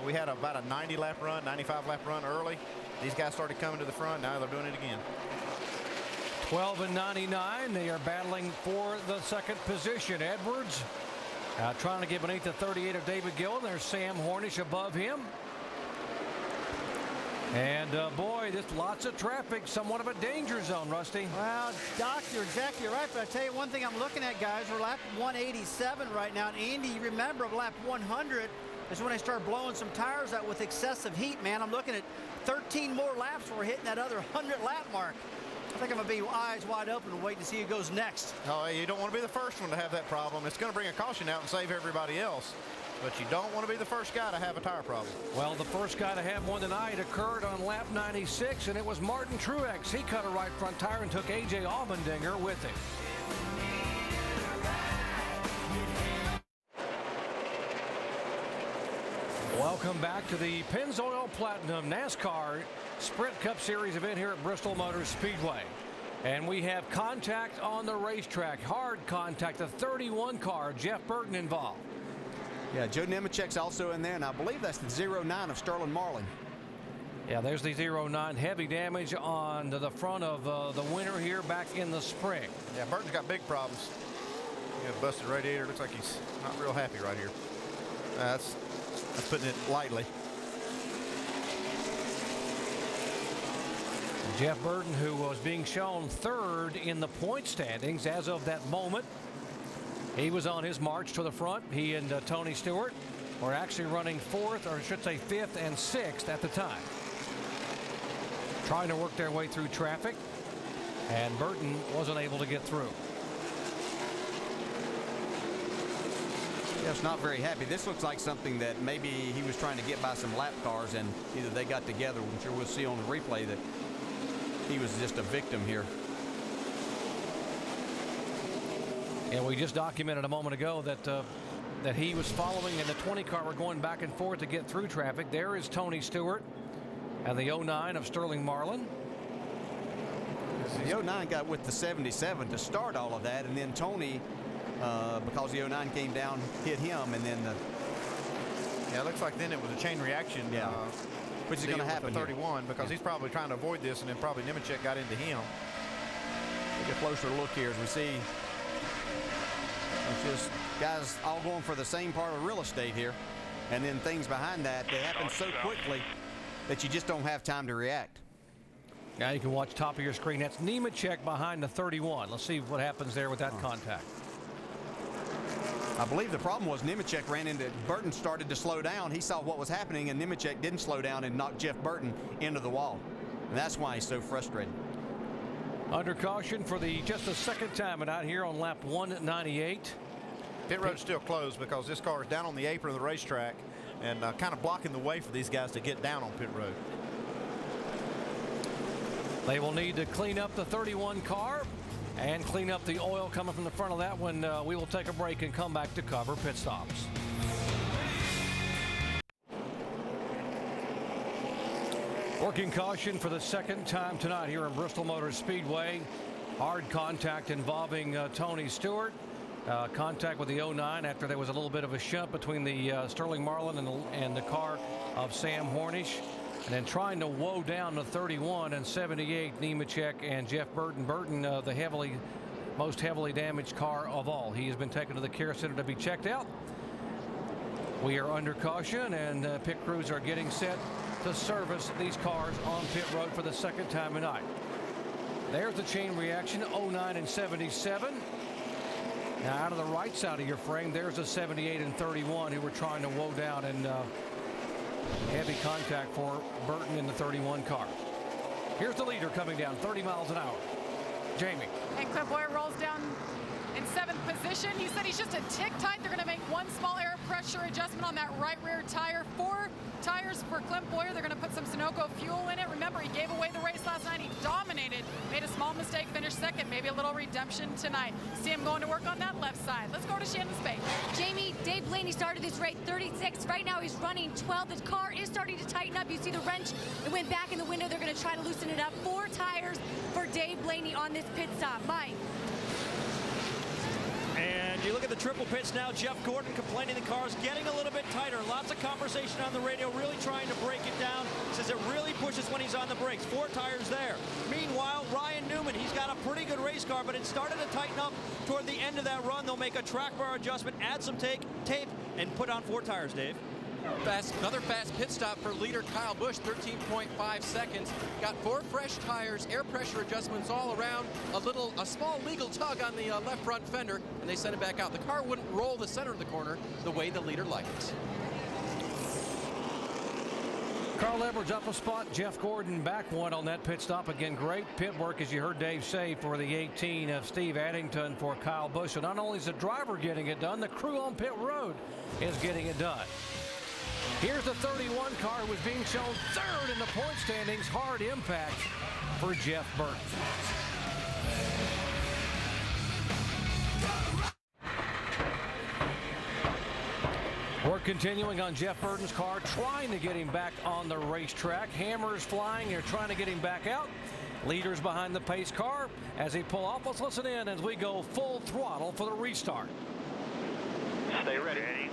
We had about a 90 lap run, 95 lap run early. These guys started coming to the front. Now they're doing it again. 12 and 99. They are battling for the second position. Edwards trying to get beneath the 38 of David Gillen. There's Sam Hornish above him. And boy, there's lots of traffic, somewhat of a danger zone, Rusty. Well, Doc, you're exactly right. But I tell you one thing I'm looking at, guys, we're lap 187 right now. And Andy, you remember lap 100 is when I start blowing some tires out with excessive heat, man. I'm looking at 13 more laps before we're hitting that other 100 lap mark. I think I'm going to be eyes wide open and wait to see who goes next. Oh, you don't want to be the first one to have that problem. It's going to bring a caution out and save everybody else. But you don't want to be the first guy to have a tire problem. Well, the first guy to have one tonight occurred on lap 96, and it was Martin Truex. He cut a right front tire and took A.J. Allmendinger with him. Welcome back to the Pennzoil Platinum NASCAR Sprint Cup Series event here at Bristol Motor Speedway. And we have contact on the racetrack, hard contact, the 31 car, Jeff Burton involved. Yeah, Joe Nemechek's also in there, and I believe that's the 09 of Sterling Marlin. Yeah, there's the 09, heavy damage on the front of the winner here back in the spring. Yeah, Burton's got big problems. He got a busted radiator. Looks like he's not real happy right here. That's putting it lightly. Jeff Burton, who was being shown third in the point standings as of that moment. He was on his march to the front. He and Tony Stewart were actually running fourth, or I should say fifth and sixth at the time. Trying to work their way through traffic, and Burton wasn't able to get through. Jeff's not very happy. This looks like something that maybe he was trying to get by some lap cars, and either they got together. I'm sure we'll see on the replay that he was just a victim here. And we just documented a moment ago that he was following, and the 20 car were going back and forth to get through traffic. There is Tony Stewart and the 09 of Sterling Marlin. The 09 got with the 77 to start all of that, and then Tony, because the 09 came down, hit him, and then yeah, it looks like then it was a chain reaction. Yeah. Which is going to happen with the 31 because he's probably trying to avoid this, and then probably Nemechek got into him. Take a closer look here as we see it's just guys all going for the same part of real estate here, and then things behind that, they happen so quickly that you just don't have time to react. Now you can watch top of your screen. That's Nemechek behind the 31. Let's see what happens there with that contact. I believe the problem was Nemechek ran into Burton, started to slow down. He saw what was happening, and Nemechek didn't slow down and knocked Jeff Burton into the wall. And that's why he's so frustrated. Under caution for just the second time out here on lap 198. Pit road's still closed because this car is down on the apron of the racetrack and kind of blocking the way for these guys to get down on pit road. They will need to clean up the 31 car and clean up the oil coming from the front of that one. We will take a break and come back to cover pit stops. Working caution for the second time tonight here in Bristol Motor Speedway. Hard contact involving Tony Stewart. Contact with the 09 after there was a little bit of a shunt between the Sterling Marlin and the car of Sam Hornish. And then trying to woe down the 31 and 78, Nemechek and Jeff Burton. Burton, the most heavily damaged car of all. He has been taken to the care center to be checked out. We are under caution, and pit crews are getting set to service these cars on pit road for the second time tonight. There's the chain reaction, 09 and 77. Now out of the right side of your frame, there's a 78 and 31 who were trying to woe down, and heavy contact for Burton in the 31 car. Here's the leader coming down 30 miles an hour. Jamie. And Clint Boyer rolls down in 7th position. He said he's just a tick tight. They're going to make one small air pressure adjustment on that right rear tire. 4 tires for Clint Boyer. They're going to put some Sunoco fuel in it. Remember, he gave away the race last night. He dominated, made a small mistake, finished second. Maybe a little redemption tonight. See him going to work on that left side. Let's go to Shannon Spade. Jamie, Dave Blaney started this race 36. Right now he's running 12. The car is starting to tighten up. You see the wrench. It went back in the window. They're going to try to loosen it up. 4 tires for Dave Blaney on this pit stop. Mike. And you look at the triple pits now. Jeff Gordon complaining the car's getting a little bit tighter. Lots of conversation on the radio, really trying to break it down. Says it really pushes when he's on the brakes. 4 tires there. Meanwhile, Ryan Newman, he's got a pretty good race car, but it started to tighten up toward the end of that run. They'll make a track bar adjustment, add some tape, and put on 4 tires, Dave. Another fast pit stop for leader Kyle Busch, 13.5 seconds. Got 4 fresh tires, air pressure adjustments all around, a small legal tug on the left front fender, and they sent it back out. The car wouldn't roll the center of the corner the way the leader liked. Carl Edwards up a spot. Jeff Gordon back 1 on that pit stop. Again, great pit work, as you heard Dave say, for the 18 of Steve Addington for Kyle Busch. So not only is the driver getting it done, the crew on pit road is getting it done. Here's the 31 car who was being shown third in the point standings. Hard impact for Jeff Burton. We're continuing on Jeff Burton's car, trying to get him back on the racetrack. Hammers flying. They're trying to get him back out. Leaders behind the pace car as he pull off. Let's listen in as we go full throttle for the restart. Stay ready. Ready.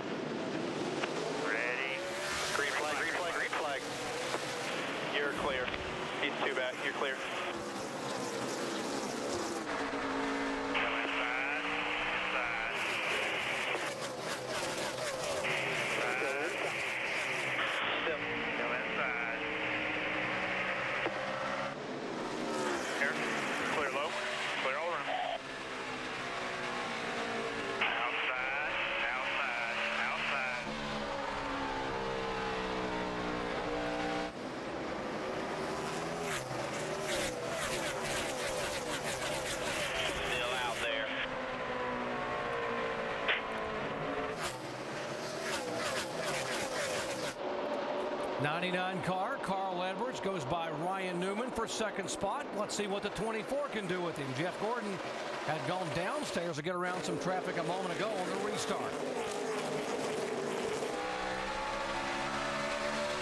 Green flag, green flag, green flag. You're clear. He's 2 back. You're clear. Still out there. '99 car, Carl Edwards goes by Ryan Newman for second spot. Let's see what the 24 can do with him. Jeff Gordon had gone downstairs to get around some traffic a moment ago on the restart.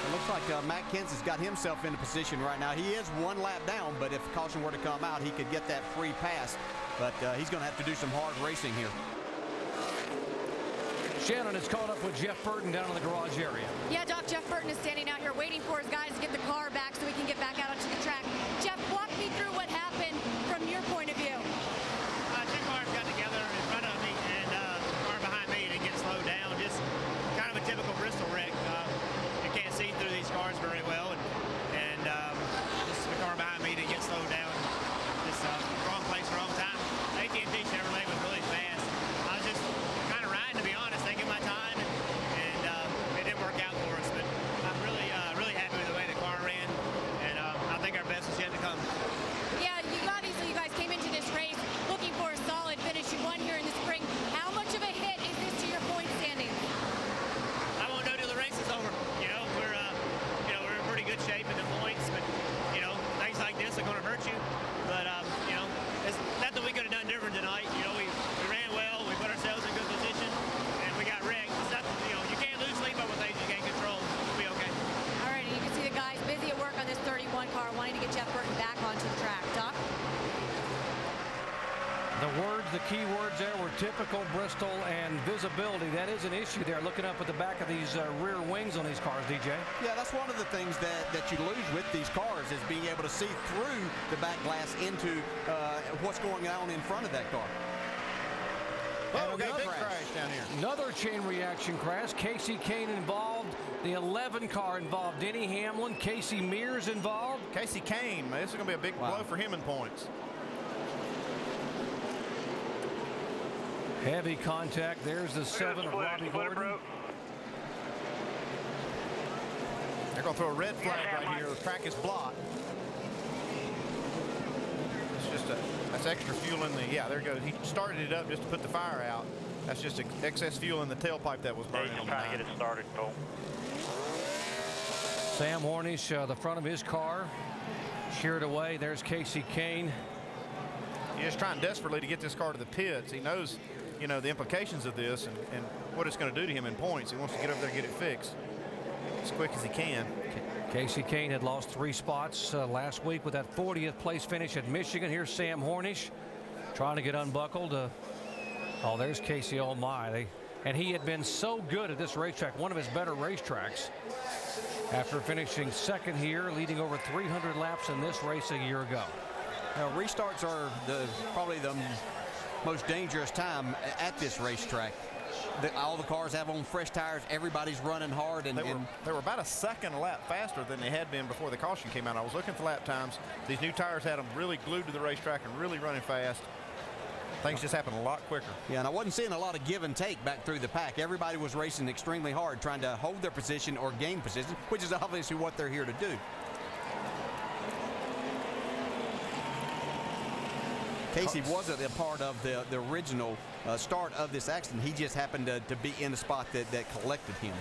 It looks like Matt Kenseth's got himself in a position right now. He is 1 lap down, but if caution were to come out, he could get that free pass. But he's going to have to do some hard racing here. Shannon is caught up with Jeff Burton down in the garage area. Yeah, Doc, Jeff Burton is standing out here waiting for his guys to get the car back so we can get back out onto the track. Jeff, walk me through what happened from your point of view. 2 cars got together in front of me, and the car behind me didn't get slowed down. Just kind of a typical Bristol wreck. You can't see through these cars very well, and just the car behind me didn't get slowed down. Just wrong place, wrong time. AT&T Chevrolet was really fast. I was just kind of riding, to be honest, taking my time, and it didn't work out for us. But I'm really happy with the way the car ran, and I think our best is yet to come. Yeah, obviously you guys came into this race looking for a solid finish. You won here in the spring. How much of a hit is this to your point standing? I won't know till the race is over. We're in pretty good shape in the points, but things like this are going to hurt you. But it's nothing we could have done different tonight. We ran well, we put ourselves in good position, and we got wrecked. It's nothing, you can't lose sleep over things you can't control. We'll be okay. All right, and you can see the guys busy at work on this 31 car, wanting to get Jeff Burton back onto the track. Doc? The key words there were typical Bristol and visibility. That is an issue there, looking up at the back of these rear wings on these cars, DJ. Yeah, that's one of the things that you lose with these cars is being able to see through the back glass into what's going on in front of that car. Oh, big crash down here. Another chain reaction crash. Casey Kane involved. The 11 car involved Denny Hamlin. Casey Mears involved. Casey Kane, this is going to be a big blow for him in points. Heavy contact. There's the 7 of Robbie Gordon. They're going to throw a red flag right here. The track is blocked. It's just that's extra fuel in the, yeah, there it goes. He started it up just to put the fire out. That's just excess fuel in the tailpipe that was burning. He's trying to get it started, Cole. Sam Hornish, the front of his car, sheared away. There's Casey Kane. He's just trying desperately to get this car to the pits. He knows, the implications of this and what it's going to do to him in points. He wants to get over there and get it fixed as quick as he can. Casey Kane had lost 3 spots last week with that 40th place finish at Michigan. Here's Sam Hornish trying to get unbuckled. Oh, there's Casey. Oh, my. And he had been so good at this racetrack, one of his better racetracks, after finishing second here, leading over 300 laps in this race a year ago. Restarts are probably the most dangerous time at this racetrack. All the cars have on fresh tires. Everybody's running hard. And they were about a second a lap faster than they had been before the caution came out. I was looking for lap times. These new tires had them really glued to the racetrack and really running fast. Things just happen a lot quicker. Yeah, and I wasn't seeing a lot of give and take back through the pack. Everybody was racing extremely hard, trying to hold their position or gain position, which is obviously what they're here to do. Casey wasn't a part of the original start of this accident. He just happened to be in the spot that collected him.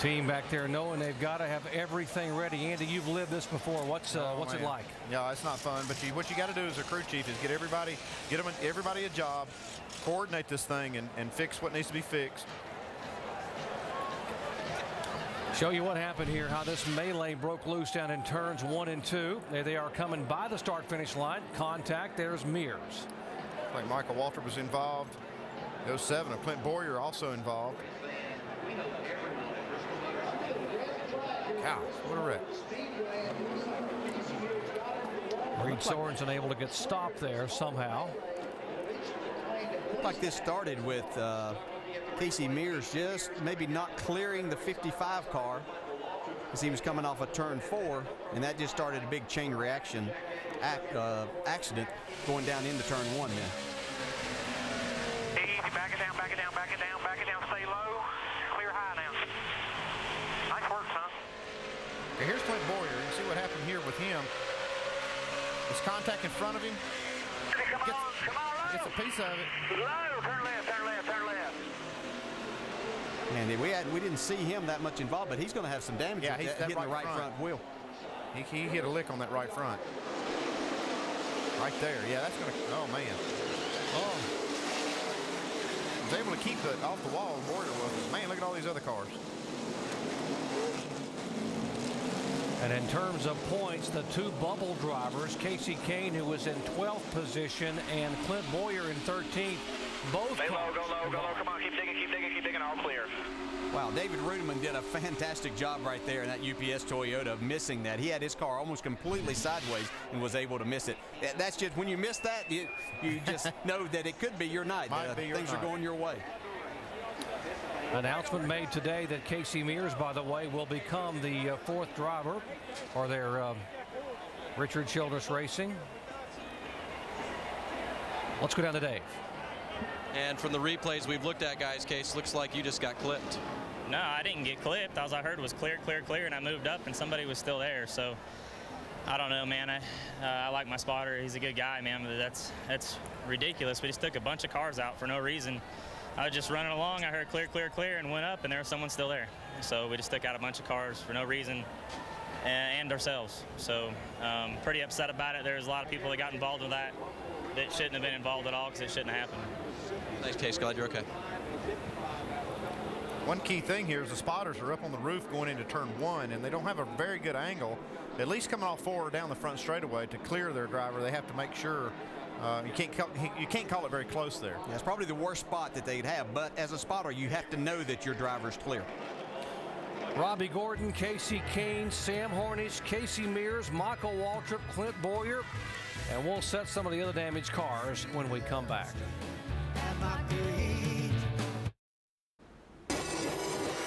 team back there knowing they've got to have everything ready. Andy, you've lived this before. What's it like? Yeah, it's not fun, but what you got to do as a crew chief is get everybody a job, coordinate this thing, and fix what needs to be fixed. Show you what happened here, how this melee broke loose down in turns 1 and 2. There they are coming by the start-finish line. Contact. There's Mears. Like Michael Waltrip was involved. 07 of Clint Boyer also involved. Gosh, what a wreck. Reed Sorensen able to get stopped there somehow. Looked like this started with Casey Mears just maybe not clearing the 55 car as he was coming off of turn 4, and that just started a big chain reaction accident going down into turn 1 then. Easy, back it down, back it down, back it down, back it down, stay low, clear high now. Nice work, son. Okay, here's Clint Boyer. You can see what happened here with him. His contact in front of him. Come on, Gets a piece of it. Low, turn left, turn left, turn left. And we didn't see him that much involved, but he's going to have some damage. Yeah, he's hitting the right front wheel. He hit a lick on that right front. Right there. Yeah, that's going to. Oh man. Oh. Was able to keep it off the wall. Boyer was. Man, look at all these other cars. And in terms of points, the two bubble drivers, Casey Kane, who was in 12th position, and Clint Boyer in 13th, both Stay low, go low, go low. Come on, keep digging, all clear. Wow, David Rudeman did a fantastic job right there in that UPS Toyota of missing that. He had his car almost completely sideways and was able to miss it. That's just, when you miss that, you just know that it could be your night. Things are going your way. Announcement made today that Casey Mears, by the way, will become the 4th driver for their Richard Childress Racing. Let's go down to Dave. And from the replays we've looked at, guys, Case, looks like you just got clipped. No, I didn't get clipped. All I heard was clear, clear, clear, and I moved up, and somebody was still there. So I don't know, man. I like my spotter. He's a good guy, man. But that's ridiculous. We just took a bunch of cars out for no reason. I was just running along. I heard clear, clear, clear, and went up, and there was someone still there. So we just took out a bunch of cars for no reason, and ourselves. So pretty upset about it. There's a lot of people that got involved with that shouldn't have been involved at all, because it shouldn't have happened. Thanks, Case. Glad you're okay. One key thing here is the spotters are up on the roof going into turn 1, and they don't have a very good angle, at least coming off forward down the front straightaway to clear their driver. They have to make sure you can't call it very close there. Yeah, it's probably the worst spot that they'd have, but as a spotter, you have to know that your driver's clear. Robbie Gordon, Casey Kane, Sam Hornish, Casey Mears, Michael Waltrip, Clint Boyer, and we'll set some of the other damaged cars when we come back.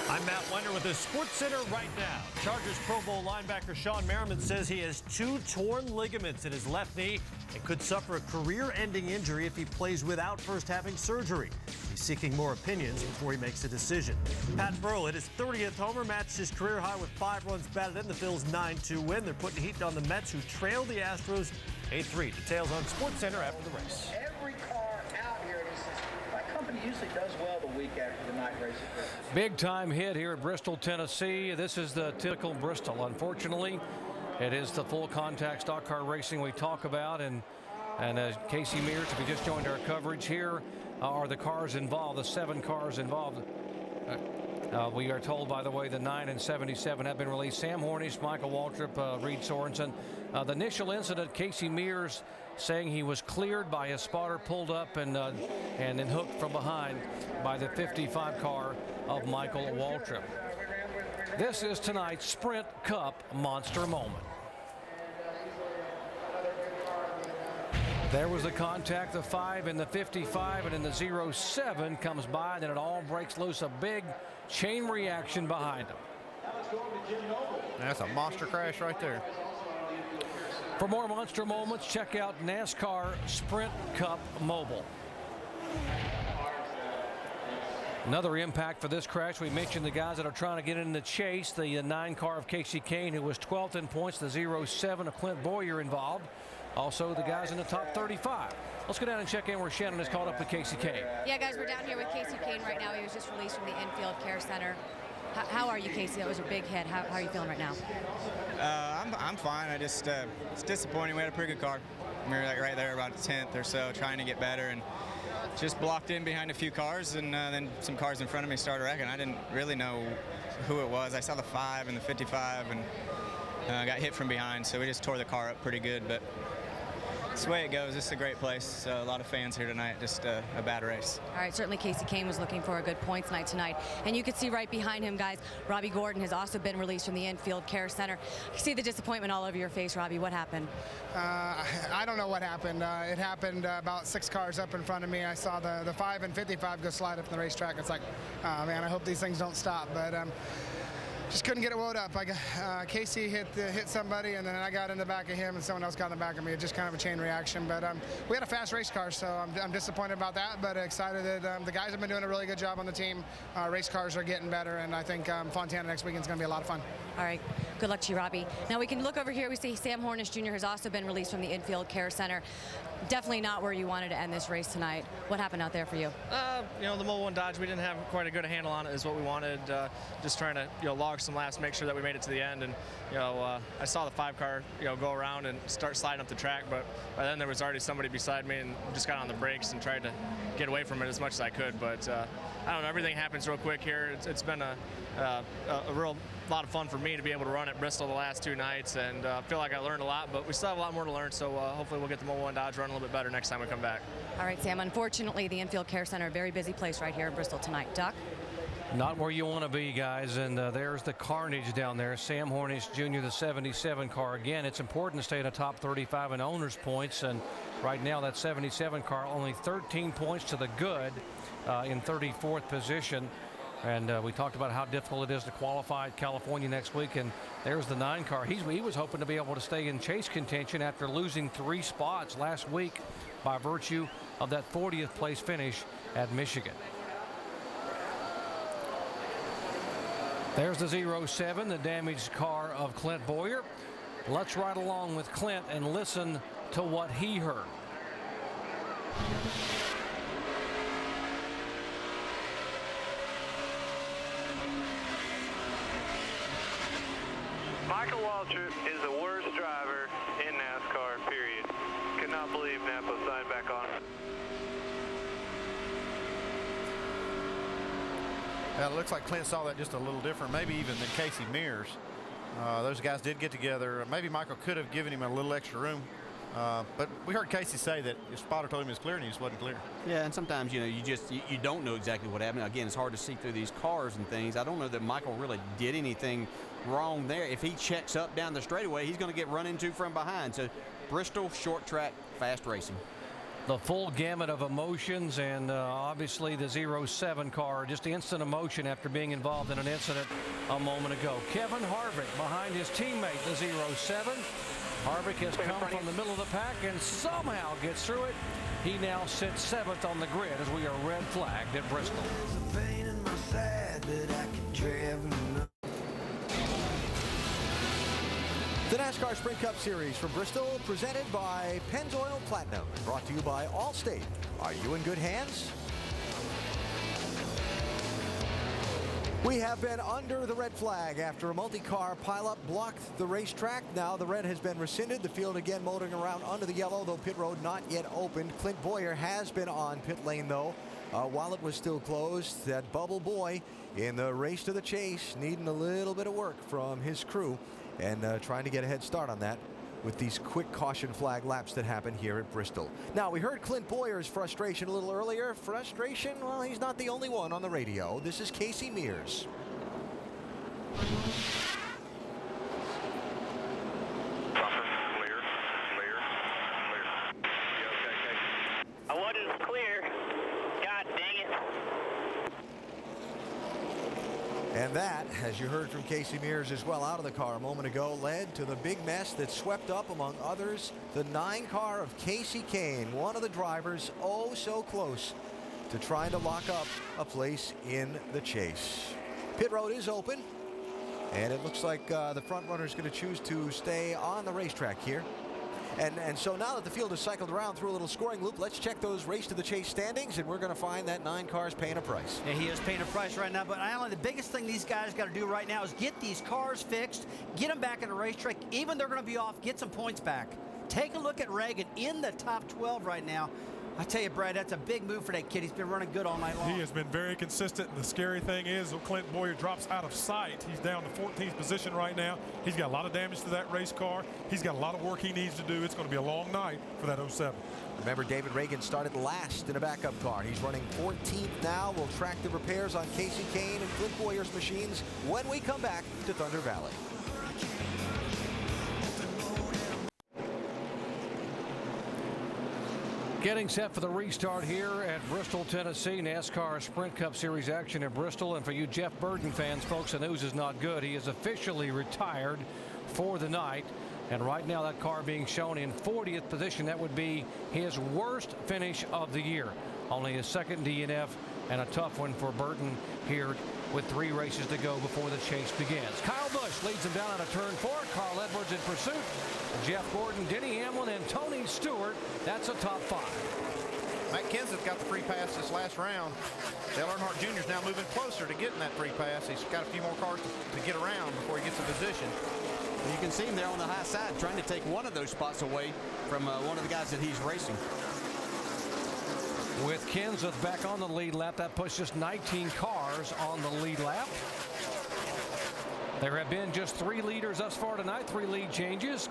I'm Matt Wender with the Sports Center right now. Chargers Pro Bowl linebacker Sean Merriman says he has 2 torn ligaments in his left knee and could suffer a career-ending injury if he plays without first having surgery. He's seeking more opinions before he makes a decision. Pat Burrell hit his 30th homer, matched his career high with 5 runs batted in. The Phils' 9-2 win. They're putting heat on the Mets, who trailed the Astros 8-3. Details on Sports Center after the race. Every car out here, my company usually does well the week after the night race. Big time hit here at Bristol, Tennessee. This is the typical Bristol. Unfortunately, it is the full contact stock car racing we talk about. And Casey Mears, if you just joined our coverage here, are the cars involved, the 7 cars involved. We are told, by the way, the 9 and 77 have been released. Sam Hornish, Michael Waltrip, Reed Sorensen. The initial incident, Casey Mears saying he was cleared by his spotter, pulled up and then hooked from behind by the 55 car of Michael Waltrip. This is tonight's Sprint Cup monster moment. There was the contact, the 5 and the 55, and then the 07 comes by, and then it all breaks loose, a big chain reaction behind him. That's a monster crash right there. For more monster moments, check out NASCAR Sprint Cup Mobile. Another impact for this crash. We mentioned the guys that are trying to get in the chase. The 9 car of Casey Kane, who was 12th in points, the 07 of Clint Boyer involved. Also, the guys in the top 35. Let's go down and check in where Shannon is caught up with Casey Kane. Yeah, guys, we're down here with Casey Kane right now. He was just released from the infield care center. How are you, Casey? That was a big hit. How are you feeling right now? I'm fine. I just it's disappointing. We had a pretty good car. We were like right there about 10th or so, trying to get better, and just blocked in behind a few cars, and then some cars in front of me started wrecking. I didn't really know who it was. I saw the 5 and the 55, and got hit from behind, so we just tore the car up pretty good. But it's the way it goes. This is a great place. So a lot of fans here tonight. Just a bad race. All right, certainly Kasey Kahne was looking for a good points night tonight. And you can see right behind him, guys, Robbie Gordon has also been released from the infield care center. You see the disappointment all over your face, Robbie. What happened? I don't know what happened. It happened about 6 cars up in front of me. I saw the 5 and 55 go slide up the racetrack. It's like, oh, man, I hope these things don't stop. But just couldn't get it wound up. Casey hit somebody, and then I got in the back of him, and someone else got in the back of me. It's just kind of a chain reaction. But we had a fast race car, so I'm disappointed about that, but excited that the guys have been doing a really good job on the team. Race cars are getting better, and I think Fontana next weekend is going to be a lot of fun. All right. Good luck to you, Robbie. Now we can look over here. We see Sam Hornish Jr. has also been released from the infield care center. Definitely not where you wanted to end this race tonight. What happened out there for you? You know, the Mobile 1 Dodge, we didn't have quite a good handle on it is what we wanted. Just trying to, log some laps, make sure that we made it to the end. And, I saw the 5 car, go around and start sliding up the track, but by then there was already somebody beside me and just got on the brakes and tried to get away from it as much as I could. But I don't know, everything happens real quick here. It's been a real lot of fun for me to be able to run at Bristol the last 2 nights, and feel like I learned a lot, but we still have a lot more to learn, so hopefully we'll get the Mobile 1 Dodge run a little bit better next time we come back. All right, Sam, unfortunately the infield care center, a very busy place right here in Bristol tonight. Duck? Not where you want to be, guys, and there's the carnage down there. Sam Hornish Jr., the 77 car. Again, it's important to stay in the top 35 in owners' points, and right now that 77 car only 13 points to the good in 34th position. And we talked about how difficult it is to qualify at California next week, and there's the 9 car. He was hoping to be able to stay in chase contention after losing 3 spots last week by virtue of that 40th place finish at Michigan. There's the 07, the damaged car of Clint Boyer. Let's ride along with Clint and listen to what he heard. Michael Waltrip is the worst driver in NASCAR, period. Could not believe Napa signed back on him. Well, it looks like Clint saw that just a little different, maybe even than Casey Mears. Those guys did get together. Maybe Michael could have given him a little extra room. But we heard Casey say that his spotter told him it was clear and he just wasn't clear. Yeah, and sometimes, you don't know exactly what happened. Again, it's hard to see through these cars and things. I don't know that Michael really did anything wrong there. If he checks up down the straightaway, he's going to get run into from behind. So Bristol, short track, fast racing. The full gamut of emotions, and obviously the 07 car, just instant emotion after being involved in an incident a moment ago. Kevin Harvick behind his teammate, the 07. Harvick has come from the middle of the pack and somehow gets through it. He now sits 7th on the grid as we are red flagged at Bristol. The NASCAR Sprint Cup Series from Bristol, presented by Pennzoil Platinum, brought to you by Allstate. Are you in good hands? We have been under the red flag after a multi-car pileup blocked the racetrack. Now the red has been rescinded. The field again motoring around under the yellow, though pit road not yet opened. Clint Boyer has been on pit lane, though, while it was still closed. That bubble boy in the race to the chase, needing a little bit of work from his crew, and trying to get a head start on that with these quick caution flag laps that happen here at Bristol. Now, we heard Clint Boyer's frustration a little earlier. Frustration? Well, he's not the only one on the radio. This is Casey Mears. I wasn't clear. God dang it. And that, as you heard from Casey Mears as well out of the car a moment ago, led to the big mess that swept up, among others, the 9 car of Kasey Kahne, one of the drivers oh so close to trying to lock up a place in the chase. Pit road is open, and it looks like the front runner is going to choose to stay on the racetrack here. And so now that the field has cycled around through a little scoring loop, let's check those Race to the Chase standings, and we're going to find that 9 cars paying a price. Yeah, he is paying a price right now, but Alan, the biggest thing these guys got to do right now is get these cars fixed, get them back in the racetrack, even they're going to be off, get some points back. Take a look at Reagan in the top 12 right now. I tell you, Brad, that's a big move for that kid. He's been running good all night long. He has been very consistent, and the scary thing is when Clint Boyer drops out of sight, he's down to 14th position right now. He's got a lot of damage to that race car. He's got a lot of work he needs to do. It's going to be a long night for that 07. Remember, David Reagan started last in a backup car. He's running 14th now. We'll track the repairs on Kasey Kahne and Clint Boyer's machines when we come back to Thunder Valley. Getting set for the restart here at Bristol, Tennessee. NASCAR Sprint Cup Series action at Bristol. And for you Jeff Burton fans, folks, the news is not good. He is officially retired for the night. And right now that car being shown in 40th position. That would be his worst finish of the year. Only his second DNF and a tough one for Burton here with 3 races to go before the chase begins. Kyle Busch leads him down out of turn 4. Carl Edwards in pursuit. Jeff Gordon, Denny Hamlin, and Tony Stewart. That's a top 5. Matt Kenseth got the free pass this last round. Dale Earnhardt Jr. is now moving closer to getting that free pass. He's got a few more cars to get around before he gets in position. You can see him there on the high side trying to take one of those spots away from one of the guys that he's racing. With Kenseth back on the lead lap, that puts just 19 cars on the lead lap. There have been just 3 leaders thus far tonight, 3 lead changes.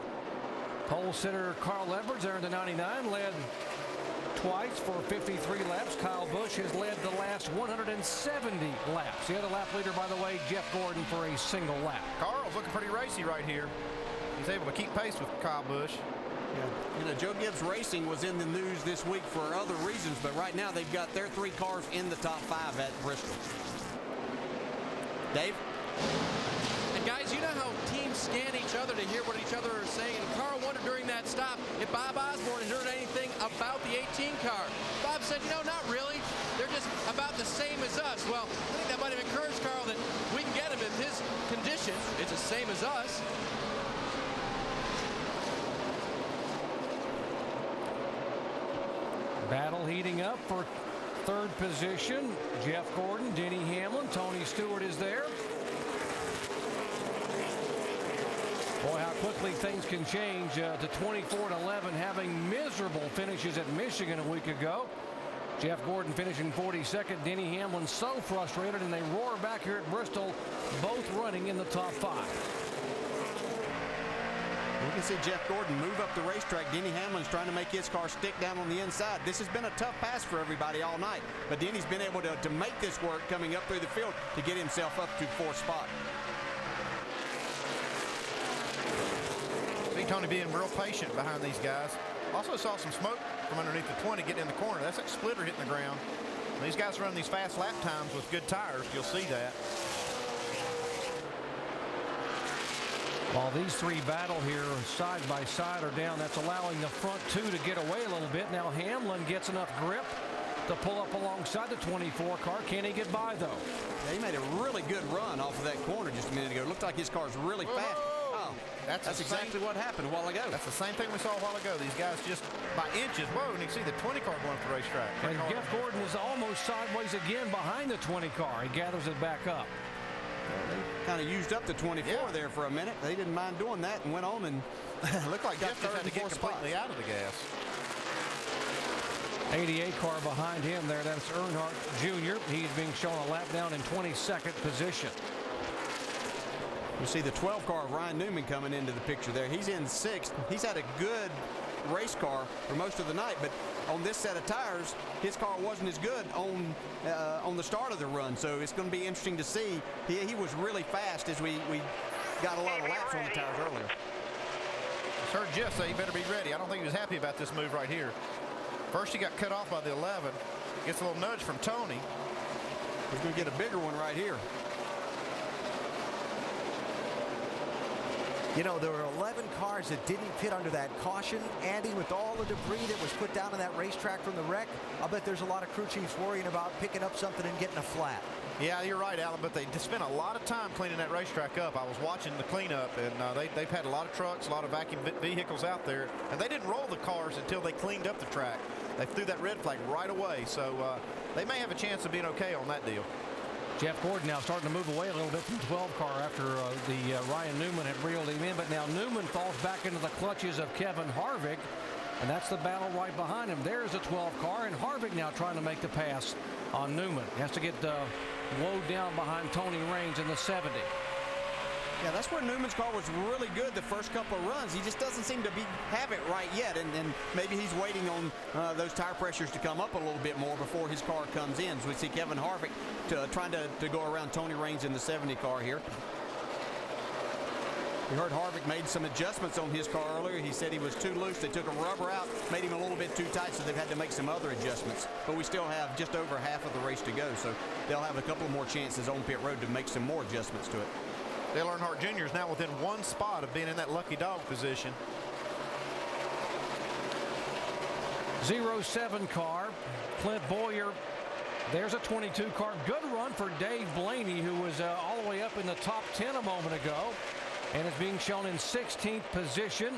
Pole sitter Carl Edwards there in the 99 led twice for 53 laps. Kyle Busch has led the last 170 laps. The other lap leader, by the way, Jeff Gordon for a single lap. Carl's looking pretty racy right here. He's able to keep pace with Kyle Busch. Yeah. You know, Joe Gibbs Racing was in the news this week for other reasons, but right now they've got their 3 cars in the top 5 at Bristol. Dave? And guys, you know how teams scan each other to hear what each other are saying. And Carl wondered during that stop if Bob Osborne had heard anything about the 18 car. Bob said, you know, not really. They're just about the same as us. Well, I think that might have encouraged Carl that we can get him in his condition. It's the same as us. Battle heating up for 3rd position. Jeff Gordon, Denny Hamlin, Tony Stewart is there. Boy, how quickly things can change to 24-11, having miserable finishes at Michigan a week ago. Jeff Gordon finishing 42nd. Denny Hamlin so frustrated, and they roar back here at Bristol, both running in the top 5. We can see Jeff Gordon move up the racetrack. Denny Hamlin's trying to make his car stick down on the inside. This has been a tough pass for everybody all night, but Denny's been able to make this work coming up through the field to get himself up to 4th spot. See Tony being real patient behind these guys. Also saw some smoke from underneath the 20 getting in the corner. That's that splitter hitting the ground. When these guys run these fast lap times with good tires, you'll see that. While these 3 battle here side by side or down, that's allowing the front 2 to get away a little bit. Now Hamlin gets enough grip to pull up alongside the 24 car. Can he get by, though? Yeah, he made a really good run off of that corner just a minute ago. It looked like his car's really fast. Oh, that's exactly what happened a while ago. That's the same thing we saw a while ago. These guys just by inches. Whoa, and you can see the 20 car going up the racetrack. And Jeff Gordon is almost sideways again behind the 20 car. He gathers it back up. They kind of used up the 24 there for a minute. They didn't mind doing that and went on and looked like Jeff just had to get completely out of the gas. 88 car behind him there. That's Earnhardt Jr. He's being shown a lap down in 22nd position. You see the 12 car of Ryan Newman coming into the picture there. He's in 6th. He's had a good race car for most of the night, but on this set of tires, his car wasn't as good on the start of the run. So it's going to be interesting to see. He was really fast as we got a lot of laps on the tires earlier. I heard Jeff say he better be ready. I don't think he was happy about this move right here. First he got cut off by the 11. Gets a little nudge from Tony. He's going to get a bigger one right here. You know, there were 11 cars that didn't pit under that caution. Andy, with all the debris that was put down on that racetrack from the wreck, I bet there's a lot of crew chiefs worrying about picking up something and getting a flat. Yeah, you're right, Alan, but they spent a lot of time cleaning that racetrack up. I was watching the cleanup, and they've had a lot of trucks, a lot of vacuum vehicles out there, and they didn't roll the cars until they cleaned up the track. They threw that red flag right away, so they may have a chance of being okay on that deal. Jeff Gordon now starting to move away a little bit from 12 car after Ryan Newman had reeled him in, but now Newman falls back into the clutches of Kevin Harvick, and that's the battle right behind him. There's a 12 car, and Harvick now trying to make the pass on Newman. He has to get woed down behind Tony Raines in the 70. Yeah, that's where Newman's car was really good the first couple of runs. He just doesn't seem to have it right yet, and maybe he's waiting on those tire pressures to come up a little bit more before his car comes in. So we see Kevin Harvick trying to go around Tony Raines in the 70 car here. We heard Harvick made some adjustments on his car earlier. He said he was too loose. They took a rubber out, made him a little bit too tight, so they've had to make some other adjustments. But we still have just over half of the race to go, so they'll have a couple more chances on pit road to make some more adjustments to it. Dale Earnhardt Jr. is now within one spot of being in that lucky dog position. 07 car, Clint Bowyer. There's a 22 car. Good run for Dave Blaney, who was all the way up in the top 10 a moment ago, and is being shown in 16th position.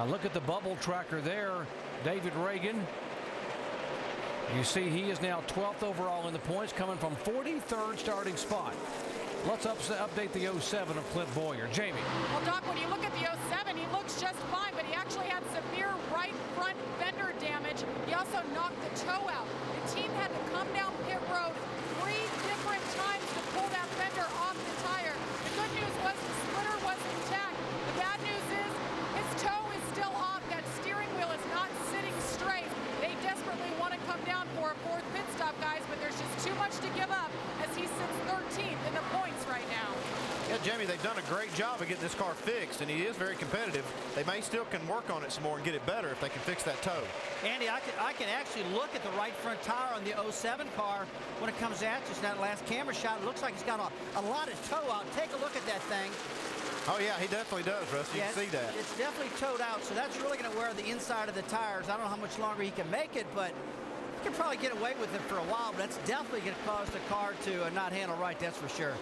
Look at the bubble tracker there. David Reagan. You see he is now 12th overall in the points, coming from 43rd starting spot. Let's update the 07 of Clint Bowyer. Jamie. Well, Doc, when you look at the 07, he looks just fine, but he actually had severe right front fender damage. He also knocked the toe out. The team had to come down pit road 3 different times to pull that fender off the tire. The good news was the splitter was intact. The bad news is his toe is still off. That steering wheel is not sitting straight. They desperately want to come down for a 4th pit stop, guys, but there's just too much to give up as he sits 13th in the points right now. Yeah, Jamie, they've done a great job of getting this car fixed, and he is very competitive. They may still can work on it some more and get it better if they can fix that toe. Andy, I can actually look at the right front tire on the 07 car when it comes at just that last camera shot. It looks like he's got a lot of toe out. Take a look at that thing. Oh, yeah, he definitely does, Russ. You can see that. It's definitely toed out, so that's really going to wear the inside of the tires. I don't know how much longer he can make it, but he can probably get away with it for a while, but that's definitely going to cause the car to not handle right, that's for sure.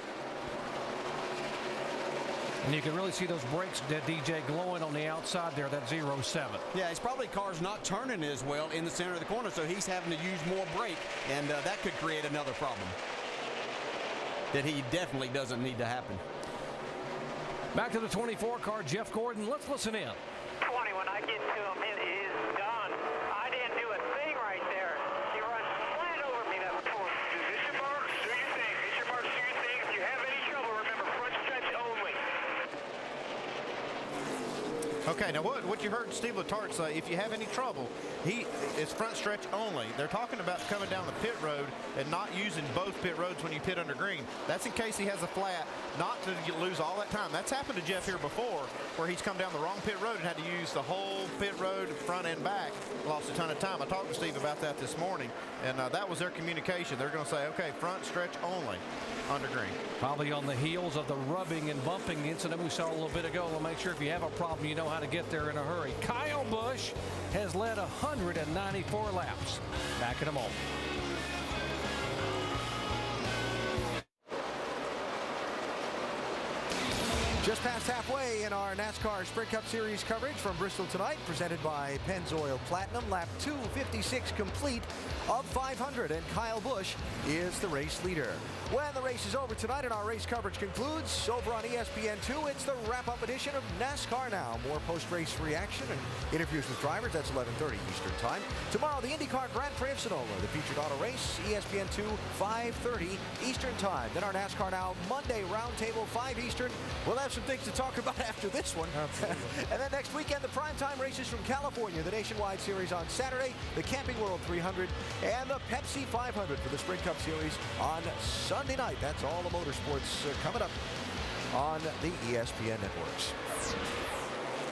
And you can really see those brakes, DJ, glowing on the outside there, that 07. Yeah, his probably car's not turning as well in the center of the corner, so he's having to use more brake, and that could create another problem that he definitely doesn't need to happen. Back to the 24 car, Jeff Gordon. Let's listen in. 20, when I get to him, it is done. I didn't do a thing right there. He runs flat over me, that poor. Is your mark? Do your thing. It's your mark. Do your thing. If you have any trouble, remember, front stretch only. Okay, now what you heard Steve Letarte say, if you have any trouble, it's front stretch only. They're talking about coming down the pit road and not using both pit roads when you pit under green. That's in case he has a flat, not to lose all that time. That's happened to Jeff here before, where he's come down the wrong pit road and had to use the whole pit road front and back. Lost a ton of time. I talked to Steve about that this morning, and that was their communication. They're going to say, okay, front stretch only under green. Probably on the heels of the rubbing and bumping incident we saw a little bit ago. We'll make sure if you have a problem, you know how to get there in a hurry. Kyle Busch has led 194 laps. Back in a moment. Just past halfway in our NASCAR Sprint Cup Series coverage from Bristol tonight, presented by Pennzoil Platinum. Lap 256 complete of 500, and Kyle Busch is the race leader. When the race is over tonight and our race coverage concludes, over on ESPN2, it's the wrap-up edition of NASCAR Now. More post-race reaction and interviews with drivers. That's 11:30 Eastern Time. Tomorrow, the IndyCar Grand Prix of Sonoma, the featured auto race, ESPN2, 5:30 Eastern Time. Then our NASCAR Now Monday roundtable, 5 Eastern. We'll have some things to talk about after this one. And then next weekend, the primetime races from California, the Nationwide Series on Saturday, the Camping World 300, and the Pepsi 500 for the Sprint Cup Series on Sunday night. That's all the motorsports coming up on the ESPN networks.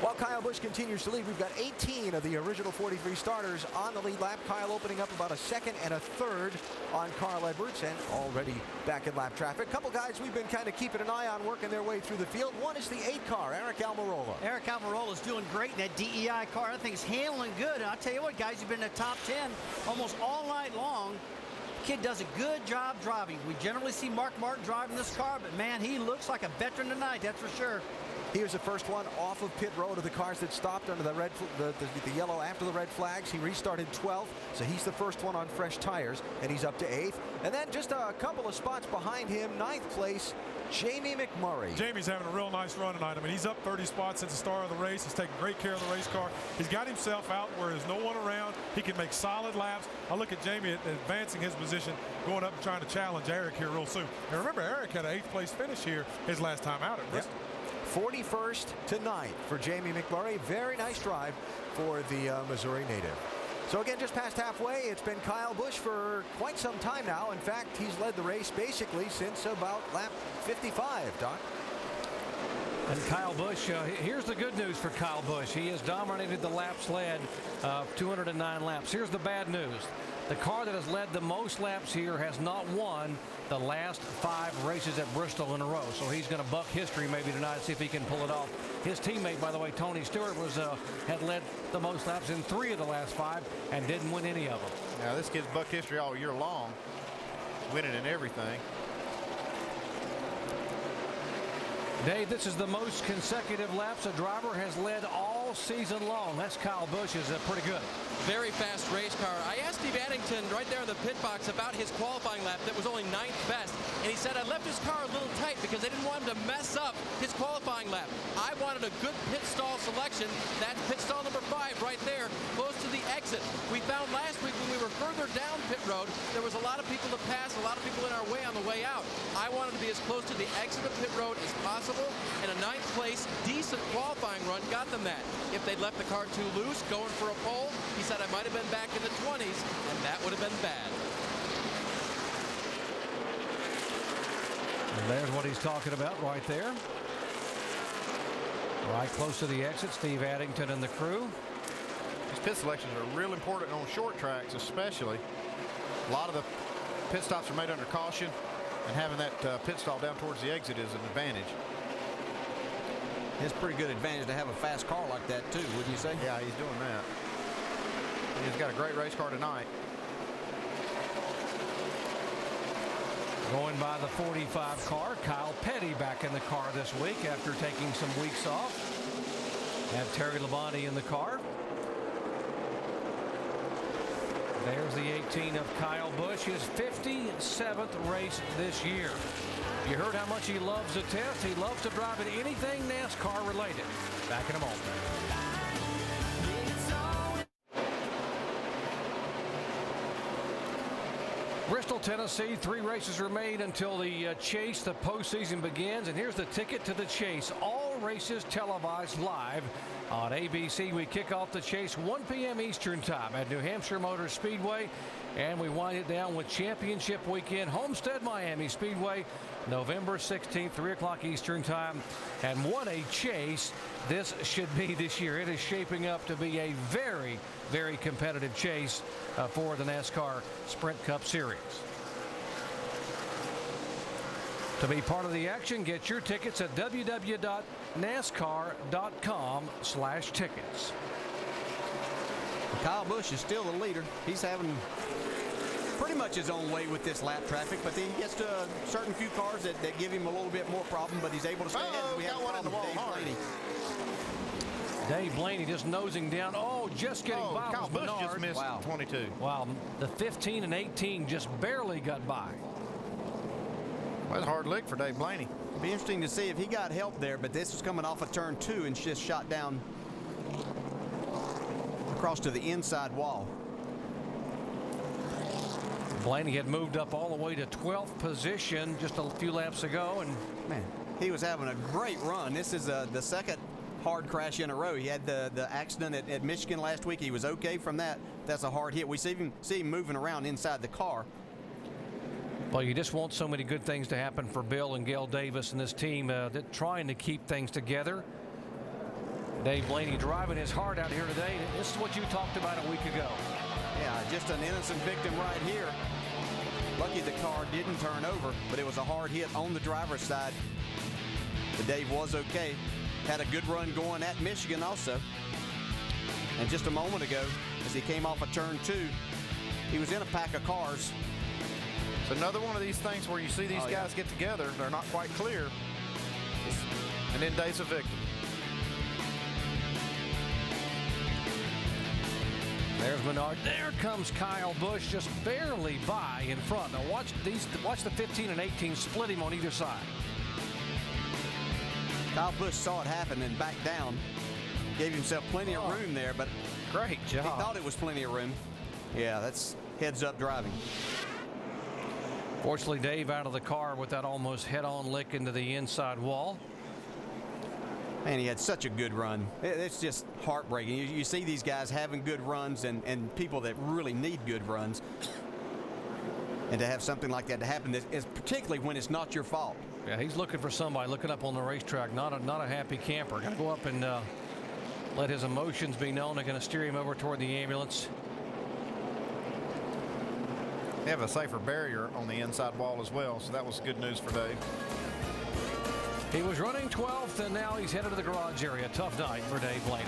While Kyle Busch continues to lead, we've got 18 of the original 43 starters on the lead lap. Kyle opening up about a second and a third on Carl Edwards, and already back in lap traffic. Couple guys we've been kind of keeping an eye on working their way through the field. One is the 8 car, Eric Almirola. Eric Almirola's doing great in that DEI car. I think he's handling good. And I'll tell you what, guys, you've been in the top 10 almost all night long. Kid does a good job driving. We generally see Mark Martin driving this car, but man, he looks like a veteran tonight, that's for sure. He was the first one off of pit road of the cars that stopped under the the yellow after the red flags. He restarted 12th, so he's the first one on fresh tires, and he's up to 8th. And then just a couple of spots behind him, 9th place, Jamie McMurray. Jamie's having a real nice run tonight. I mean, he's up 30 spots since the start of the race. He's taking great care of the race car. He's got himself out where there's no one around. He can make solid laps. I look at Jamie advancing his position, going up and trying to challenge Eric here real soon. And remember, Eric had an 8th place finish here his last time out at Bristol. Yep. 41st to 9th for Jamie McMurray. Very nice drive for the Missouri native. So again, just past halfway, it's been Kyle Busch for quite some time now. In fact, he's led the race basically since about lap 55, Doc. And Kyle Busch, here's the good news for Kyle Busch. He has dominated the laps led, 209 laps. Here's the bad news. The car that has led the most laps here has not won the last 5 races at Bristol in a row. So he's going to buck history maybe tonight, see if he can pull it off. His teammate, by the way, Tony Stewart, had led the most laps in 3 of the last 5 and didn't win any of them. Now this kid's bucked history all year long, winning in everything. Dave, this is the most consecutive laps a driver has led all season long. That's Kyle Busch, is pretty good. Very fast race car. I asked Steve Addington right there in the pit box about his qualifying lap that was only 9th best, and he said, I left his car a little tight because they didn't want him to mess up his qualifying lap. I wanted a good pit stall selection. That's pit stall number 5 right there, close to the exit. We found last week when we were further down pit road, there was a lot of people to pass, a lot of people in our way on the way out. I wanted to be as close to the exit of pit road as possible, and a 9th place, decent qualifying run got them that. If they'd left the car too loose, going for a pole, he said I might have been back in the 20s, and that would have been bad. And there's what he's talking about right there. Right close to the exit, Steve Addington and the crew. These pit selections are real important on short tracks, especially. A lot of the pit stops are made under caution, and having that pit stall down towards the exit is an advantage. It's a pretty good advantage to have a fast car like that too, wouldn't you say? Yeah, he's doing that. He's got a great race car tonight. Going by the 45 car, Kyle Petty back in the car this week after taking some weeks off. Have Terry Labonte in the car. There's the 18 of Kyle Busch, his 57th race this year. You heard how much he loves to test. He loves to drive in anything NASCAR related. Back in a moment. Bristol, Tennessee, 3 races remain until the chase, the postseason begins. And here's the ticket to the chase. All races televised live on ABC. We kick off the chase 1 p.m. Eastern time at New Hampshire Motor Speedway. And we wind it down with championship weekend, Homestead Miami Speedway, November 16th, 3 o'clock Eastern time. And what a chase this should be this year. It is shaping up to be a very, very competitive chase for the NASCAR Sprint Cup Series. To be part of the action, get your tickets at www.nascar.com/tickets. Kyle Busch is still the leader. He's having pretty much his own way with this lap traffic, but then he gets to certain few cars that give him a little bit more problem, but he's able to stay ahead. We have one in the wall. Dave Blaney just nosing down. Oh, just getting by. Kyle Busch just missed 22. Wow, the 15 and 18 just barely got by. Well, that's a hard lick for Dave Blaney. It'd be interesting to see if he got help there, but this is coming off of turn 2 and just shot down across to the inside wall. Blaney had moved up all the way to 12th position just a few laps ago, and man, he was having a great run. This is the second hard crash in a row. He had the accident at Michigan last week. He was okay from that. That's a hard hit. We see him moving around inside the car. Well, you just want so many good things to happen for Bill and Gail Davis and this team, trying to keep things together. Dave Blaney driving his heart out here today. This is what you talked about a week ago. Yeah, just an innocent victim right here. Lucky the car didn't turn over, but it was a hard hit on the driver's side. But Dave was okay. Had a good run going at Michigan also. And just a moment ago, as he came off of turn 2, he was in a pack of cars. It's another one of these things where you see these guys get together, they're not quite clear, and then Dave's a victim. There's Menard. There comes Kyle Busch, just barely by in front. Now watch the 15 and 18 split him on either side. Kyle Busch saw it happen and backed down. Gave himself plenty of room there, but great job. He thought it was plenty of room. Yeah, that's heads-up driving. Fortunately, Dave out of the car with that almost head-on lick into the inside wall. Man, he had such a good run. It's just heartbreaking. You see these guys having good runs and people that really need good runs. And to have something like that to happen, is particularly when it's not your fault. Yeah, he's looking for somebody, looking up on the racetrack. Not a happy camper. Got to go up and let his emotions be known. They're going to steer him over toward the ambulance. They have a safer barrier on the inside wall as well, so that was good news for Dave. He was running 12th, and now he's headed to the garage area. Tough night for Dave Blaney.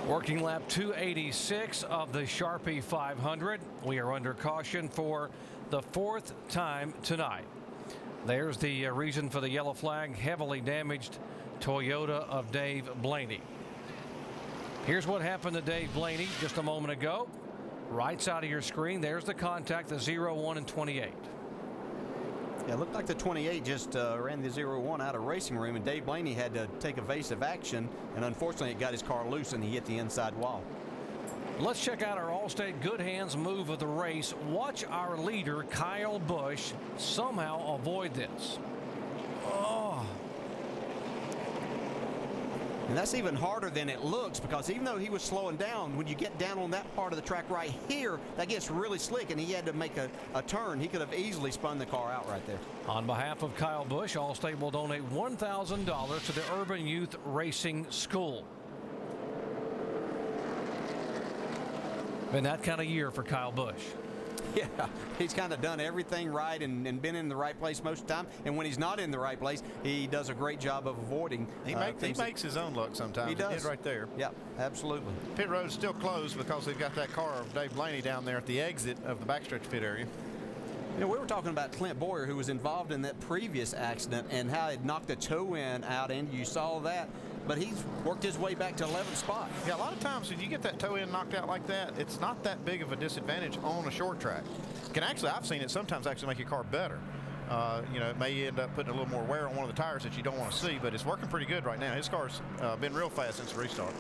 Working lap 286 of the Sharpie 500. We are under caution for the 4th time tonight. There's the reason for the yellow flag. Heavily damaged Toyota of Dave Blaney. Here's what happened to Dave Blaney just a moment ago. Right side of your screen, there's the contact, the 0, 1, and 28. Yeah, it looked like the 28 just ran the 0-1 out of racing room, and Dave Blaney had to take evasive action, and unfortunately it got his car loose and he hit the inside wall. Let's check out our Allstate Good Hands move of the race. Watch our leader, Kyle Busch, somehow avoid this. Oh. And that's even harder than it looks, because even though he was slowing down, when you get down on that part of the track right here, that gets really slick, and he had to make a turn. He could have easily spun the car out right there. On behalf of Kyle Busch, Allstate will donate $1,000 to the Urban Youth Racing School. Been that kind of year for Kyle Busch. Yeah, he's kind of done everything right and been in the right place most of the time. And when he's not in the right place, he does a great job of avoiding. He makes his own luck sometimes. He does. He did right there. Yeah, absolutely. Pit road's still closed because they've got that car of Dave Blaney down there at the exit of the backstretch pit area. You know, we were talking about Clint Boyer, who was involved in that previous accident and how it knocked the toe end out, and you saw that. But he's worked his way back to 11th spot. Yeah, a lot of times when you get that toe end knocked out like that, it's not that big of a disadvantage on a short track. Can actually, I've seen it sometimes actually make your car better. You know, it may end up putting a little more wear on one of the tires that you don't want to see, but it's working pretty good right now. His car's been real fast since the restart.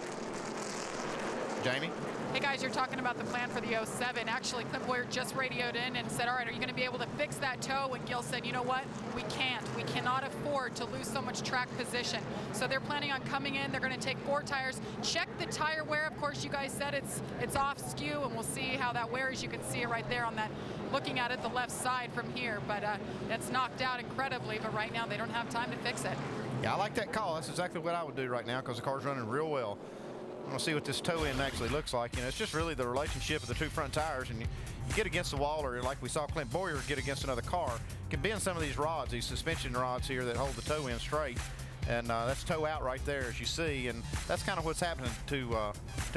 Jamie? Hey guys, you're talking about the plan for the 07. Actually, Clint Boyer just radioed in and said, all right, are you going to be able to fix that toe? And Gil said, you know what? We can't. We cannot afford to lose so much track position. So they're planning on coming in. They're going to take 4 tires. Check the tire wear. Of course, you guys said it's off skew, and we'll see how that wears. You can see it right there on that, looking at it the left side from here. But it's knocked out incredibly. But right now, they don't have time to fix it. Yeah, I like that call. That's exactly what I would do right now because the car's running real well. I want to see what this toe end actually looks like. You know, it's just really the relationship of the 2 front tires, and you get against the wall, or like we saw Clint Boyer get against another car, can bend some of these rods, these suspension rods here that hold the toe end straight, and that's toe out right there, as you see, and that's kind of what's happening to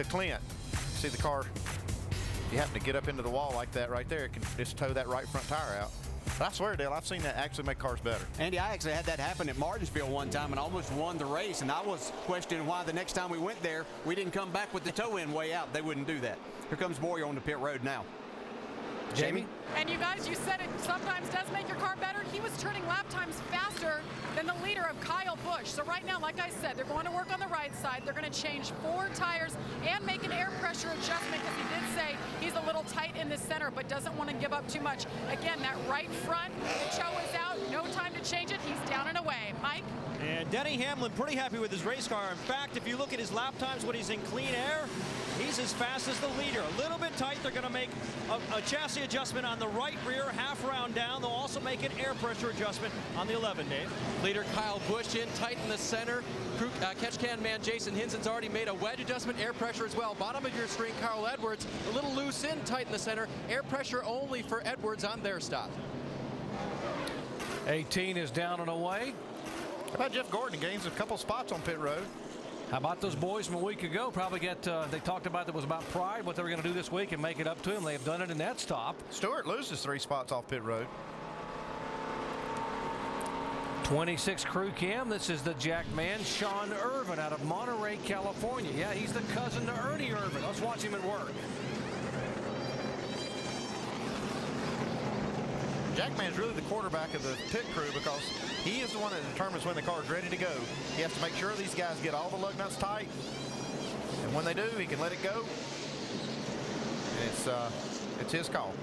Clint. You see the car, if you happen to get up into the wall like that right there, it can just toe that right front tire out. But I swear, Dale, I've seen that actually make cars better. Andy, I actually had that happen at Martinsville one time and almost won the race, and I was questioning why the next time we went there, we didn't come back with the toe end way out. They wouldn't do that. Here comes Boyer on the pit road now. Jamie? And you guys, you said it sometimes does make your car better. He was turning lap times faster than the leader of Kyle Busch. So right now, like I said, they're going to work on the right side. They're going to change 4 tires and make an air pressure adjustment, because he did say he's a little tight in the center, but doesn't want to give up too much. Again, that right front, the toe is out. No time to change it. He's down and away. Mike? And Denny Hamlin pretty happy with his race car. In fact, if you look at his lap times when he's in clean air, he's He's as fast as the leader. A little bit tight. They're going to make a chassis adjustment on the right rear, half round down. They'll also make an air pressure adjustment on the 11, Dave. Leader Kyle Busch in tight in the center. Catch can man Jason Hinson's already made a wedge adjustment, air pressure as well. Bottom of your screen, Carl Edwards, a little loose in, tight in the center. Air pressure only for Edwards on their stop. 18 is down and away. How about Jeff Gordon? Gains a couple spots on pit road. How about those boys from a week ago? Probably they talked about that was about pride, what they were going to do this week and make it up to him. They've done it in that stop. Stewart loses 3 spots off pit road. 26 crew cam. This is the jack man, Sean Irvin out of Monterey, California. Yeah, he's the cousin to Ernie Irvin. Let's watch him at work. Jackman's really the quarterback of the pit crew because he is the one that determines when the car is ready to go. He has to make sure these guys get all the lug nuts tight, and when they do, he can let it go. And it's his call.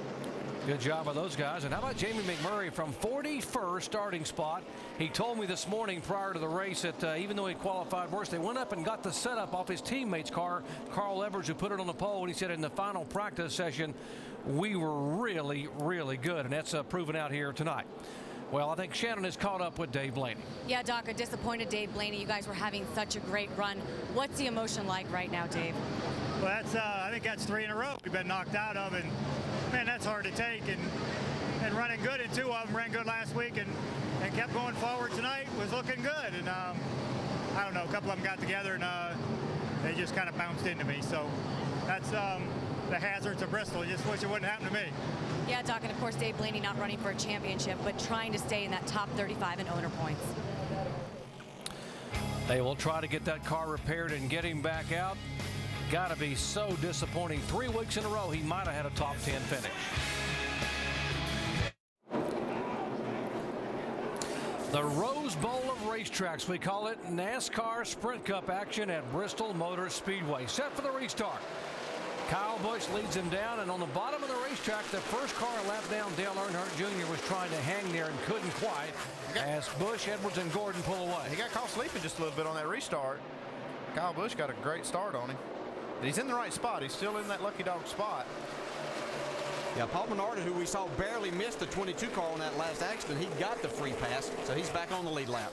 Good job of those guys. And how about Jamie McMurray from 41st starting spot? He told me this morning prior to the race that even though he qualified worse, they went up and got the setup off his teammate's car, Carl Edwards, who put it on the pole. And he said in the final practice session, we were really, really good. And that's proven out here tonight. Well, I think Shannon is caught up with Dave Blaney. Yeah, Doc, a disappointed Dave Blaney. You guys were having such a great run. What's the emotion like right now, Dave? Well, I think that's 3 in a row we've been knocked out of, and man, that's hard to take. And running good in 2 of them, ran good last week, and kept going forward tonight, was looking good. And I don't know, a couple of them got together and they just kind of bounced into me. So that's the hazards of Bristol. Just wish it wouldn't happen to me. Yeah, Doc, and of course Dave Blaney not running for a championship, but trying to stay in that top 35 in owner points. They will try to get that car repaired and get him back out. Got to be so disappointing. 3 weeks in a row, he might have had a top 10 finish. The Rose Bowl of racetracks. We call it NASCAR Sprint Cup action at Bristol Motor Speedway. Set for the restart. Kyle Busch leads him down, and on the bottom of the racetrack, the first car a lap down, Dale Earnhardt Jr. was trying to hang there and couldn't quite as Busch, Edwards, and Gordon pull away. He got caught sleeping just a little bit on that restart. Kyle Busch got a great start on him. He's in the right spot. He's still in that lucky dog spot. Yeah, Paul Menard, who we saw barely miss the 22 car on that last accident, he got the free pass, so he's back on the lead lap.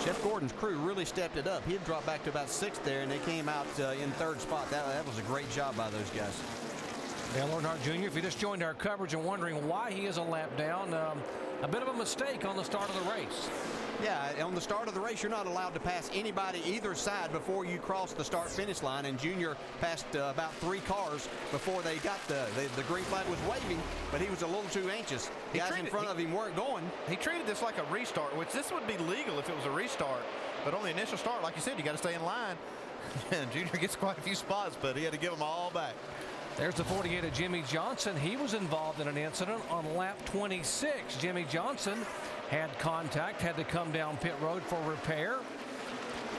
Jeff Gordon's crew really stepped it up. He had dropped back to about 6th there, and they came out in 3rd spot. That was a great job by those guys. Dale Earnhardt Jr., if you just joined our coverage and wondering why he is a lap down, a bit of a mistake on the start of the race. Yeah, on the start of the race, you're not allowed to pass anybody either side before you cross the start-finish line, and Junior passed about 3 cars before they got the green flag was waving, but he was a little too anxious. Guys in front of him weren't going. He treated this like a restart, which this would be legal if it was a restart, but on the initial start, like you said, you got to stay in line. And Junior gets quite a few spots, but he had to give them all back. There's the 48 of Jimmy Johnson. He was involved in an incident on lap 26. Jimmy Johnson had contact, had to come down pit road for repair.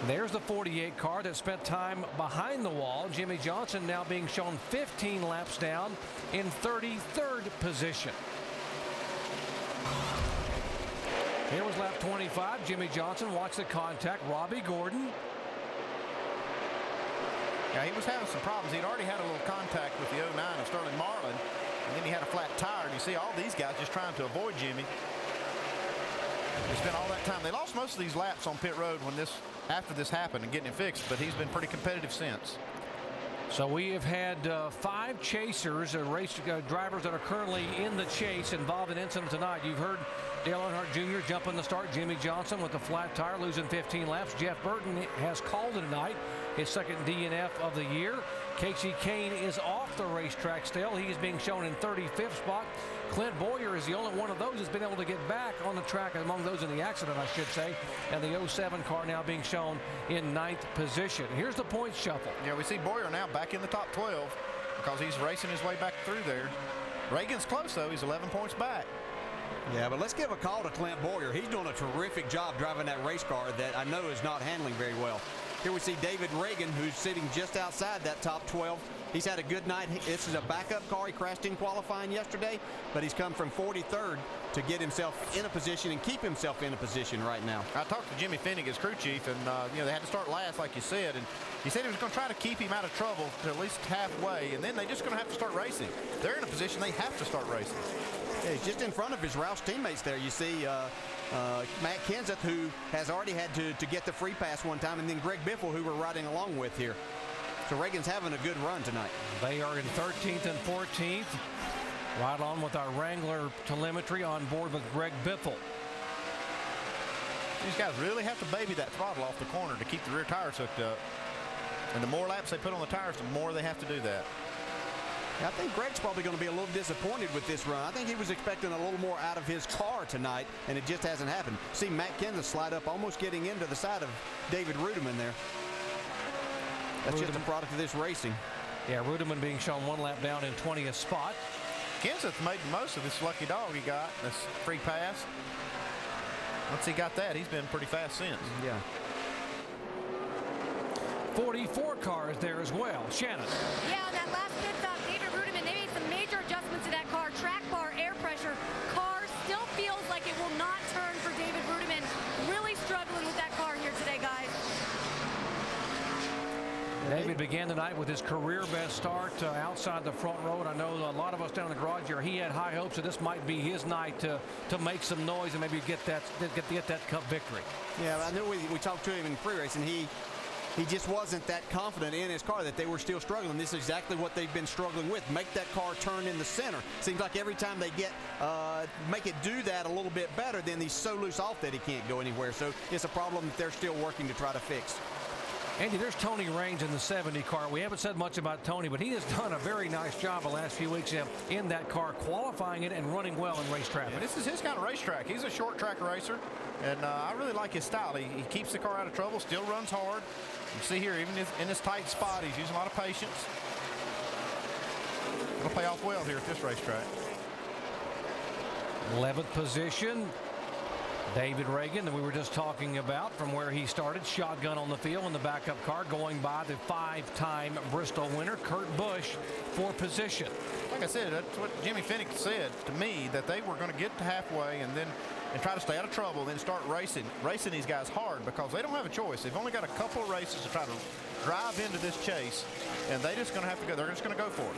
There's the 48 car that spent time behind the wall. Jimmy Johnson now being shown 15 laps down in 33rd position. Here was lap 25. Jimmy Johnson watched the contact. Robbie Gordon. Yeah, he was having some problems. He'd already had a little contact with the 09 of Sterling Marlin, and then he had a flat tire. And you see all these guys just trying to avoid Jimmy. They spent all that time. They lost most of these laps on pit road after this happened and getting it fixed, but he's been pretty competitive since. So we have had 5 chasers, race drivers that are currently in the chase involved in incident tonight. You've heard Dale Earnhardt Jr. jumping the start. Jimmy Johnson with the flat tire, losing 15 laps. Jeff Burton has called it tonight, his 2nd DNF of the year. Casey Kane is off the racetrack still. He is being shown in 35th spot. Clint Boyer is the only one of those who's been able to get back on the track among those in the accident, I should say. And the 07 car now being shown in 9th position. Here's the points shuffle. Yeah, we see Boyer now back in the top 12 because he's racing his way back through there. Reagan's close, though. He's 11 points back. Yeah, but let's give a call to Clint Boyer. He's doing a terrific job driving that race car that I know is not handling very well. Here we see David Reagan, who's sitting just outside that top 12. He's had a good night. This is a backup car. He crashed in qualifying yesterday, but he's come from 43rd to get himself in a position and keep himself in a position right now. I talked to Jimmy Finnick, his crew chief, and they had to start last, like you said, and he said he was going to try to keep him out of trouble to at least halfway, and then they're just going to have to start racing. They're in a position they have to start racing. Yeah, he's just in front of his Roush teammates there. You see Matt Kenseth, who has already had to get the free pass one time, and then Greg Biffle, who we're riding along with here. So Reagan's having a good run tonight. They are in 13th and 14th. Right on with our Wrangler telemetry on board with Greg Biffle. These guys really have to baby that throttle off the corner to keep the rear tires hooked up. And the more laps they put on the tires, the more they have to do that. I think Greg's probably going to be a little disappointed with this run. I think he was expecting a little more out of his car tonight, and it just hasn't happened. See Matt Kenseth slide up, almost getting into the side of David Rudiman there. That's just a product of this racing. Yeah, Rudiman being shown one lap down in 20th spot. Kenseth made most of this lucky dog he got, this free pass. Once he got that, he's been pretty fast since. Yeah. 44 cars there as well. Shannon. Yeah, on that last pit stop, David Rudiman, they made some major adjustments to that car. Track bar, air pressure. Car still feels like it will not turn for David Rudiman. Really struggling with that car here today, guys. David began the night with his career best start outside the front row. And I know a lot of us down in the garage here, he had high hopes that this might be his night to make some noise and maybe get that Cup victory. Yeah, I know we talked to him in pre-racing. He just wasn't that confident in his car, that they were still struggling. This is exactly what they've been struggling with. Make that car turn in the center. Seems like every time they make it do that a little bit better, then he's so loose off that he can't go anywhere. So it's a problem that they're still working to try to fix. Andy, there's Tony Raines in the 70 car. We haven't said much about Tony, but he has done a very nice job the last few weeks in that car, qualifying it and running well in race traffic. Yeah, this is his kind of racetrack. He's a short track racer, and I really like his style. He keeps the car out of trouble, still runs hard. You see here, even in this tight spot, he's using a lot of patience. It'll pay off well here at this racetrack. 11th position. David Reagan, that we were just talking about, from where he started, shotgun on the field in the backup car, going by the 5-time Bristol winner, Kurt Busch, for position. Like I said, that's what Jimmy Finnick said to me, that they were going to get to halfway and try to stay out of trouble, then start racing these guys hard, because they don't have a choice. They've only got a couple of races to try to drive into this chase, and they're just going to have to go. They're just going to go for it.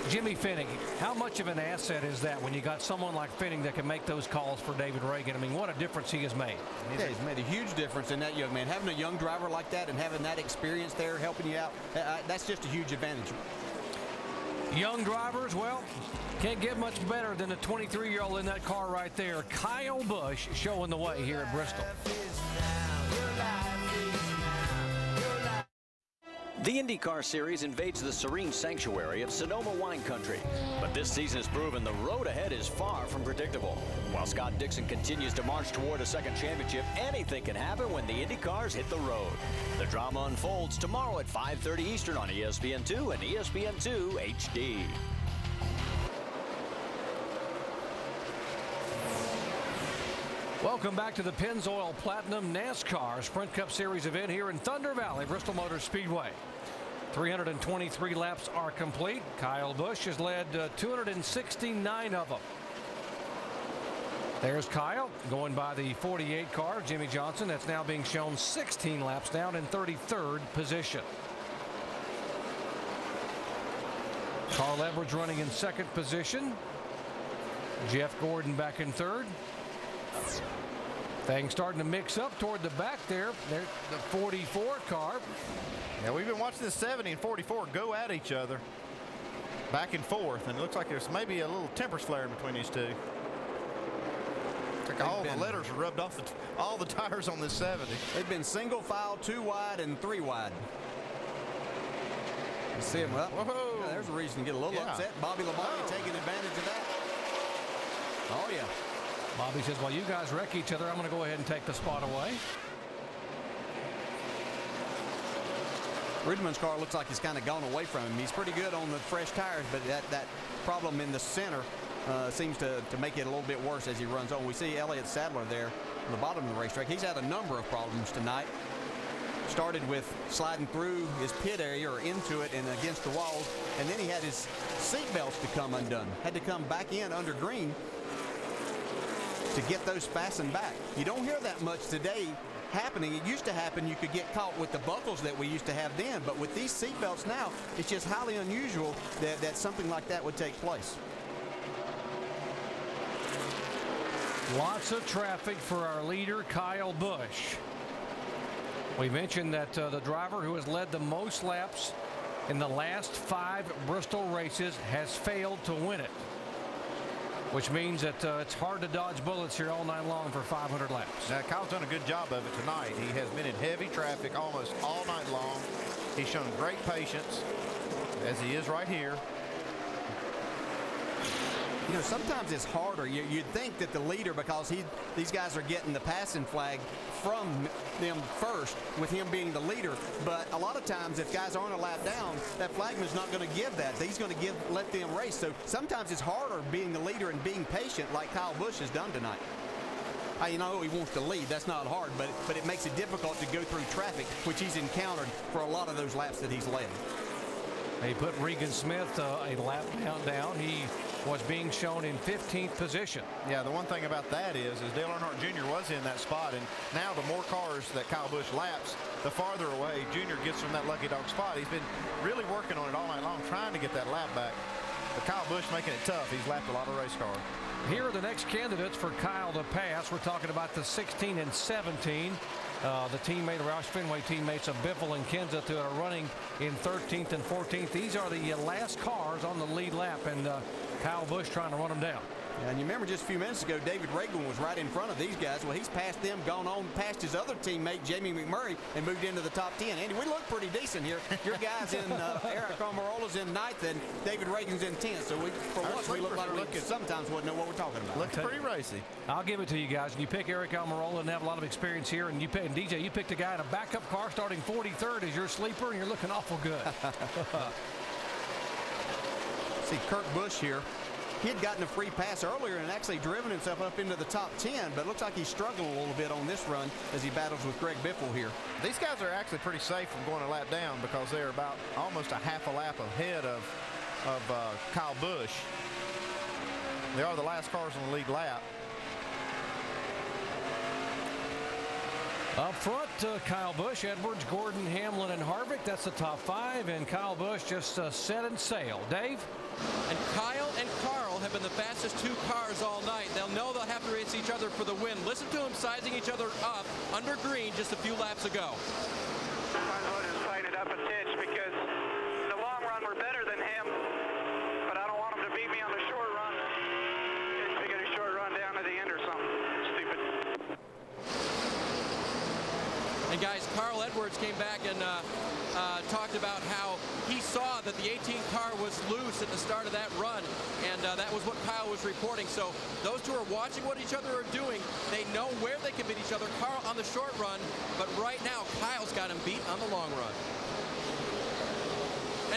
Jimmy Finnick, how much of an asset is that when you got someone like Finnick that can make those calls for David Reagan? I mean, what a difference he has made. Yeah, he's made a huge difference in that young man. Having a young driver like that and having that experience there helping you out, that's just a huge advantage. Young drivers, well, can't get much better than the 23-year-old in that car right there. Kyle Busch showing the way here at Bristol. The IndyCar Series invades the serene sanctuary of Sonoma wine country. But this season has proven the road ahead is far from predictable. While Scott Dixon continues to march toward a second championship, anything can happen when the IndyCars hit the road. The drama unfolds tomorrow at 5:30 Eastern on ESPN2 and ESPN2 HD. Welcome back to the Pennzoil Platinum NASCAR Sprint Cup Series event here in Thunder Valley, Bristol Motor Speedway. 323 laps are complete. Kyle Busch has led 269 of them. There's Kyle going by the 48 car, Jimmy Johnson. That's now being shown 16 laps down in 33rd position. Carl Edwards running in second position. Jeff Gordon back in third. Things starting to mix up toward the back there. There's the 44 car. Yeah, we've been watching the 70 and 44 go at each other back and forth, and it looks like there's maybe a little temper flaring between these two. It's like all the letters are rubbed off all the tires on this 70. They've been single file, 2 wide, and 3 wide. You see him up. Whoa. Yeah, there's a reason to get a little upset. Bobby Labonte taking advantage of that. Oh, yeah. Bobby says, while you guys wreck each other, I'm going to go ahead and take the spot away. Rudiman's car looks like he's kind of gone away from him. He's pretty good on the fresh tires, but that problem in the center seems to make it a little bit worse as he runs on. We see Elliott Sadler there on the bottom of the racetrack. He's had a number of problems tonight. started with sliding through his pit area or into it and against the walls, and then he had his seat belts to come undone. Had to come back in under green to get those fastened back. You don't hear that much today happening. It used to happen, you could get caught with the buckles that we used to have then, but with these seat belts now, it's just highly unusual that something like that would take place. Lots of traffic for our leader, Kyle Busch. We mentioned that the driver who has led the most laps in the last 5 Bristol races has failed to win it, which means that it's hard to dodge bullets here all night long for 500 laps. Now, Kyle's done a good job of it tonight. He has been in heavy traffic almost all night long. He's shown great patience, as he is right here. You know, sometimes it's harder. You'd think that the leader, because these guys are getting the passing flag from them first with him being the leader, but a lot of times if guys aren't a lap down, that flagman's not going to give that. He's going to let them race. So sometimes it's harder being the leader and being patient like Kyle Busch has done tonight. You know, he wants to lead. That's not hard, but it makes it difficult to go through traffic, which he's encountered for a lot of those laps that he's led. They put Regan Smith a lap down. He was being shown in 15th position. Yeah, the one thing about that is Dale Earnhardt Jr. was in that spot, and now the more cars that Kyle Busch laps, the farther away Jr. gets from that lucky dog spot. He's been really working on it all night long, trying to get that lap back. But Kyle Busch making it tough. He's lapped a lot of race cars. Here are the next candidates for Kyle to pass. We're talking about the 16 and 17. The teammate, Roush Fenway teammates of Biffle and Kenseth, who are running in 13th and 14th. These are the last cars on the lead lap, and Kyle Busch trying to run them down. And you remember just a few minutes ago, David Ragland was right in front of these guys. Well, he's passed them, gone on past his other teammate, Jamie McMurray, and moved into the top 10. Andy, we look pretty decent here. Your guys in Eric Almirola's in 9th, and David Reagan's in 10th. So for once, we look like we sometimes wouldn't know what we're talking about. Looks pretty racy. I'll give it to you guys. And you pick Eric Almirola and have a lot of experience here. And DJ, you picked a guy in a backup car starting 43rd as your sleeper, and you're looking awful good. See Kurt Busch here. He had gotten a free pass earlier and actually driven himself up into the top 10, but it looks like he's struggling a little bit on this run as he battles with Greg Biffle here. These guys are actually pretty safe from going a lap down because they're about almost a half a lap ahead of Kyle Busch. They are the last cars on the lead lap. Up front, Kyle Busch, Edwards, Gordon, Hamlin, and Harvick. That's the top 5, and Kyle Busch just set and sail. Dave? And Kyle and Carl have been the fastest 2 cars all night. They'll know they'll have to race each other for the win. Listen to them sizing each other up under green just a few laps ago. Might as well just tighten it up a titch because in the long run we're better than him, but I don't want him to beat me on the short run. If we get a short run down to the end or something stupid. And guys, Carl Edwards came back and talked about how he saw that the 18 car was loose at the start of that run, and that was what Kyle was reporting. So those two are watching what each other are doing. They know where they can beat each other. Carl on the short run, but right now Kyle's got him beat on the long run.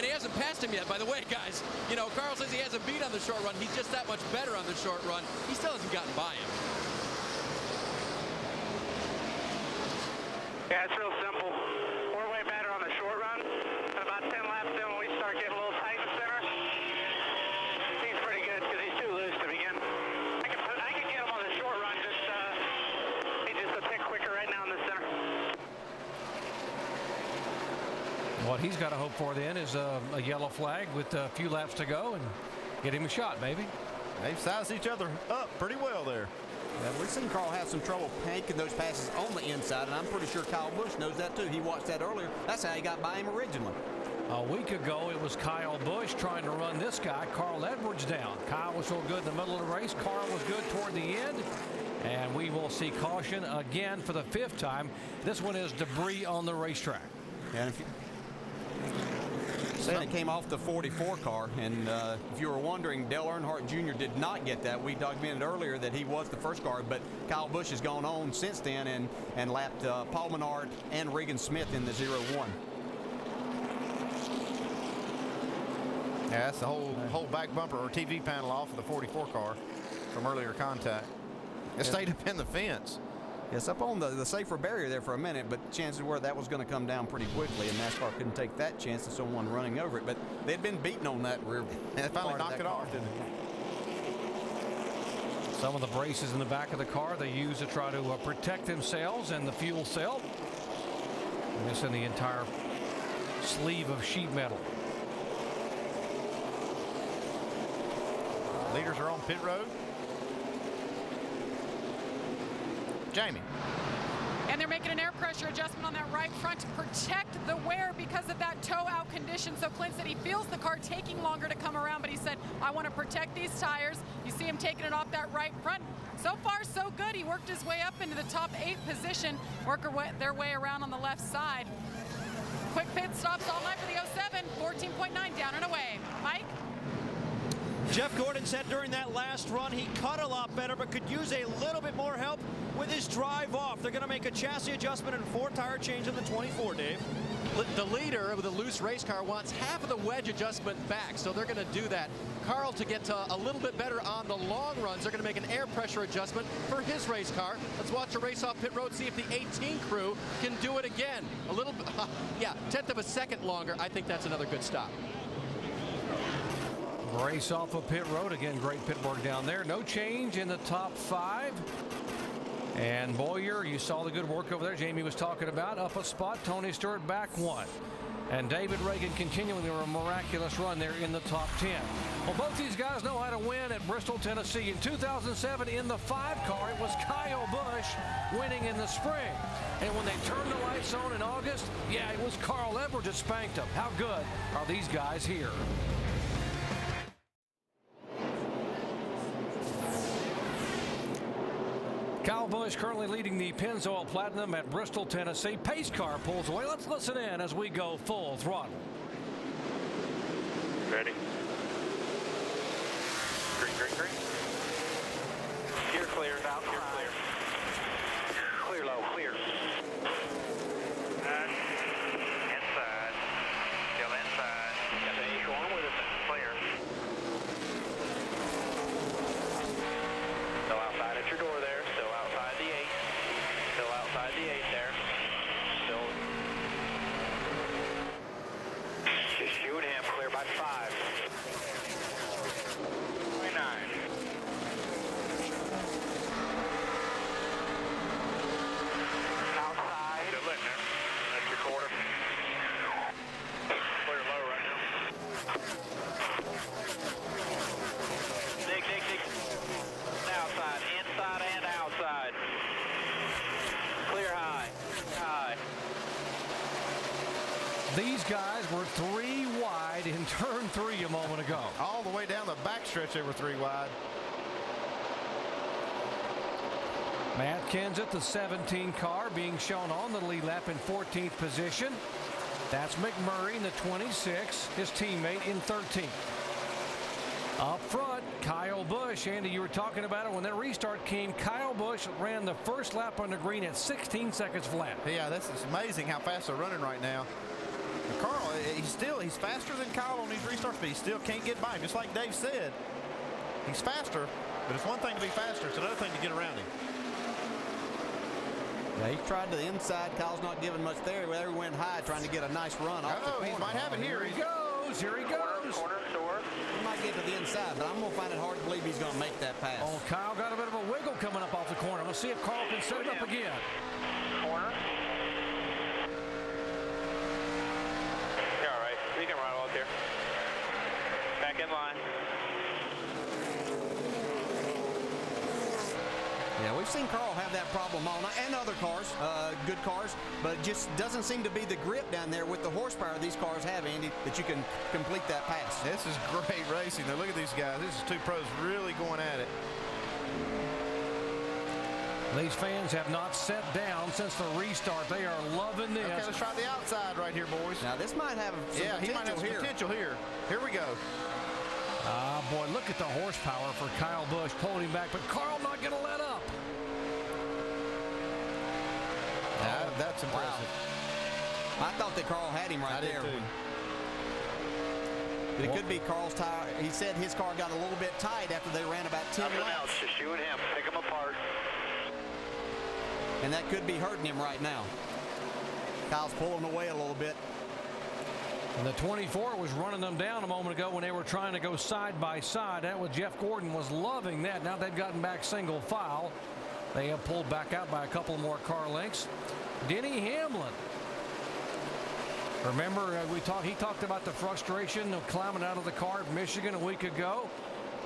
And he hasn't passed him yet, by the way, guys. You know, Carl says he hasn't beat on the short run. He's just that much better on the short run. He still hasn't gotten by him. Yeah, it's real simple. We're way better on the short run. And about 10 laps in, when we start getting a little tight in the center, he's pretty good because he's too loose to begin. I can get him on the short run. He's just a tick quicker right now in the center. What he's got to hope for then is a yellow flag with a few laps to go and get him a shot, maybe. They've sized each other up pretty well there. Yeah, we've seen Carl have some trouble making those passes on the inside, and I'm pretty sure Kyle Busch knows that too. He watched that earlier. That's how he got by him originally. A week ago, it was Kyle Busch trying to run this guy, Carl Edwards, down. Kyle was so good in the middle of the race. Carl was good toward the end. And we will see caution again for the 5th time. This one is debris on the racetrack. And if you saying it came off the 44 car, and if you were wondering, Dale Earnhardt Jr. did not get that. We documented earlier that he was the first car, but Kyle Busch has gone on since then and lapped Paul Menard and Regan Smith in the 0-1. Yeah, that's the whole back bumper or TV panel off of the 44 car from earlier contact. It stayed up in the fence. Yes, up on the safer barrier there for a minute, but chances were that was going to come down pretty quickly, and NASCAR couldn't take that chance of someone running over it. But they'd been beaten on that rear. And they finally knocked it off, didn't they? Some of the braces in the back of the car they use to try to protect themselves and the fuel cell. Missing the entire sleeve of sheet metal. Leaders are on pit road. Jamie. And they're making an air pressure adjustment on that right front to protect the wear because of that toe out condition. So Clint said he feels the car taking longer to come around, but he said, I want to protect these tires. You see him taking it off that right front. So far, so good. He worked his way up into the top 8 position, their way around on the left side. Quick pit stops all night for the 07, 14.9 down and away. Mike? Jeff Gordon said during that last run he cut a lot better, but could use a little bit more help with his drive off. They're going to make a chassis adjustment and 4-tire change in the 24, Dave. The leader of the loose race car wants half of the wedge adjustment back, so they're going to do that. Carl, to get a little bit better on the long runs, they're going to make an air pressure adjustment for his race car. Let's watch a race off pit road, see if the 18 crew can do it again. A little bit, yeah, 1/10 of a second longer. I think that's another good stop. Race off of pit road. Again, great pit work down there. No change in the top 5. And Boyer, you saw the good work over there Jamie was talking about. Up a spot. Tony Stewart back 1. And David Reagan continuing their miraculous run there in the top 10. Well, both these guys know how to win at Bristol, Tennessee. In 2007, in the 5 car, it was Kyle Busch winning in the spring. And when they turned the lights on in August, yeah, it was Carl Edwards that spanked them. How good are these guys here? Kyle Busch currently leading the Pennzoil Platinum at Bristol, Tennessee. Pace car pulls away. Let's listen in as we go full throttle. Ready? Green, green, green. You're clear now. You're clear. Clear low. Clear. Inside. Still inside. Got the acorn with it. Clear. Still outside at your door there. Still outside the 8. Still outside the 8 there. Still. Just shoot him. Clear by 5. 29. Outside. Still in there. That's your quarter. Clear low right now. Dig. Outside. Inside and outside. Clear high. High. These guys were 3 wide in turn 3 a moment ago. All the way down the backstretch, they were 3 wide. Matt Kenseth, the 17 car, being shown on the lead lap in 14th position. That's McMurray in the 26, his teammate in 13th. Up front, Kyle Busch. Andy, you were talking about it when that restart came. Kyle Busch ran the first lap on the green at 16 seconds flat. Yeah, this is amazing how fast they're running right now. And Carl, he's faster than Kyle on these restarts, but he still can't get by him. Just like Dave said, he's faster, but it's one thing to be faster. It's another thing to get around him. Yeah, he tried to the inside. Kyle's not giving much there. There he went high trying to get a nice run off the corner. He might have it here. Here he goes. Here he goes. Corner, door. He might get to the inside, but I'm going to find it hard to believe he's going to make that pass. Oh, Kyle got a bit of a wiggle coming up off the corner. Let's see if Carl can set it up again. Corner. You're all right. You can run out there. Back in line. Yeah, we've seen Carl have that problem all night, and other cars, good cars, but it just doesn't seem to be the grip down there with the horsepower these cars have, Andy, that you can complete that pass. This is great racing. Now look at these guys. This is 2 pros really going at it. These fans have not sat down since the restart. They are loving this. Okay, let's try the outside right here, boys. Now this might have some he might have some potential here. Here we go. Ah, boy, look at the horsepower for Kyle Busch pulling him back, but Carl not going to let up. That's impressive. Wow. I thought that Carl had him right there. But it could be Carl's tire. He said his car got a little bit tight after they ran about 10 laps. Just shoot him. Pick him apart. and that could be hurting him right now. Kyle's pulling away a little bit. And the 24 was running them down a moment ago when they were trying to go side by side. That was Jeff Gordon was loving that. Now they've gotten back single file. They have pulled back out by a couple more car lengths. Denny Hamlin. Remember, he talked about the frustration of climbing out of the car at Michigan a week ago.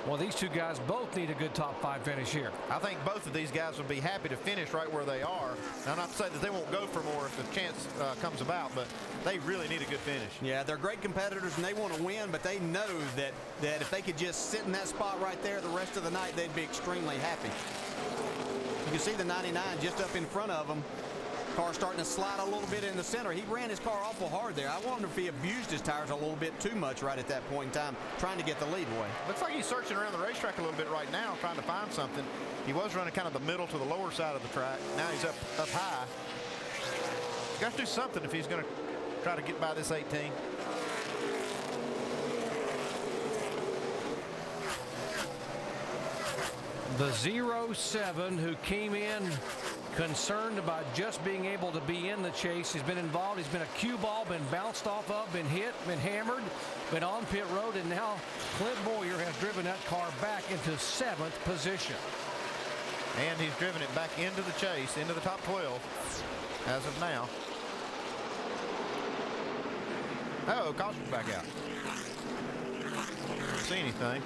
Well, these two guys both need a good top 5 finish here. I think both of these guys would be happy to finish right where they are. Now, not to say that they won't go for more if the chance comes about, but they really need a good finish. Yeah, they're great competitors and they want to win, but they know that if they could just sit in that spot right there the rest of the night, they'd be extremely happy. You can see the 99 just up in front of them. Car starting to slide a little bit in the center. He ran his car awful hard there. I wonder if he abused his tires a little bit too much right at that point in time, trying to get the lead away. Looks like he's searching around the racetrack a little bit right now, trying to find something. He was running kind of the middle to the lower side of the track. Now he's up high. He's got to do something if he's going to try to get by this 18. The 07 who came in concerned about just being able to be in the chase. He's been involved. He's been a cue ball, been bounced off of, been hit, been hammered, been on pit road, and now Clint Boyer has driven that car back into 7th position. And he's driven it back into the chase, into the top 12 as of now. Oh, caution's back out. Don't see anything.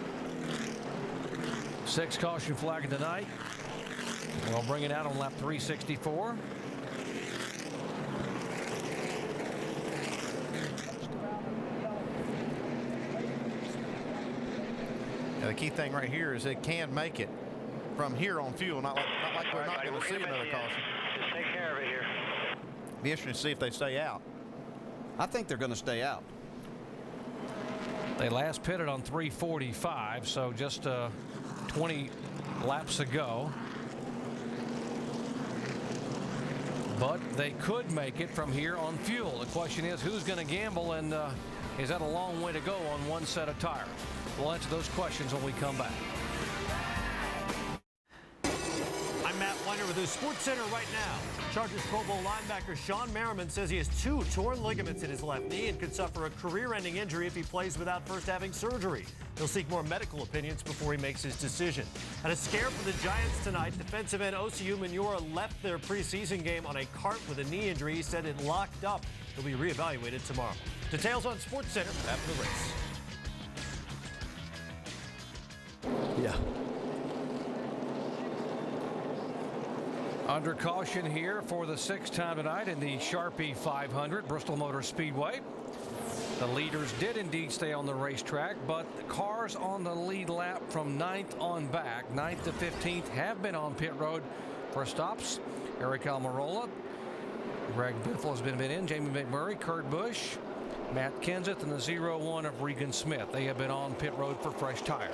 6 caution flag tonight. We'll bring it out on lap 364. Now the key thing right here is it can make it from here on fuel, not like we're not going to see another caution. Just take care of it here. Be interesting to see if they stay out. I think they're going to stay out. They last pitted on 345, so just 20 laps ago. But they could make it from here on fuel. The question is, who's going to gamble, and is that a long way to go on one set of tires? We'll answer those questions when we come back. I'm Matt Weiner with the Sports Center right now. Chargers Pro Bowl linebacker Sean Merriman says he has 2 torn ligaments in his left knee and could suffer a career-ending injury if he plays without first having surgery. He'll seek more medical opinions before he makes his decision. And a scare for the Giants tonight. Defensive end Osi Umenyiora left their preseason game on a cart with a knee injury. He said it locked up. He'll be reevaluated tomorrow. Details on Sports Center after the race. Yeah. Under caution here for the 6th time tonight in the Sharpie 500 Bristol Motor Speedway. The leaders did indeed stay on the racetrack, but the cars on the lead lap from 9th on back, 9th to 15th, have been on pit road for stops. Eric Almirola, Greg Biffle has been in, Jamie McMurray, Kurt Busch, Matt Kenseth, and the 01 of Regan Smith. They have been on pit road for fresh tires.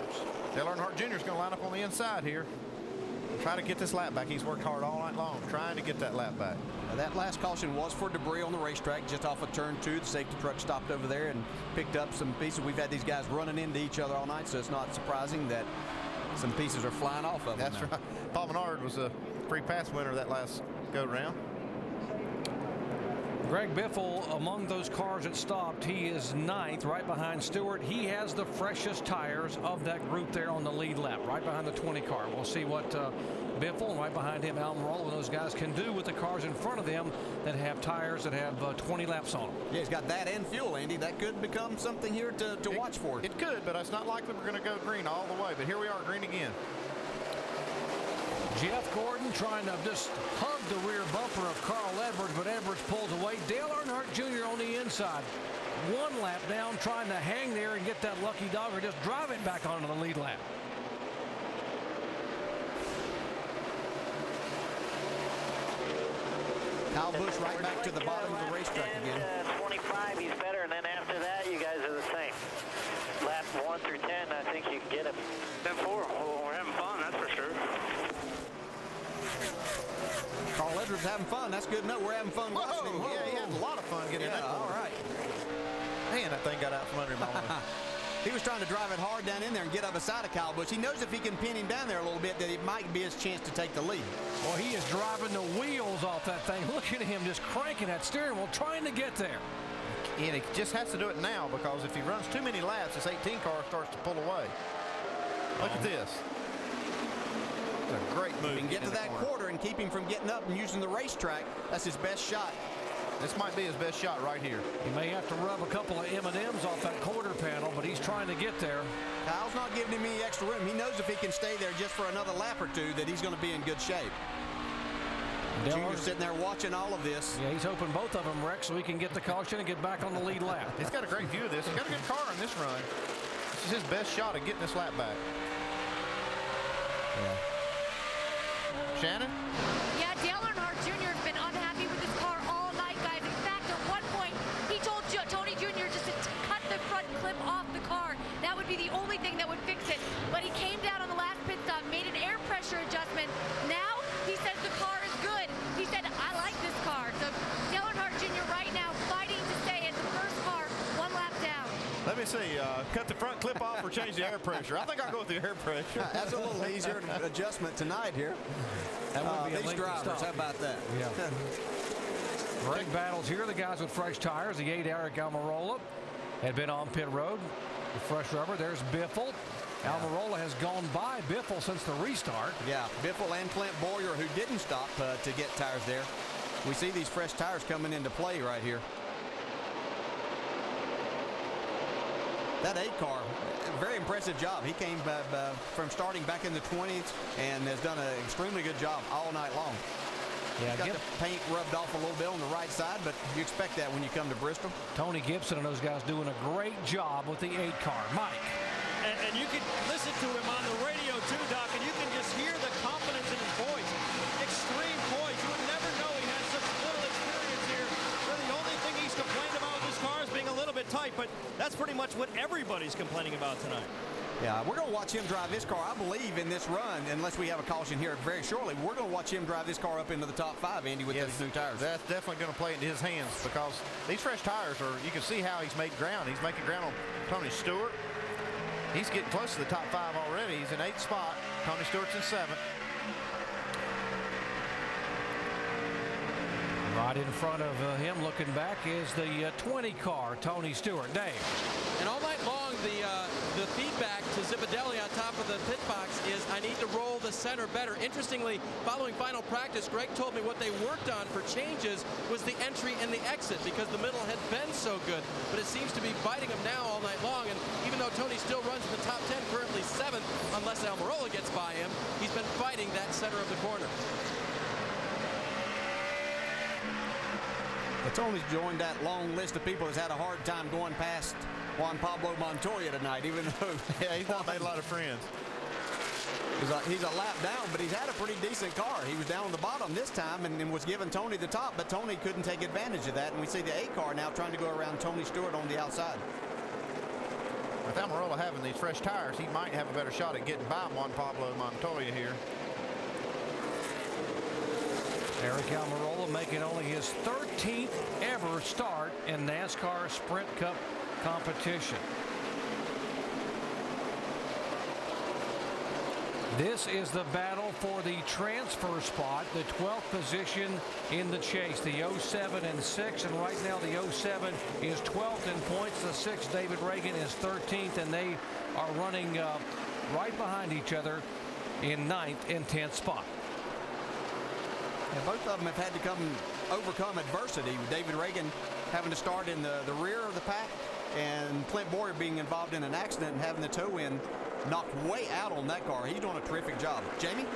Dale Earnhardt Jr. is going to line up on the inside here. Try to get this lap back. He's worked hard all night long trying to get that lap back. Now, that last caution was for debris on the racetrack just off of turn 2. The safety truck stopped over there and picked up some pieces. We've had these guys running into each other all night, so it's not surprising that some pieces are flying off of them. That's right. Paul Menard was a free pass winner that last go round. Greg Biffle, among those cars that stopped, he is 9th, right behind Stewart. He has the freshest tires of that group there on the lead lap, right behind the 20 car. We'll see what Biffle and right behind him Almirola and those guys can do with the cars in front of them that have tires that have 20 laps on them. Yeah, he's got that and fuel, Andy. That could become something here to watch for. It could, but it's not likely we're going to go green all the way. But here we are, green again. Jeff Gordon trying to just hug the rear bumper of Carl Edwards, but Edwards pulls away. Dale Earnhardt Jr. on the inside. 1 lap down, trying to hang there and get that lucky dog or just drive it back onto the lead lap. Kyle Busch right back to the bottom of the racetrack again. 25, he's better, and then after that, you guys are the same. Lap 1 through 10, I think you can get him. 10-4, well, we're having fun, that's for sure. Carl Edwards having fun. That's good to know. We're having fun watching him. Yeah, he had a lot of fun getting that. All right. Man, that thing got out from under him. He was trying to drive it hard down in there and get up beside of Kyle Busch. He knows if he can pin him down there a little bit that it might be his chance to take the lead. Well, he is driving the wheels off that thing. Look at him just cranking that steering wheel, trying to get there. And he just has to do it now, because if he runs too many laps, this 18 car starts to pull away. Look at this. It's a great move. If he can get to that quarter and keep him from getting up and using the racetrack, that's his best shot. This might be his best shot right here. He may have to rub a couple of M&Ms off that quarter panel, but he's trying to get there. Kyle's not giving him any extra room. He knows if he can stay there just for another lap or two that he's going to be in good shape. Junior's sitting there watching all of this. Yeah, he's hoping both of them wreck so he can get the caution and get back on the lead lap. He's got a great view of this. He's got a good car in this run. This is his best shot at getting this lap back. Yeah. Shannon? Yeah, Dale Earnhardt Jr. has been unhappy with his car all night, guys. In fact, at one point, he told Tony Jr. just to cut the front clip off the car. That would be the only thing that would fix it. But he came down on the last pit stop, made an air pressure adjustment. Now, he says the car is good. He said, I like this car. So Dale Earnhardt Jr. right now fighting to stay as the first car one lap down. Let me see. Cut the front clip off or change the air pressure. I think I'll go with the air pressure. That's a little easier adjustment tonight here. That would be a these drivers, stop. how about that? Yeah. Great battles here. The guys with fresh tires. The 8 Eric Almirola had been on pit road with fresh rubber. There's Biffle. Almirola has gone by Biffle since the restart. Yeah, Biffle and Clint Boyer, who didn't stop to get tires there. We see these fresh tires coming into play right here. That 8 car, very impressive job. He came from starting back in the 20s and has done an extremely good job all night long. Yeah, He's got the paint rubbed off a little bit on the right side, but you expect that when you come to Bristol. Tony Gibson and those guys doing a great job with the 8 car. Mike. And you can listen to him on the radio too, Doc, and you can just hear the confidence in his voice. Extreme poise. You would never know he has such little experience here. Really, the only thing he's complained about with this car is being a little bit tight, but that's pretty much what everybody's complaining about tonight. Yeah, we're going to watch him drive this car, I believe, in this run, unless we have a caution here very shortly. We're going to watch him drive this car up into the top 5, Andy, with those new tires. That's definitely going to play into his hands, because these fresh tires are, you can see how he's made ground. He's making ground on Tony Stewart. He's getting close to the top 5 already. He's in 8th spot. Tony Stewart's in 7th. Right in front of him, looking back, is the 20 car, Tony Stewart. Dave. And all night long, the feedback to Zipadelli on top of the pit box is, I need to roll the center better. Interestingly, following final practice, Greg told me what they worked on for changes was the entry and the exit, because the middle had been so good. But it seems to be biting him now all night long. And even though Tony still runs in the top 10, currently 7th, unless Almirola gets by him, he's been fighting that center of the corner. Tony's joined that long list of people that's had a hard time going past Juan Pablo Montoya tonight, even though he's not made a lot of friends. He's a lap down, but he's had a pretty decent car. He was down on the bottom this time and was giving Tony the top, but Tony couldn't take advantage of that. And we see the 8 car now trying to go around Tony Stewart on the outside. With Almirola having these fresh tires, he might have a better shot at getting by Juan Pablo Montoya here. Eric Almirola making only his 13th ever start in NASCAR Sprint Cup competition. This is the battle for the transfer spot, the 12th position in the chase. The 07 and 6, and right now the 07 is 12th in points. The 6, David Reagan, is 13th, and they are running right behind each other in 9th and 10th spot. And both of them have had to overcome adversity. David Reagan having to start in the rear of the pack, and Clint Boyer being involved in an accident and having the toe end knocked way out on that car. He's doing a terrific job. Jamie?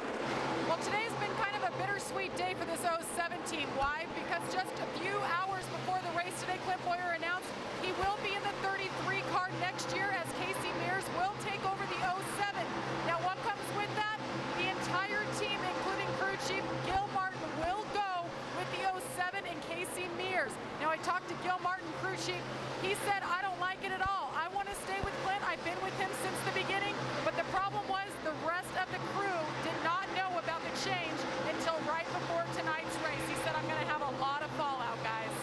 Well, today's been kind of a bittersweet day for this 017. Why? Because just a few hours before the race today, Clint Boyer announced he will be in the 33 car next year, as Casey Mears will take over the 07. Now, what comes with that? The entire team, including crew chief Gil Martin, will go with the 07 and Casey Mears. Now, I talked to Gil Martin, crew chief. He said, I don't like it at all. I want to stay with Clint. I've been with him since the beginning. But the problem was the rest of the crew did not know about the change until right before tonight's race. He said, I'm going to have a lot of fallout, guys.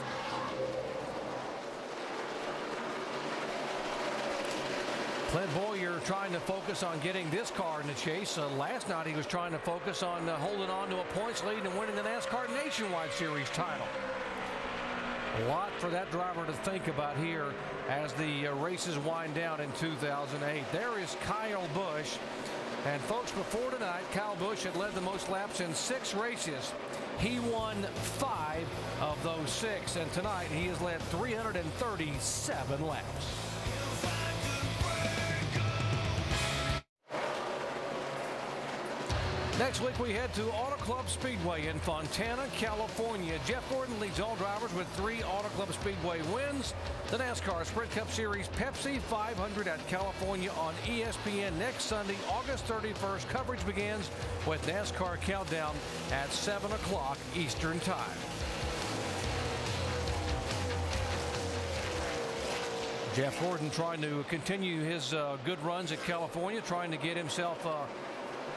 Clint Boyer trying to focus on getting this car in the chase. Last night he was trying to focus on holding on to a points lead and winning the NASCAR Nationwide Series title. A lot for that driver to think about here as the races wind down in 2008. There is Kyle Busch. And folks, before tonight, Kyle Busch had led the most laps in 6 races. He won 5 of those 6, and tonight he has led 337 laps. Next week, we head to Auto Club Speedway in Fontana, California. Jeff Gordon leads all drivers with 3 Auto Club Speedway wins. The NASCAR Sprint Cup Series Pepsi 500 at California on ESPN next Sunday, August 31st. Coverage begins with NASCAR Countdown at 7 o'clock Eastern Time. Jeff Gordon trying to continue his good runs at California, trying to get himself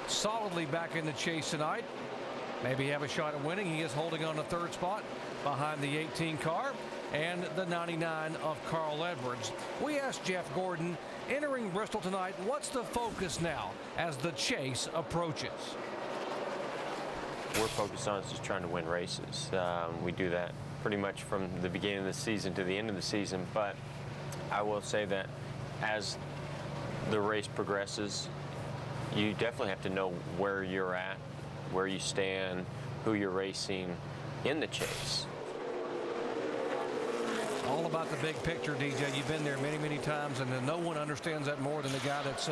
solidly back in the chase tonight. Maybe have a shot at winning. He is holding on the 3rd spot behind the 18 car and the 99 of Carl Edwards. We asked Jeff Gordon, entering Bristol tonight, what's the focus now as the chase approaches? We're focused on just trying to win races. We do that pretty much from the beginning of the season to the end of the season, but I will say that as the race progresses, you definitely have to know where you're at, where you stand, who you're racing in the chase. All about the big picture, DJ. You've been there many, many times, and no one understands that more than the guy that's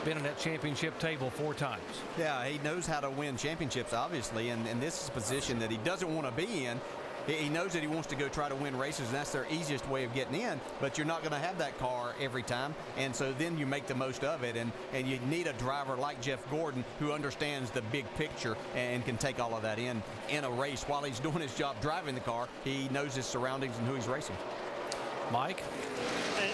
been in that championship table 4 times. Yeah, he knows how to win championships, obviously, and this is a position that he doesn't want to be in. He knows that he wants to go try to win races, and that's their easiest way of getting in, but you're not going to have that car every time, and so then you make the most of it, and you need a driver like Jeff Gordon who understands the big picture and can take all of that in a race. While he's doing his job driving the car, he knows his surroundings and who he's racing. Mike?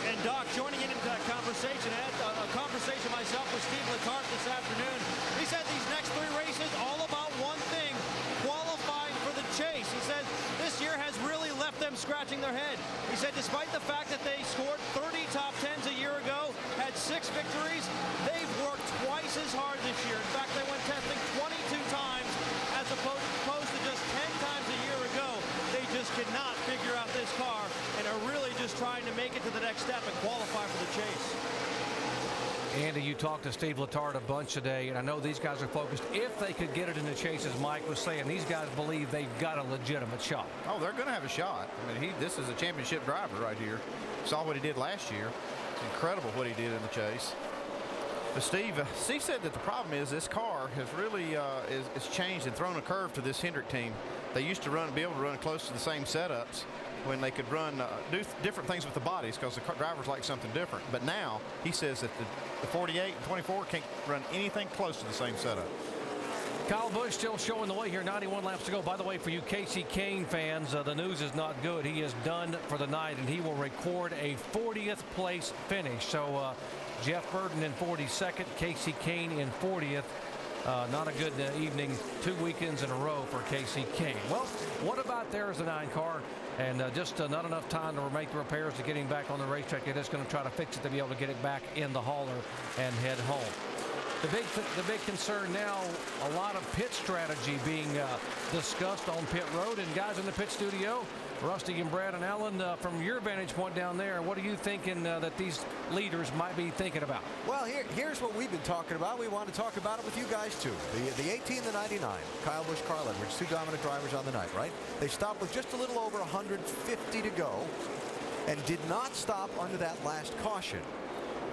And Doc, joining in into that conversation, I had a conversation myself with Steve Letarte this afternoon. He said these next 3 races all about one thing, qualifying for the chase. He said this year has really left them scratching their head. He said despite the fact that they scored 30 top 10s a year ago, had 6 victories, they've worked twice as hard this year. In fact, they went testing 22 times as opposed to just 10 times a year ago. They just cannot figure out this car and are really just trying to make it to the next step and qualify for the chase. Andy, you talked to Steve Letarte a bunch today, and I know these guys are focused. If they could get it in the chase, as Mike was saying, these guys believe they've got a legitimate shot. Oh, they're going to have a shot. I mean, this is a championship driver right here. Saw what he did last year. It's incredible what he did in the chase. But Steve said that the problem is this car has really is changed and thrown a curve to this Hendrick team. They used to be able to run close to the same setups when they could do different things with the bodies because the drivers like something different. But now he says that the 48 and 24 can't run anything close to the same setup. Kyle Busch still showing the way here, 91 laps to go. By the way, for you Casey Kane fans, the news is not good. He is done for the night, and he will record a 40th place finish. So Jeff Burton in 42nd, Casey Kane in 40th. Not a good evening, 2 weekends in a row for Casey Kane. Well, what about there's the 9 car? And just not enough time to make the repairs to getting back on the racetrack. They're just going to try to fix it to be able to get it back in the hauler and head home. The big concern now, a lot of pit strategy being discussed on pit road. And guys in the pit studio, Rusty and Brad and Alan, from your vantage point down there, what are you thinking that these leaders might be thinking about? Well, here's what we've been talking about. We want to talk about it with you guys, too. The 18, the 99, Kyle Busch, Carl Edwards, 2 dominant drivers on the night, right? They stopped with just a little over 150 to go and did not stop under that last caution.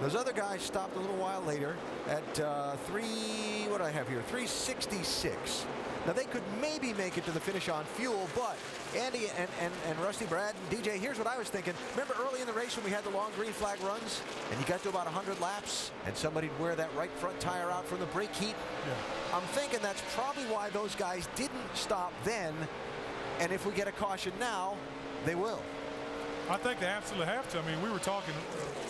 Those other guys stopped a little while later at 366. Now, they could maybe make it to the finish on fuel, but Andy and Rusty, Brad, and DJ, here's what I was thinking. Remember early in the race when we had the long green flag runs and you got to about 100 laps and somebody'd wear that right front tire out from the brake heat? Yeah. I'm thinking that's probably why those guys didn't stop then, and if we get a caution now, they will. I think they absolutely have to. I mean, we were talking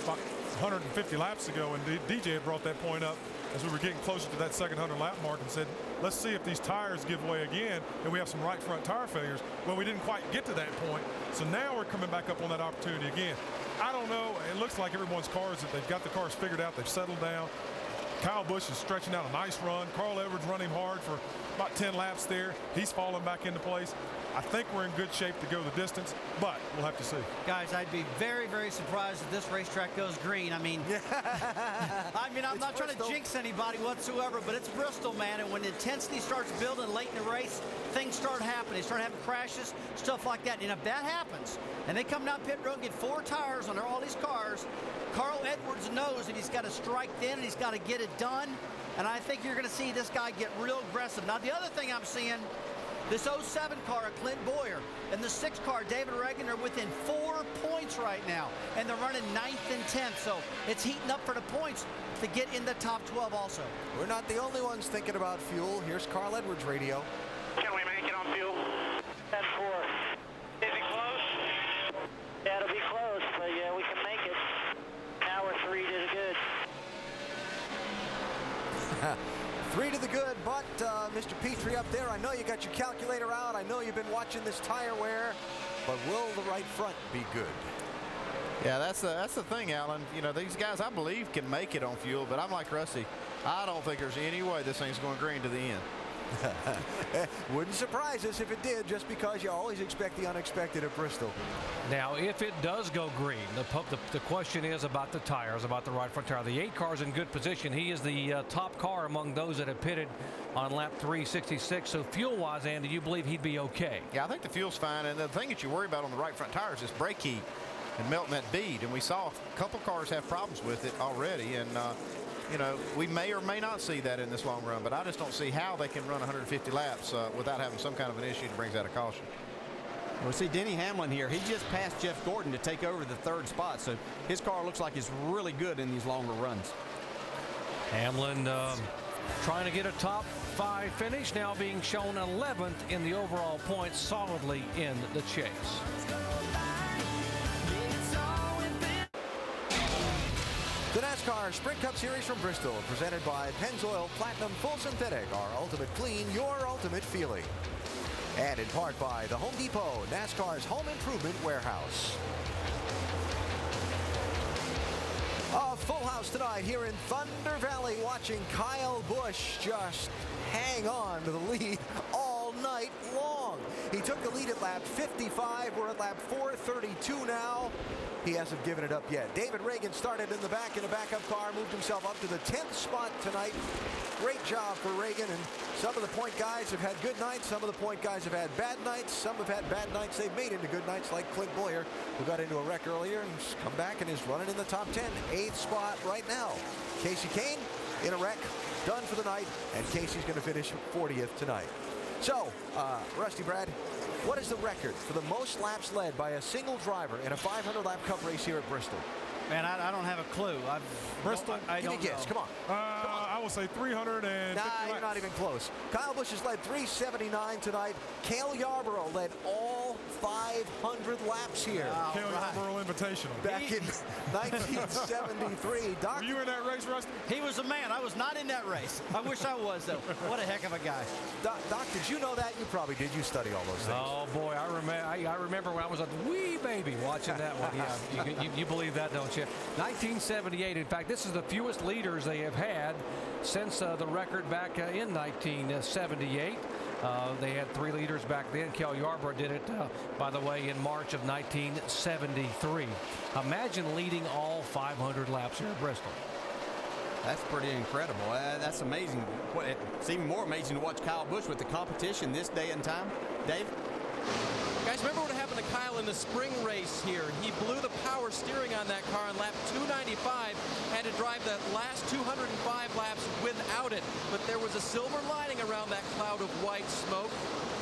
about 150 laps ago, and DJ had brought that point up as we were getting closer to that second 100 lap mark and said, let's see if these tires give way again and we have some right front tire failures. Well, we didn't quite get to that point, so now we're coming back up on that opportunity again. I don't know. It looks like everyone's cars, that they've got the cars figured out. They've settled down. Kyle Busch is stretching out a nice run. Carl Edwards running hard for about 10 laps there. He's falling back into place. I think we're in good shape to go the distance, but we'll have to see. Guys, I'd be very, very surprised if this racetrack goes green. I mean, I'm not trying to jinx anybody whatsoever, but it's Bristol, man, and when the intensity starts building late in the race, things start happening. They start having crashes, stuff like that. And if that happens, and they come down pit road and get 4 tires on all these cars, Carl Edwards knows that he's got to strike then and he's got to get it done. And I think you're going to see this guy get real aggressive. Now, the other thing I'm seeing, this 07 car of Clint Boyer and the 6 car, David Reagan, are within 4 points right now. And they're running 9th and 10th. So it's heating up for the points to get in the top 12 also. We're not the only ones thinking about fuel. Here's Carl Edwards' radio. Can we make it on fuel? 10-4. Is it close? Yeah, it'll be close, but yeah, we can make it. Now we're 3 to the good. 3 to the good, but Mr. Petrie up there, I know you got your calculator out. I know you've been watching this tire wear, but will the right front be good? Yeah, that's the thing, Alan. You know, these guys, I believe, can make it on fuel, but I'm like Rusty. I don't think there's any way this thing's going green to the end. Wouldn't surprise us if it did, just because you always expect the unexpected at Bristol. Now, if it does go green, the question is about the tires, about the right front tire. The 8 car's in good position. He is the top car among those that have pitted on lap 366. So fuel-wise, Andy, you believe he'd be okay? Yeah, I think the fuel's fine. And the thing that you worry about on the right front tires is brake heat and melting that bead. And we saw a couple cars have problems with it already. And you know, we may or may not see that in this long run, but I just don't see how they can run 150 laps without having some kind of an issue that brings out a caution. Well, see, Denny Hamlin here, he just passed Jeff Gordon to take over the 3rd spot, so his car looks like it's really good in these longer runs. Hamlin trying to get a top 5 finish, now being shown 11th in the overall points, solidly in the chase. The NASCAR Sprint Cup Series from Bristol, presented by Pennzoil Platinum Full Synthetic, our ultimate clean, your ultimate feeling. And in part by the Home Depot, NASCAR's home improvement warehouse. A full house tonight here in Thunder Valley, watching Kyle Busch just hang on to the lead all night long. He took the lead at lap 55. We're at lap 432 now. He hasn't given it up yet. David Reagan started in the back in a backup car, moved himself up to the 10th spot tonight. Great job for Reagan, and some of the point guys have had good nights. Some of the point guys have had bad nights. Some have had bad nights they've made into good nights, like Clint Boyer, who got into a wreck earlier and come back and is running in the top 10. 8th spot right now. Casey Kane in a wreck, done for the night, and Casey's going to finish 40th tonight. So, Rusty, Brad, what is the record for the most laps led by a single driver in a 500-lap Cup race here at Bristol? Man, I don't have a clue. Bristol, I don't know. Give me a guess. Come on. I will say 350 Nah, laps. you're not even close. Kyle Busch has led 379 tonight. Cale Yarborough led all 500 laps here. Wow, Cale Yarborough Invitational. Back in 1973. Were you in that race, Rusty? He was a man. I was not in that race. I wish I was, though. What a heck of a guy. Doc, did you know that? You probably did. You study all those things. Oh, boy. I remember when I was a wee baby watching that one. Yeah, you believe that, don't you? 1978. In fact, this is the fewest leaders they have had since the record back in 1978. They had 3 leaders back then. Cale Yarborough did it, by the way, in March of 1973. Imagine leading all 500 laps here at Bristol. That's pretty incredible. That's amazing. It's even more amazing to watch Kyle Busch with the competition this day and time. Dave? Guys, remember what happened to Kyle in the spring race here? He blew the power steering on that car on lap 295, had to drive the last 205 laps without it. But there was a silver lining around that cloud of white smoke.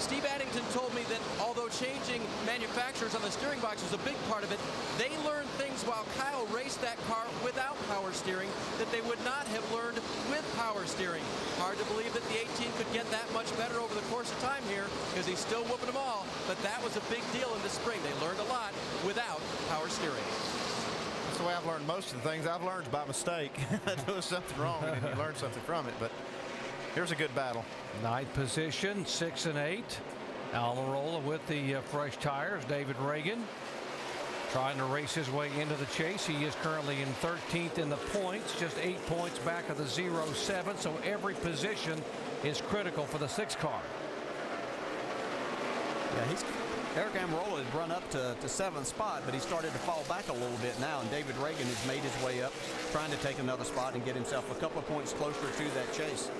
Steve Addington told me that although changing manufacturers on the steering box was a big part of it, they learned things while Kyle raced that car without power steering that they would not have learned with power steering. Hard to believe that the 18 could get that much better over the course of time here, because he's still whooping them all, but that was a big deal in the spring. They learned a lot without power steering. That's the way I've learned most of the things I've learned by mistake. Doing something wrong and then you learn something from it. But here's a good battle. 9th position, 6 and 8. Almirola with the fresh tires. David Reagan. trying to race his way into the chase. He is currently in 13th in the points, just 8 points back of the 0-7, so every position is critical for the 6 car. Yeah, Eric Amarola had run up to 7th spot, but he started to fall back a little bit now, and David Reagan has made his way up, trying to take another spot and get himself a couple of points closer to that chase.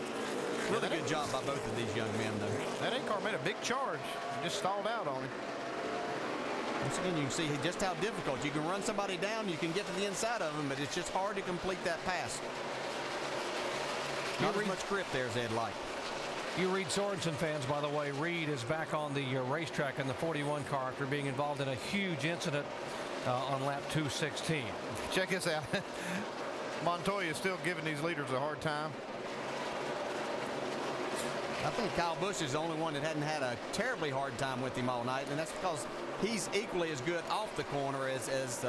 Really good job by both of these young men, though. That 8 car made a big charge. Just stalled out on him. Once again, you can see just how difficult. You can run somebody down, you can get to the inside of them, but it's just hard to complete that pass. Not as much grip there as they'd like. You Reed Sorensen fans, by the way, Reed is back on the racetrack in the 41 car after being involved in a huge incident on lap 216. Check this out. Montoya is still giving these leaders a hard time. I think Kyle Busch is the only one that hadn't had a terribly hard time with him all night, and that's because he's equally as good off the corner as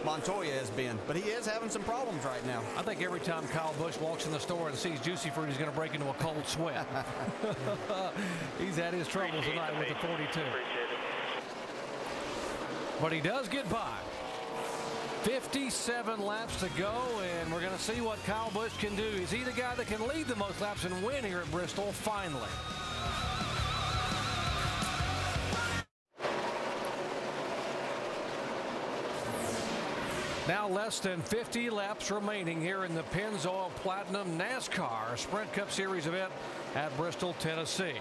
Montoya has been, but he is having some problems right now. I think every time Kyle Busch walks in the store and sees Juicy Fruit, he's going to break into a cold sweat. He's had his troubles tonight with the 42. But he does get by. 57 laps to go, and we're going to see what Kyle Busch can do. Is he the guy that can lead the most laps and win here at Bristol finally? Now less than 50 laps remaining here in the Pennzoil Platinum NASCAR Sprint Cup Series event at Bristol, Tennessee.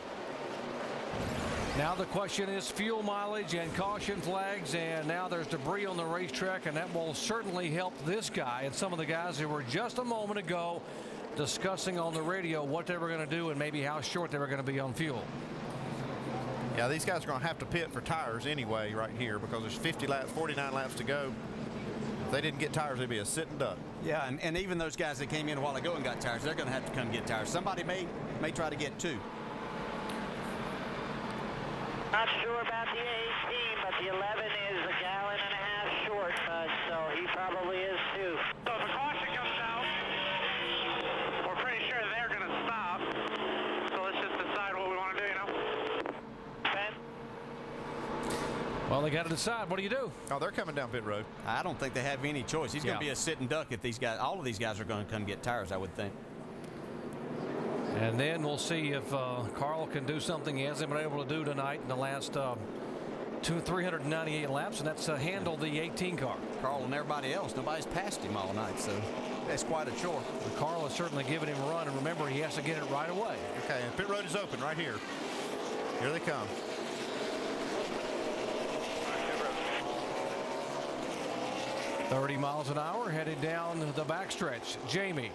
Now the question is fuel mileage and caution flags, and now there's debris on the racetrack, and that will certainly help this guy and some of the guys who were just a moment ago discussing on the radio what they were going to do and maybe how short they were going to be on fuel. Yeah, these guys are going to have to pit for tires anyway right here because there's 50 laps, 49 laps to go. If they didn't get tires, they'd be a sitting duck. Yeah, and even those guys that came in a while ago and got tires, they're going to have to come get tires. Somebody may try to get 2. Not sure about the 18, but the 11 is a gallon and a half short, so he probably is too. So if a caution comes out, we're pretty sure they're going to stop. So let's just decide what we want to do, you know? Ben? Well, they got to decide. What do you do? Oh, they're coming down pit road. I don't think they have any choice. He's going to be a sitting duck if these guys, all of these guys are going to come get tires, I would think. And then we'll see if Carl can do something he hasn't been able to do tonight in the last 398 laps, and that's handle the 18 car. Carl and everybody else, nobody's passed him all night, so that's quite a chore. And Carl is certainly giving him a run, and remember, he has to get it right away. Okay, and pit road is open right here. Here they come. .30 miles an hour headed down the backstretch. Jamie.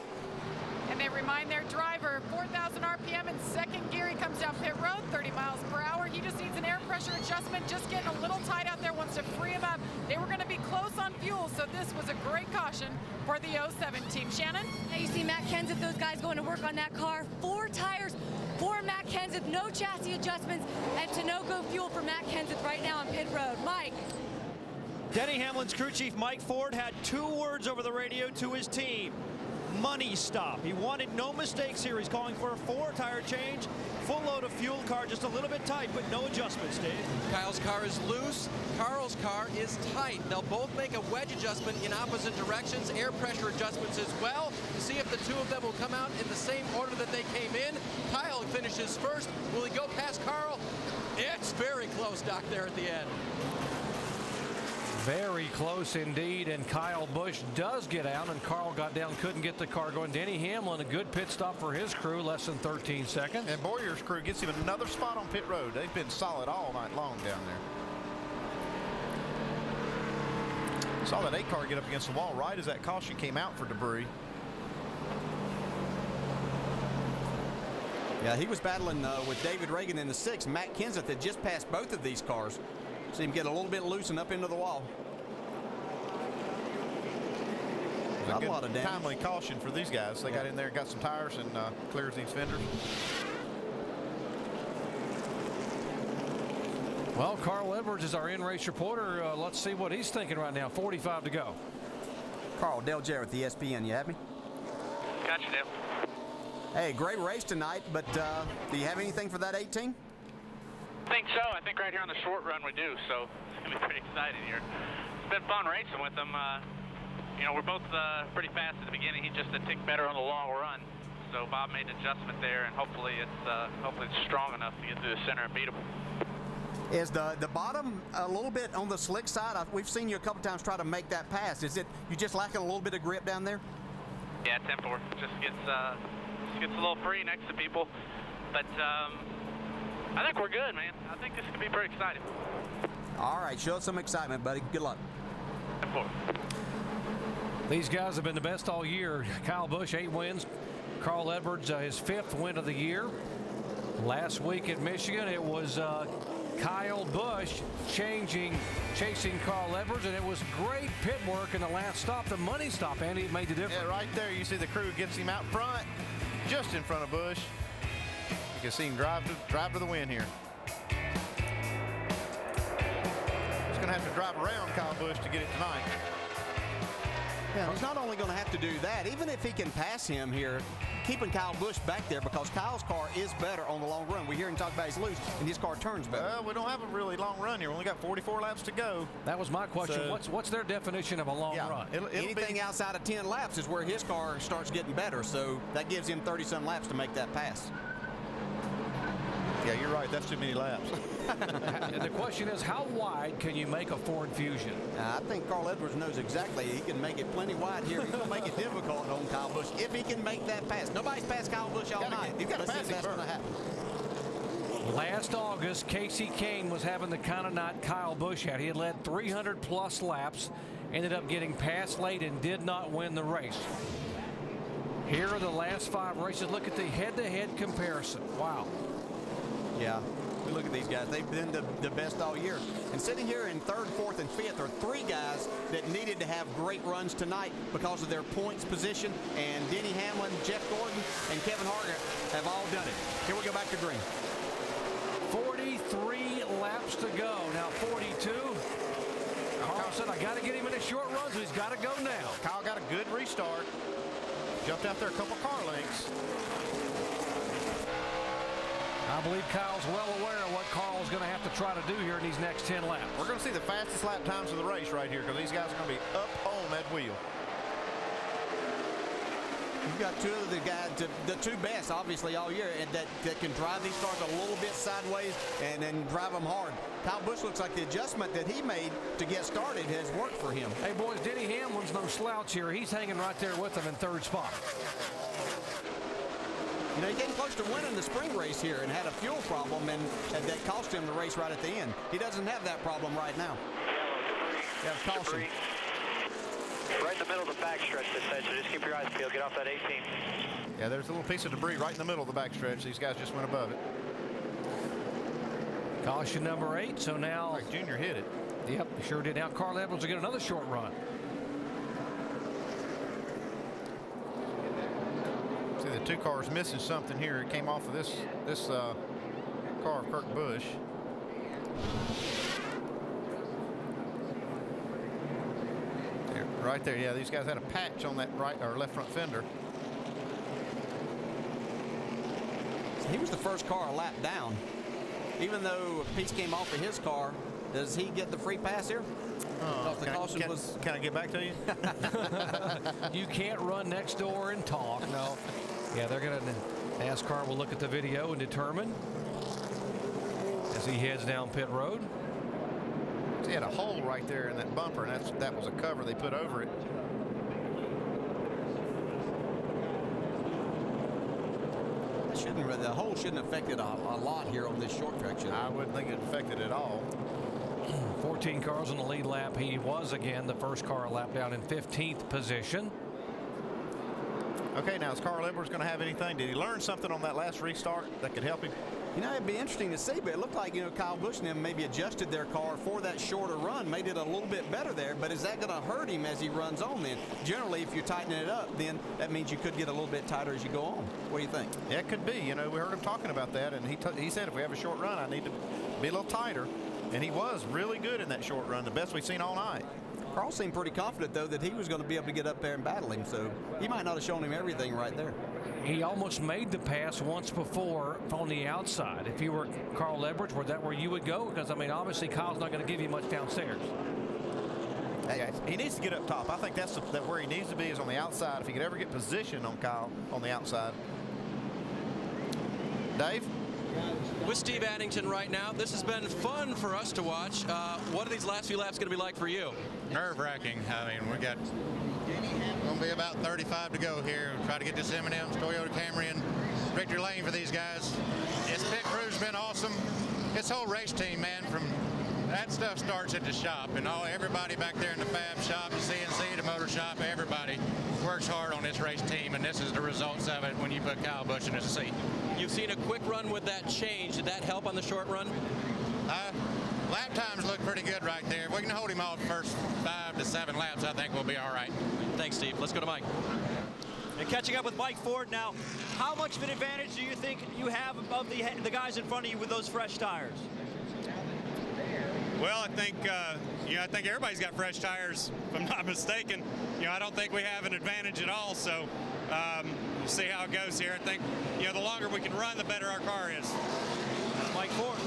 And they remind their driver, 4,000 RPM in second gear. He comes down pit road, 30 miles per hour. He just needs an air pressure adjustment, just getting a little tight out there, wants to free him up. They were going to be close on fuel, so this was a great caution for the 07 team. Shannon? Now you see Matt Kenseth, those guys going to work on that car. 4 tires for Matt Kenseth, no chassis adjustments, and to no-go fuel for Matt Kenseth right now on pit road. Mike? Denny Hamlin's crew chief Mike Ford had 2 words over the radio to his team. Money stop. He wanted no mistakes here. He's calling for a 4-tire change, full load of fuel, car just a little bit tight, but no adjustments, Dave. Kyle's car is loose. Carl's car is tight. They'll both make a wedge adjustment in opposite directions, air pressure adjustments as well, to see if the 2 of them will come out in the same order that they came in. Kyle finishes first. Will he go past Carl? It's very close, Doc, there at the end. Very close indeed, and Kyle Busch does get out, and Carl got down, couldn't get the car going. Denny Hamlin, a good pit stop for his crew, less than 13 seconds. And Boyer's crew gets him another spot on pit road. They've been solid all night long down there. Saw that 8 car get up against the wall right as that caution came out for debris. Yeah, he was battling with David Reagan in the 6. Matt Kenseth had just passed both of these cars. See him get a little bit loose and up into the wall. Not a lot of damage. Timely caution for these guys. They got in there, got some tires, and clears these fenders. Well, Carl Edwards is our in-race reporter. Let's see what he's thinking right now. 45 to go. Carl, Dale Jarrett, the ESPN. You have me? Gotcha, Dale. Hey, great race tonight, but do you have anything for that 18? I think so. I think right here on the short run we do, so it's going to be pretty exciting here. It's been fun racing with him. You know, we're both pretty fast at the beginning. He's just a tick better on the long run. So Bob made an adjustment there, and hopefully it's strong enough to get through the center and beat him. Is the bottom a little bit on the slick side? We've seen you a couple times try to make that pass. Is it you just lacking a little bit of grip down there? Yeah, tempo just gets a little free next to people. But I think we're good, man. I think this could be pretty exciting. All right, show us some excitement, buddy. Good luck. These guys have been the best all year. Kyle Busch, 8 wins. Carl Edwards, his 5th win of the year. Last week at Michigan, it was Kyle Busch chasing Carl Edwards, and it was great pit work in the last stop, the money stop, Andy. It made the difference. Yeah, right there you see the crew gets him out front, just in front of Busch. You can see him drive to the win here. He's going to have to drive around Kyle Busch to get it tonight. Yeah, he's not only going to have to do that, even if he can pass him here, keeping Kyle Busch back there, because Kyle's car is better on the long run. We hear him talk about he's loose, and his car turns better. Well, we don't have a really long run here. We only got 44 laps to go. That was my question. So, what's their definition of a long run? Anything outside of 10 laps is where his car starts getting better, so that gives him 30-some laps to make that pass. Yeah, you're right. That's too many laps. And the question is, how wide can you make a Ford Fusion? I think Carl Edwards knows exactly. He can make it plenty wide here. He's going to make it difficult on Kyle Busch if he can make that pass. Nobody's passed Kyle Busch all night. You've got to pass him. That's going to happen. Last August, Casey Kane was having the kind of night Kyle Busch had. He had led 300-plus laps, ended up getting passed late, and did not win the race. Here are the last 5 races. Look at the head-to-head comparison. Wow. Yeah, we look at these guys. They've been the best all year. And sitting here in 3rd, 4th, and 5th are 3 guys that needed to have great runs tonight because of their points position. And Denny Hamlin, Jeff Gordon, and Kevin Harvick have all done it. Here we go back to green. 43 laps to go. Now 42. Carl said, I got to get him in a short run, so he's got to go now. Kyle got a good restart. Jumped out there a couple car lengths. I believe Kyle's well aware of what Carl's going to have to try to do here in these next 10 laps. We're going to see the fastest lap times of the race right here, because these guys are going to be up on that wheel. You've got 2 of the guys, the 2 best, obviously, all year, and that can drive these cars a little bit sideways and then drive them hard. Kyle Busch looks like the adjustment that he made to get started has worked for him. Hey, boys, Denny Hamlin's no slouch here. He's hanging right there with them in 3rd spot. You know, he came close to winning the spring race here and had a fuel problem, and that cost him the race right at the end. He doesn't have that problem right now. Yeah, caution. Right in the middle of the backstretch, they said, so just keep your eyes peeled. Get off that 18. Yeah, there's a little piece of debris right in the middle of the backstretch. These guys just went above it. Caution number 8, so now... Like Junior hit it. Yep, sure did. Now Carl Edwards will get another short run. See, the 2 cars missing something here. It came off of this car of Kurt Busch. There, right there, yeah, these guys had a patch on that right or left front fender. He was the first car a lap down. Even though a piece came off of his car, does he get the free pass here? Can I get back to you? You can't run next door and talk. No. Yeah, they're going to, NASCAR will look at the video and determine as he heads down pit road. He had a hole right there in that bumper, and that was a cover they put over it. The hole shouldn't have affected a lot here on this short track. I wouldn't think it affected at all. 14 cars on the lead lap. He was again the first car a lap down in 15th position. Okay, now is Carl Edwards going to have anything? Did he learn something on that last restart that could help him? You know, it'd be interesting to see, but it looked like, you know, Kyle Busch and them maybe adjusted their car for that shorter run, made it a little bit better there. But is that going to hurt him as he runs on then? Generally, if you're tightening it up, then that means you could get a little bit tighter as you go on. What do you think? Yeah, it could be. You know, we heard him talking about that, and he said if we have a short run, I need to be a little tighter. And he was really good in that short run, the best we've seen all night. Carl seemed pretty confident, though, that he was going to be able to get up there and battle him, so he might not have shown him everything right there. He almost made the pass once before on the outside. If you were Carl Edwards, was that where you would go? Because, I mean, obviously Kyle's not going to give you much downstairs. He needs to get up top. I think that's where he needs to be, is on the outside. If he could ever get position on Kyle on the outside. Dave? With Steve Addington right now, this has been fun for us to watch. What are these last few laps going to be like for you? Nerve-wracking. I mean, we got going to be about 35 to go here. We'll try to get this M&M's Toyota Camry in victory lane for these guys. This pit crew's been awesome. This whole race team, man, from that stuff starts at the shop, and everybody back there in the fab shop, the CNC, the motor shop, everybody works hard on this race team, and this is the results of it when you put Kyle Busch in his seat. You've seen a quick run with that change. Did that help on the short run? Lap times look pretty good right there. If we can hold him off the first 5 to 7 laps, I think we'll be all right. Thanks, Steve. Let's go to Mike. And catching up with Mike Ford now, how much of an advantage do you think you have above the guys in front of you with those fresh tires? Well, I think I think everybody's got fresh tires, if I'm not mistaken. I don't think we have an advantage at all. So we'll see how it goes here. I think the longer we can run, the better our car is. That's Mike Ford.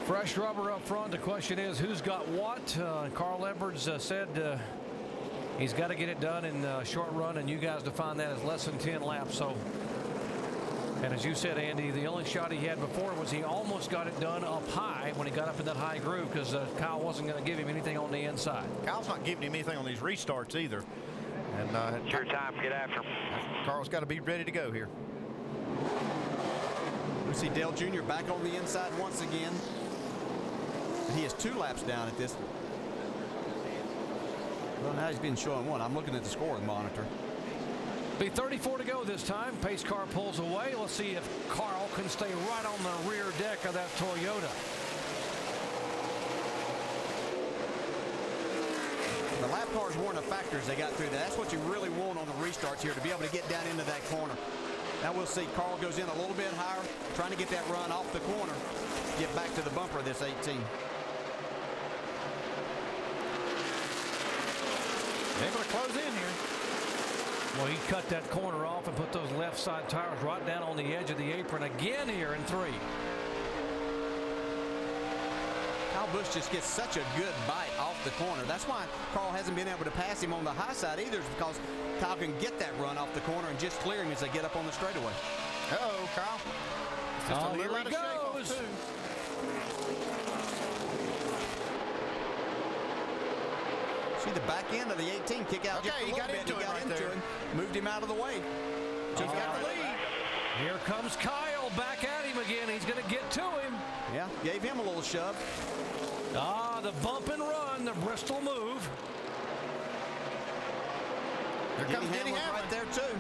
Fresh rubber up front. The question is, who's got what? Carl Edwards said he's got to get it done in short run, and you guys define that as less than 10 laps. So. And as you said, Andy, the only shot he had before was he almost got it done up high when he got up in that high groove, because Kyle wasn't going to give him anything on the inside. Kyle's not giving him anything on these restarts either. And it's your time. Get after him. Carl's got to be ready to go here. We see Dale Jr. back on the inside once again. He is 2 laps down at this. Well, now he's been showing 1. I'm looking at the scoring monitor. Be 34 to go this time. Pace car pulls away. Let's see if Carl can stay right on the rear deck of that Toyota. The lap cars weren't a factor as they got through that. That's what you really want on the restarts here, to be able to get down into that corner. Now we'll see Carl goes in a little bit higher, trying to get that run off the corner, get back to the bumper of this 18. Able to close in here. Well, he cut that corner off and put those left side tires right down on the edge of the apron again here in 3. Kyle Busch just gets such a good bite off the corner. That's why Carl hasn't been able to pass him on the high side either, is because Kyle can get that run off the corner and just clear him as they get up on the straightaway. Uh-oh, Kyle. Just a little here he goes. See the back end of the 18 kick out just a little bit. He got into him, moved him out of the way. He's got the lead. Here comes Kyle back at him again. He's going to get to him. Yeah, gave him a little shove. The bump and run, the Bristol move. Here comes Denny Hamlin right there too.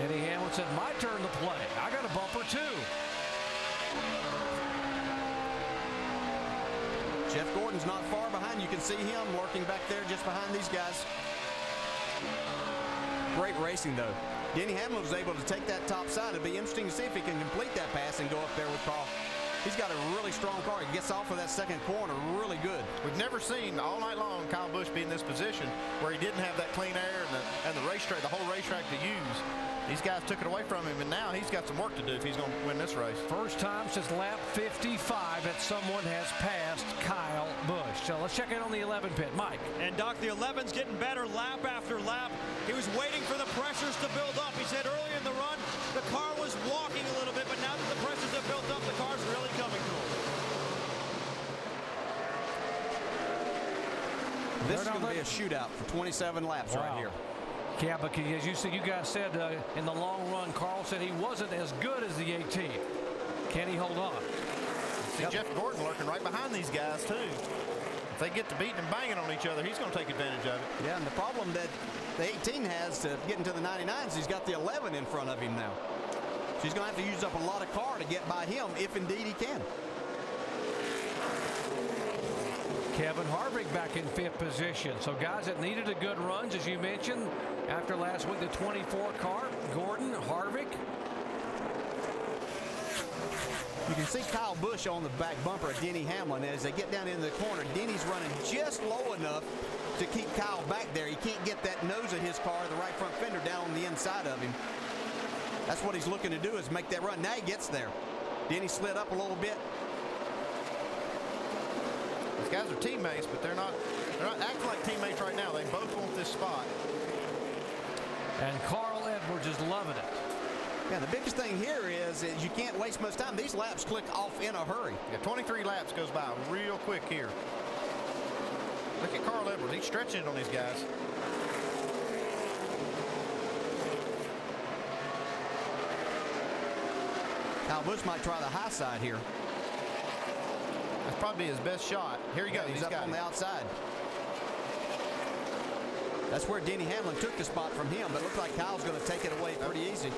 Denny Hamlin said, my turn to play. I got a bumper too. Jeff Gordon's not far behind. You can see him lurking back there just behind these guys. Great racing, though. Denny Hamlin was able to take that top side. It'll be interesting to see if he can complete that pass and go up there with Carl. He's got a really strong car. He gets off of that second corner really good. We've never seen all night long Kyle Busch be in this position where he didn't have that clean air and the racetrack, the whole racetrack to use. These guys took it away from him, and now he's got some work to do if he's going to win this race. First time since lap 55 that someone has passed Kyle Busch. So let's check in on the 11 pit. Mike. And Doc, the 11's getting better lap after lap. He was waiting for the pressures to build up. He said earlier in the run, the car was walking a little bit, but now that the pressures have built up, the car's really coming to him. This is going to be a shootout for 27 laps right here. Yeah, but as you guys said, in the long run, Carl said he wasn't as good as the 18. Can he hold on? See Jeff Gordon lurking right behind these guys, too. If they get to beating and banging on each other, he's going to take advantage of it. Yeah, and the problem that the 18 has to get into the 99s, he's got the 11 in front of him now. So he's going to have to use up a lot of car to get by him, if indeed he can. Kevin Harvick back in 5th position. So guys that needed a good runs, as you mentioned, after last week, the 24 car, Gordon, Harvick. You can see Kyle Busch on the back bumper of Denny Hamlin as they get down into the corner. Denny's running just low enough to keep Kyle back there. He can't get that nose of his car, the right front fender, down on the inside of him. That's what he's looking to do, is make that run. Now he gets there. Denny slid up a little bit. These guys are teammates, but they're not acting like teammates right now. They both want this spot. And Carl Edwards is loving it. Yeah, the biggest thing here is you can't waste much time. These laps click off in a hurry. Yeah, 23 laps goes by real quick here. Look at Carl Edwards. He's stretching it on these guys. Kyle Busch might try the high side here. That's probably his best shot. Here he goes. He's up on the outside. That's where Denny Hamlin took the spot from him, but it looks like Kyle's going to take it away pretty easy.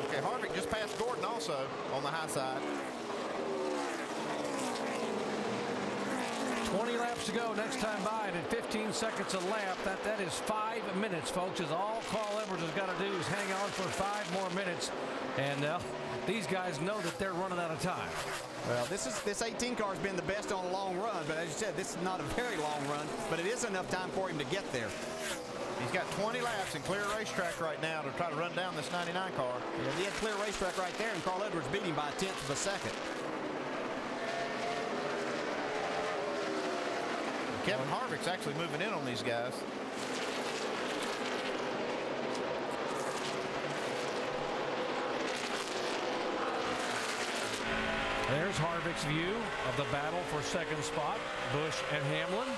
Okay, Harvick just passed Gordon also on the high side. 20 laps to go next time by, and at 15 seconds a lap, that is 5 minutes, folks. Is all Carl Edwards has got to do is hang on for 5 more minutes, and these guys know that they're running out of time. Well, this 18 car has been the best on a long run, but as you said, this is not a very long run, but it is enough time for him to get there. He's got 20 laps in clear racetrack right now to try to run down this 99 car. Yeah, he had clear racetrack right there, and Carl Edwards beat him by 1/10 of a second. Kevin Harvick's actually moving in on these guys. There's Harvick's view of the battle for second spot, Busch and Hamlin.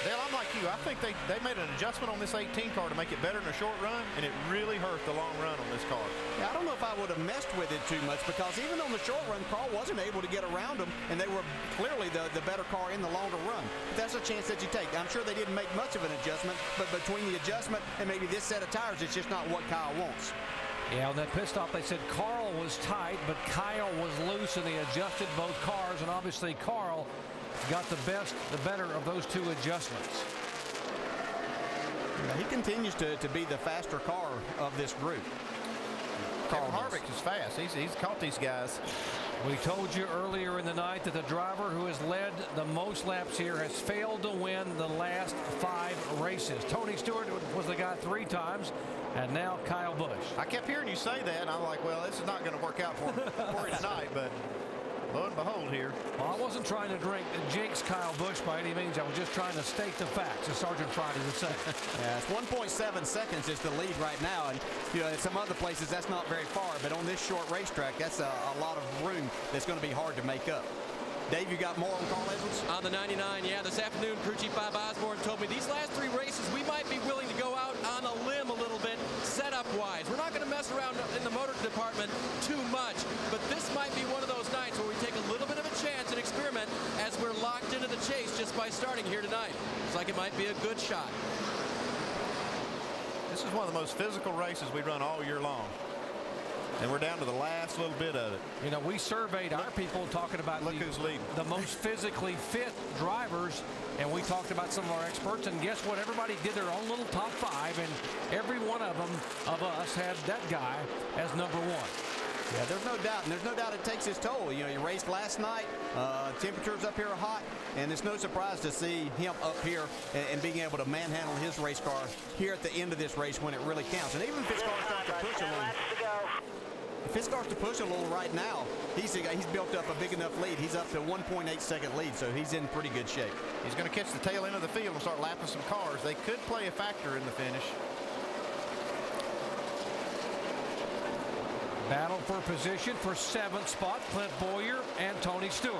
Dale, I'm like you. I think they made an adjustment on this 18 car to make it better in a short run, and it really hurt the long run on this car. Yeah, I don't know if I would have messed with it too much, because even on the short run, Carl wasn't able to get around them, and they were clearly the better car in the longer run. But that's a chance that you take. I'm sure they didn't make much of an adjustment, but between the adjustment and maybe this set of tires, it's just not what Kyle wants. Yeah, on that pit stop, they said Carl was tight, but Kyle was loose, and they adjusted both cars, and obviously Carl got the better of those two adjustments. Yeah, he continues to be the faster car of this group. Kevin Harvick is fast. He's caught these guys. We told you earlier in the night that the driver who has led the most laps here has failed to win the last 5 races. Tony Stewart was the guy 3 times, and now Kyle Busch. I kept hearing you say that, and I'm like, well, this is not going to work out for him tonight, but lo and behold here. Well, I wasn't trying to jinx Kyle Busch by any means. I was just trying to state the facts, as Sergeant Friday would say. Yeah, it's 1.7 seconds is the lead right now, and you know, in some other places that's not very far, but on this short racetrack, that's a lot of room that's going to be hard to make up. Dave, you got more on Carl Edwards? On the 99, yeah, this afternoon, crew chief Bob Osborne told me these last 3 races, we might be willing to go out on a limb a little bit, setup-wise. We're not going to mess around in the motor department too much, but this might be one of those nights where we take a little bit of a chance and experiment as we're locked into the chase just by starting here tonight. Looks like it might be a good shot. This is one of the most physical races we run all year long. And we're down to the last little bit of it. You know, we surveyed our people talking about who's leading. The most physically fit drivers, and we talked about some of our experts, and guess what? Everybody did their own little top 5, and every one of us had that guy as number 1. Yeah, there's no doubt, and there's no doubt it takes its toll. You know, you raced last night, temperatures up here are hot, and it's no surprise to see him up here and being able to manhandle his race car here at the end of this race when it really counts. And even if his car starts to push a little, if his car's to push a little right now, he's built up a big enough lead. He's up to 1.8 second lead, so he's in pretty good shape. He's going to catch the tail end of the field and start lapping some cars. They could play a factor in the finish. Battle for position for 7th spot, Clint Bowyer and Tony Stewart.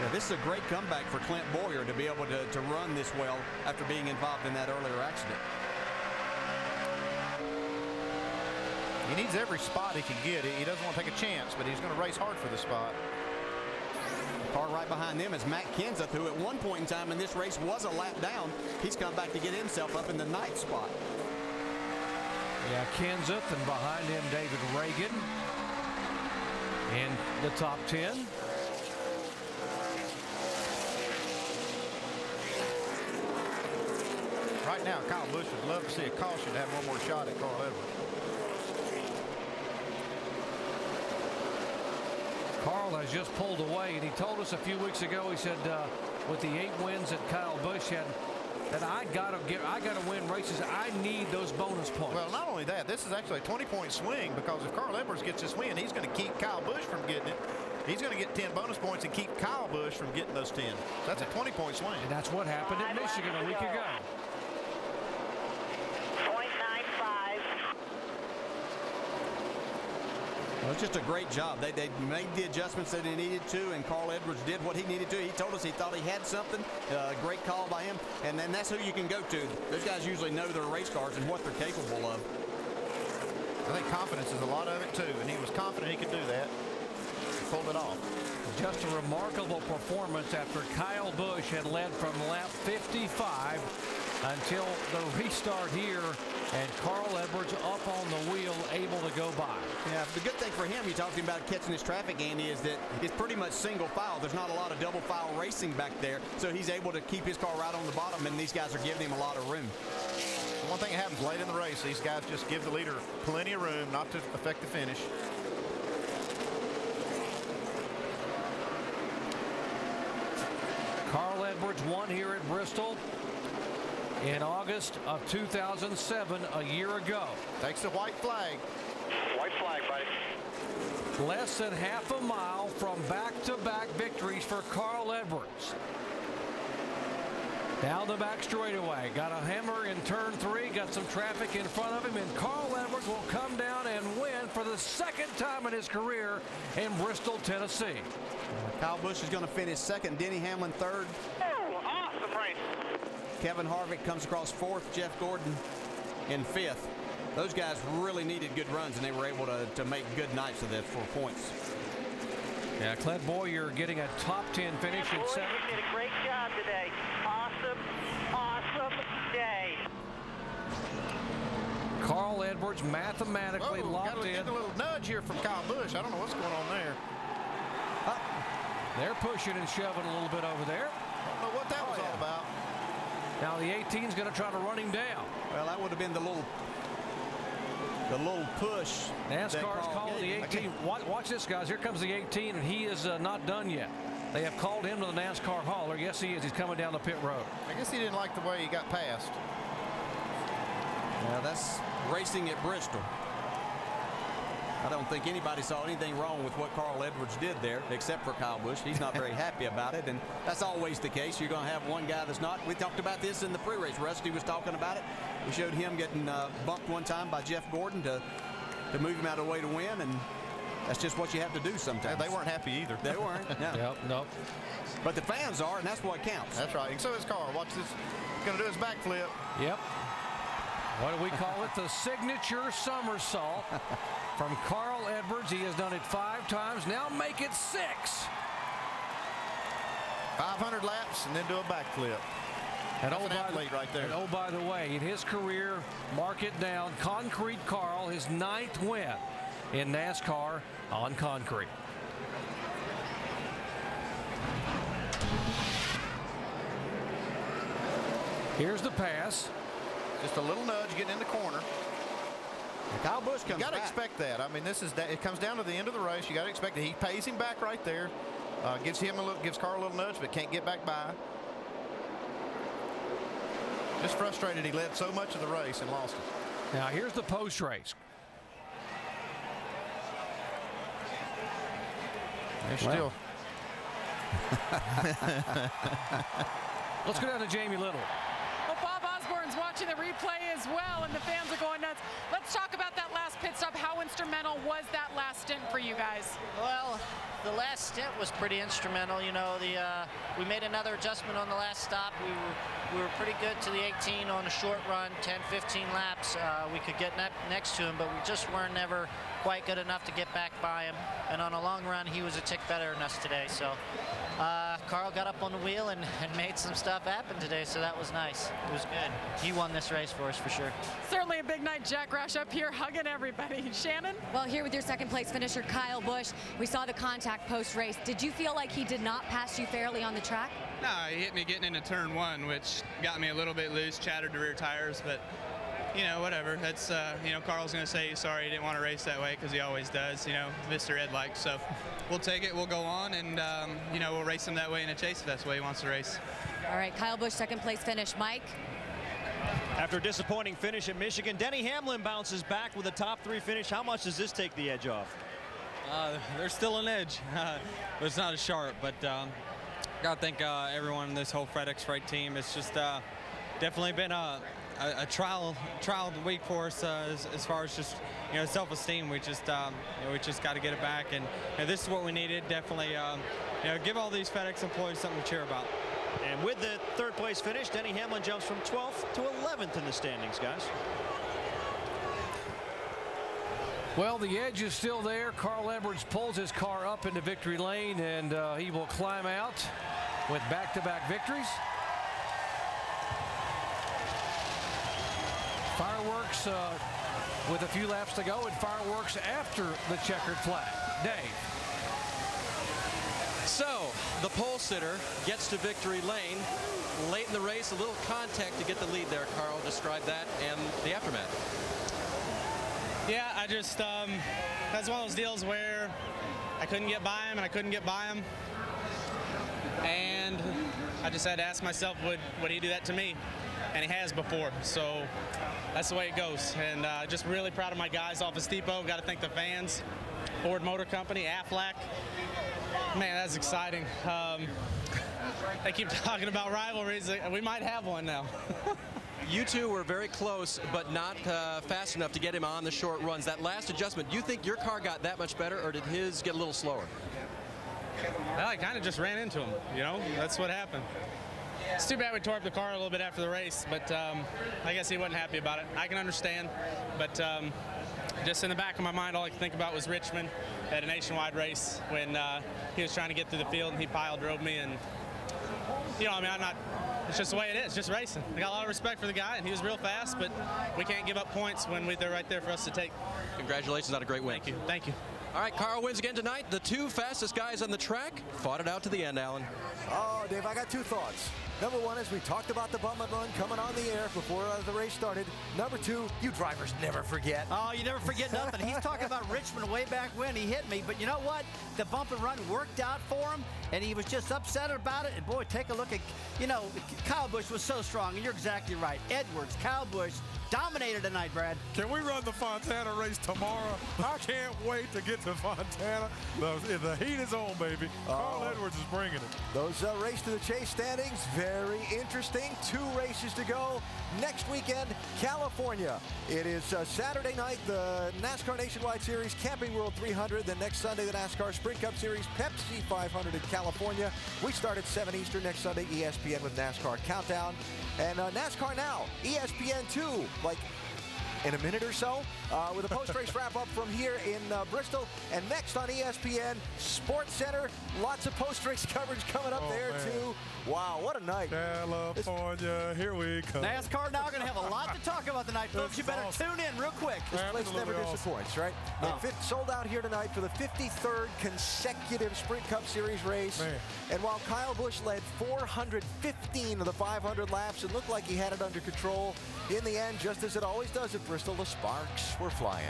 Yeah, this is a great comeback for Clint Bowyer to be able to run this well after being involved in that earlier accident. He needs every spot he can get. He doesn't want to take a chance, but he's going to race hard for the spot. The car right behind them is Matt Kenseth, who at one point in time in this race was a lap down. He's come back to get himself up in the 9th spot. Yeah, Kenseth, and behind him David Reagan in the top 10. Right now, Kyle Busch would love to see a caution to have one more shot at Carl Edwards. Carl has just pulled away, and he told us a few weeks ago, he said with the 8 wins that Kyle Busch had, that I gotta win races. I need those bonus points. Well, not only that, this is actually a 20-point swing, because if Carl Edwards gets this win, he's going to keep Kyle Busch from getting it. he's going to get 10 bonus points and keep Kyle Busch from getting those 10. That's a 20-point swing. And that's what happened in Michigan a week ago. 0.95. Well, it's just a great job. They made the adjustments that they needed to, and Carl Edwards did what he needed to. He told us he thought he had something. Great call by him. And then that's who you can go to. Those guys usually know their race cars and what they're capable of. I think confidence is a lot of it, too, and he was confident he could do that. He pulled it off. Just a remarkable performance after Kyle Busch had led from lap 55 until the restart here, and Carl Edwards up on the wheel, able to go by. Yeah, the good thing for him, you talked about catching his traffic, Andy, is that it's pretty much single file. There's not a lot of double file racing back there, so he's able to keep his car right on the bottom, and these guys are giving him a lot of room. One thing that happens late in the race, these guys just give the leader plenty of room not to affect the finish. Carl Edwards won here at Bristol in August of 2007, a year ago. Takes the white flag. White flag, buddy. Less than half a mile from back-to-back victories for Carl Edwards. Down the back straightaway, got a hammer in turn 3, got some traffic in front of him, and Carl Edwards will come down and win for the second time in his career in Bristol, Tennessee. Kyle Busch is going to finish second, Denny Hamlin third. Oh, awesome race. Kevin Harvick comes across fourth, Jeff Gordon in fifth. Those guys really needed good runs, and they were able to make good nights of that for points. Yeah, Cled Boyer getting a top 10 finish in seventh. You did a great job today. Awesome day. Carl Edwards mathematically locked in. Getting a little nudge here from Kyle Busch. I don't know what's going on there. They're pushing and shoving a little bit over there. I don't know what that was all about. Now the 18's going to try to run him down. Well, that would have been the little push. NASCAR's calling the 18. Watch this, guys. Here comes the 18, and he is not done yet. They have called him to the NASCAR hauler. Yes, he is. He's coming down the pit road. I guess he didn't like the way he got past. Yeah, that's racing at Bristol. I don't think anybody saw anything wrong with what Carl Edwards did there, except for Kyle Busch. He's not very happy about it, and that's always the case. You're going to have one guy that's not. We talked about this in the pre-race. Rusty was talking about it. We showed him getting bumped one time by Jeff Gordon to move him out of the way to win, and that's just what you have to do sometimes. They weren't happy either. They weren't. No. Yep, nope. But the fans are, and that's what counts. That's right. And so is Carl. Watch this. He's going to do his backflip. Yep. What do we call it? The signature somersault from Carl Edwards. He has done it 5 times. Now make it 6. 500 laps and then do a backflip. And that's an athlete right there. And oh, by the way, in his career, mark it down, Concrete Carl, his 9th win in NASCAR on concrete. Here's the pass. Just a little nudge getting in the corner. Kyle Busch comes back. You got to expect that. I mean, it comes down to the end of the race. You got to expect that he pays him back right there. Gives Carl a little nudge, but can't get back by. Just frustrated he led so much of the race and lost it. Now here's the post race. They're still. Let's go down to Jamie Little. Well, Bob Osborne's watching the replay as well, and the fans are going nuts. Let's talk about that last pit stop. How instrumental was that last stint for you guys? Well, the last stint was pretty instrumental. You know, we made another adjustment on the last stop. We were pretty good to the 18 on a short run, 10, 15 laps. We could get next to him, but we just weren't never quite good enough to get back by him. And on a long run, he was a tick better than us today. So Carl got up on the wheel and made some stuff happen today, so that was nice. It was good. He won this race for us for sure. Certainly a big night. Jack Rash up here hugging everybody. Shannon? Well, here with your second place finisher, Kyle Busch, we saw the contact post-race. Did you feel like he did not pass you fairly on the track? No, he hit me getting into turn 1, which got me a little bit loose, chattered the rear tires, but you know, whatever. That's, you know, Carl's going to say he's sorry he didn't want to race that way because he always does, you know, Mr. Ed-like. So we'll take it, we'll go on, and, you know, we'll race him that way in a chase if that's the way he wants to race. All right, Kyle Busch, second place finish. Mike? After a disappointing finish at Michigan, Denny Hamlin bounces back with a top 3 finish. How much does this take the edge off? There's still an edge, but it's not as sharp. But gotta thank everyone in this whole FedEx Freight team. It's just definitely been a trial week for us as far as just self-esteem. We just got to get it back, and this is what we needed. Definitely, give all these FedEx employees something to cheer about. And with the third place finish, Denny Hamlin jumps from 12th to 11th in the standings, guys. Well, the edge is still there. Carl Edwards pulls his car up into victory lane, and he will climb out with back-to-back victories. Fireworks with a few laps to go, and fireworks after the checkered flag. Dave. So the pole sitter gets to victory lane late in the race. A little contact to get the lead there. Carl, describe that and the aftermath. Yeah, I just that's one of those deals where I couldn't get by him and I couldn't get by him, and I just had to ask myself, would he do that to me? And he has before, so that's the way it goes. And just really proud of my guys off of Steepo. Got to thank the fans, Ford Motor Company, Aflac. Man, that's exciting. They keep talking about rivalries. We might have one now. You two were very close, but not fast enough to get him on the short runs. That last adjustment, do you think your car got that much better, or did his get a little slower? Well, I kind of just ran into him, That's what happened. It's too bad we tore up the car a little bit after the race, but I guess he wasn't happy about it. I can understand, but just in the back of my mind, all I could think about was Richmond at a nationwide race when he was trying to get through the field and he pile drove me, and I'm not. It's just the way it is, just racing. I got a lot of respect for the guy, and he was real fast, but we can't give up points when they're right there for us to take. Congratulations on a great win. Thank you. Thank you. All right, Carl wins again tonight. The two fastest guys on the track fought it out to the end, Alan. Oh, Dave, I got two thoughts. Number one is we talked about the bump and run coming on the air before the race started. Number two, you drivers never forget. Oh, you never forget nothing. He's talking about Richmond way back when he hit me, but you know what? The bump and run worked out for him, and he was just upset about it. And boy, take a look at, Kyle Busch was so strong, and you're exactly right. Edwards, Kyle Busch dominated tonight, Brad. Can we run the Fontana race tomorrow? I can't wait to get to Fontana. The heat is on, baby. Carl Edwards is bringing it. Those race to the chase standings, very interesting. 2 races to go. Next weekend, California. It is Saturday night, the NASCAR Nationwide Series, Camping World 300. Then next Sunday, the NASCAR Sprint Cup Series, Pepsi 500 in California. We start at 7 Eastern next Sunday, ESPN with NASCAR Countdown. And NASCAR Now, ESPN 2, like in a minute or so, with a post-race wrap-up from here in Bristol. And next on ESPN, Sports Center, lots of post-race coverage coming up too. Wow, what a night. California, here we come. NASCAR Now going to have a lot to talk about tonight, folks. You better tune in real quick. This place never disappoints, right? Sold out here tonight for the 53rd consecutive Sprint Cup Series race. And while Kyle Busch led 415 of the 500 laps and looked like he had it under control, in the end, just as it always does at Bristol, the sparks were flying.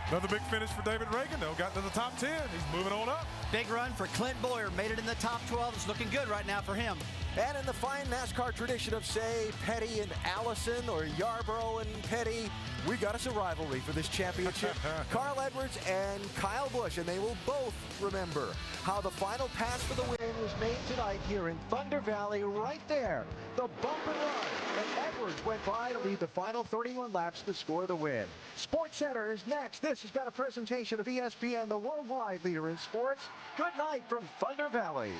Another big finish for David Reagan, though. Got to the top 10. He's moving on up. Big run for Clint Boyer. Made it in the top 12. It's looking good right now for him. And in the fine NASCAR tradition of, say, Petty and Allison or Yarborough and Petty, we got us a rivalry for this championship. Carl Edwards and Kyle Busch, and they will both remember how the final pass for the win was made tonight here in Thunder Valley, right there. The bump and run. And Edwards went by to lead the final 31 laps to score the win. Sports Center is next. This has been a presentation of ESPN, the worldwide leader in sports. Good night from Thunder Valley.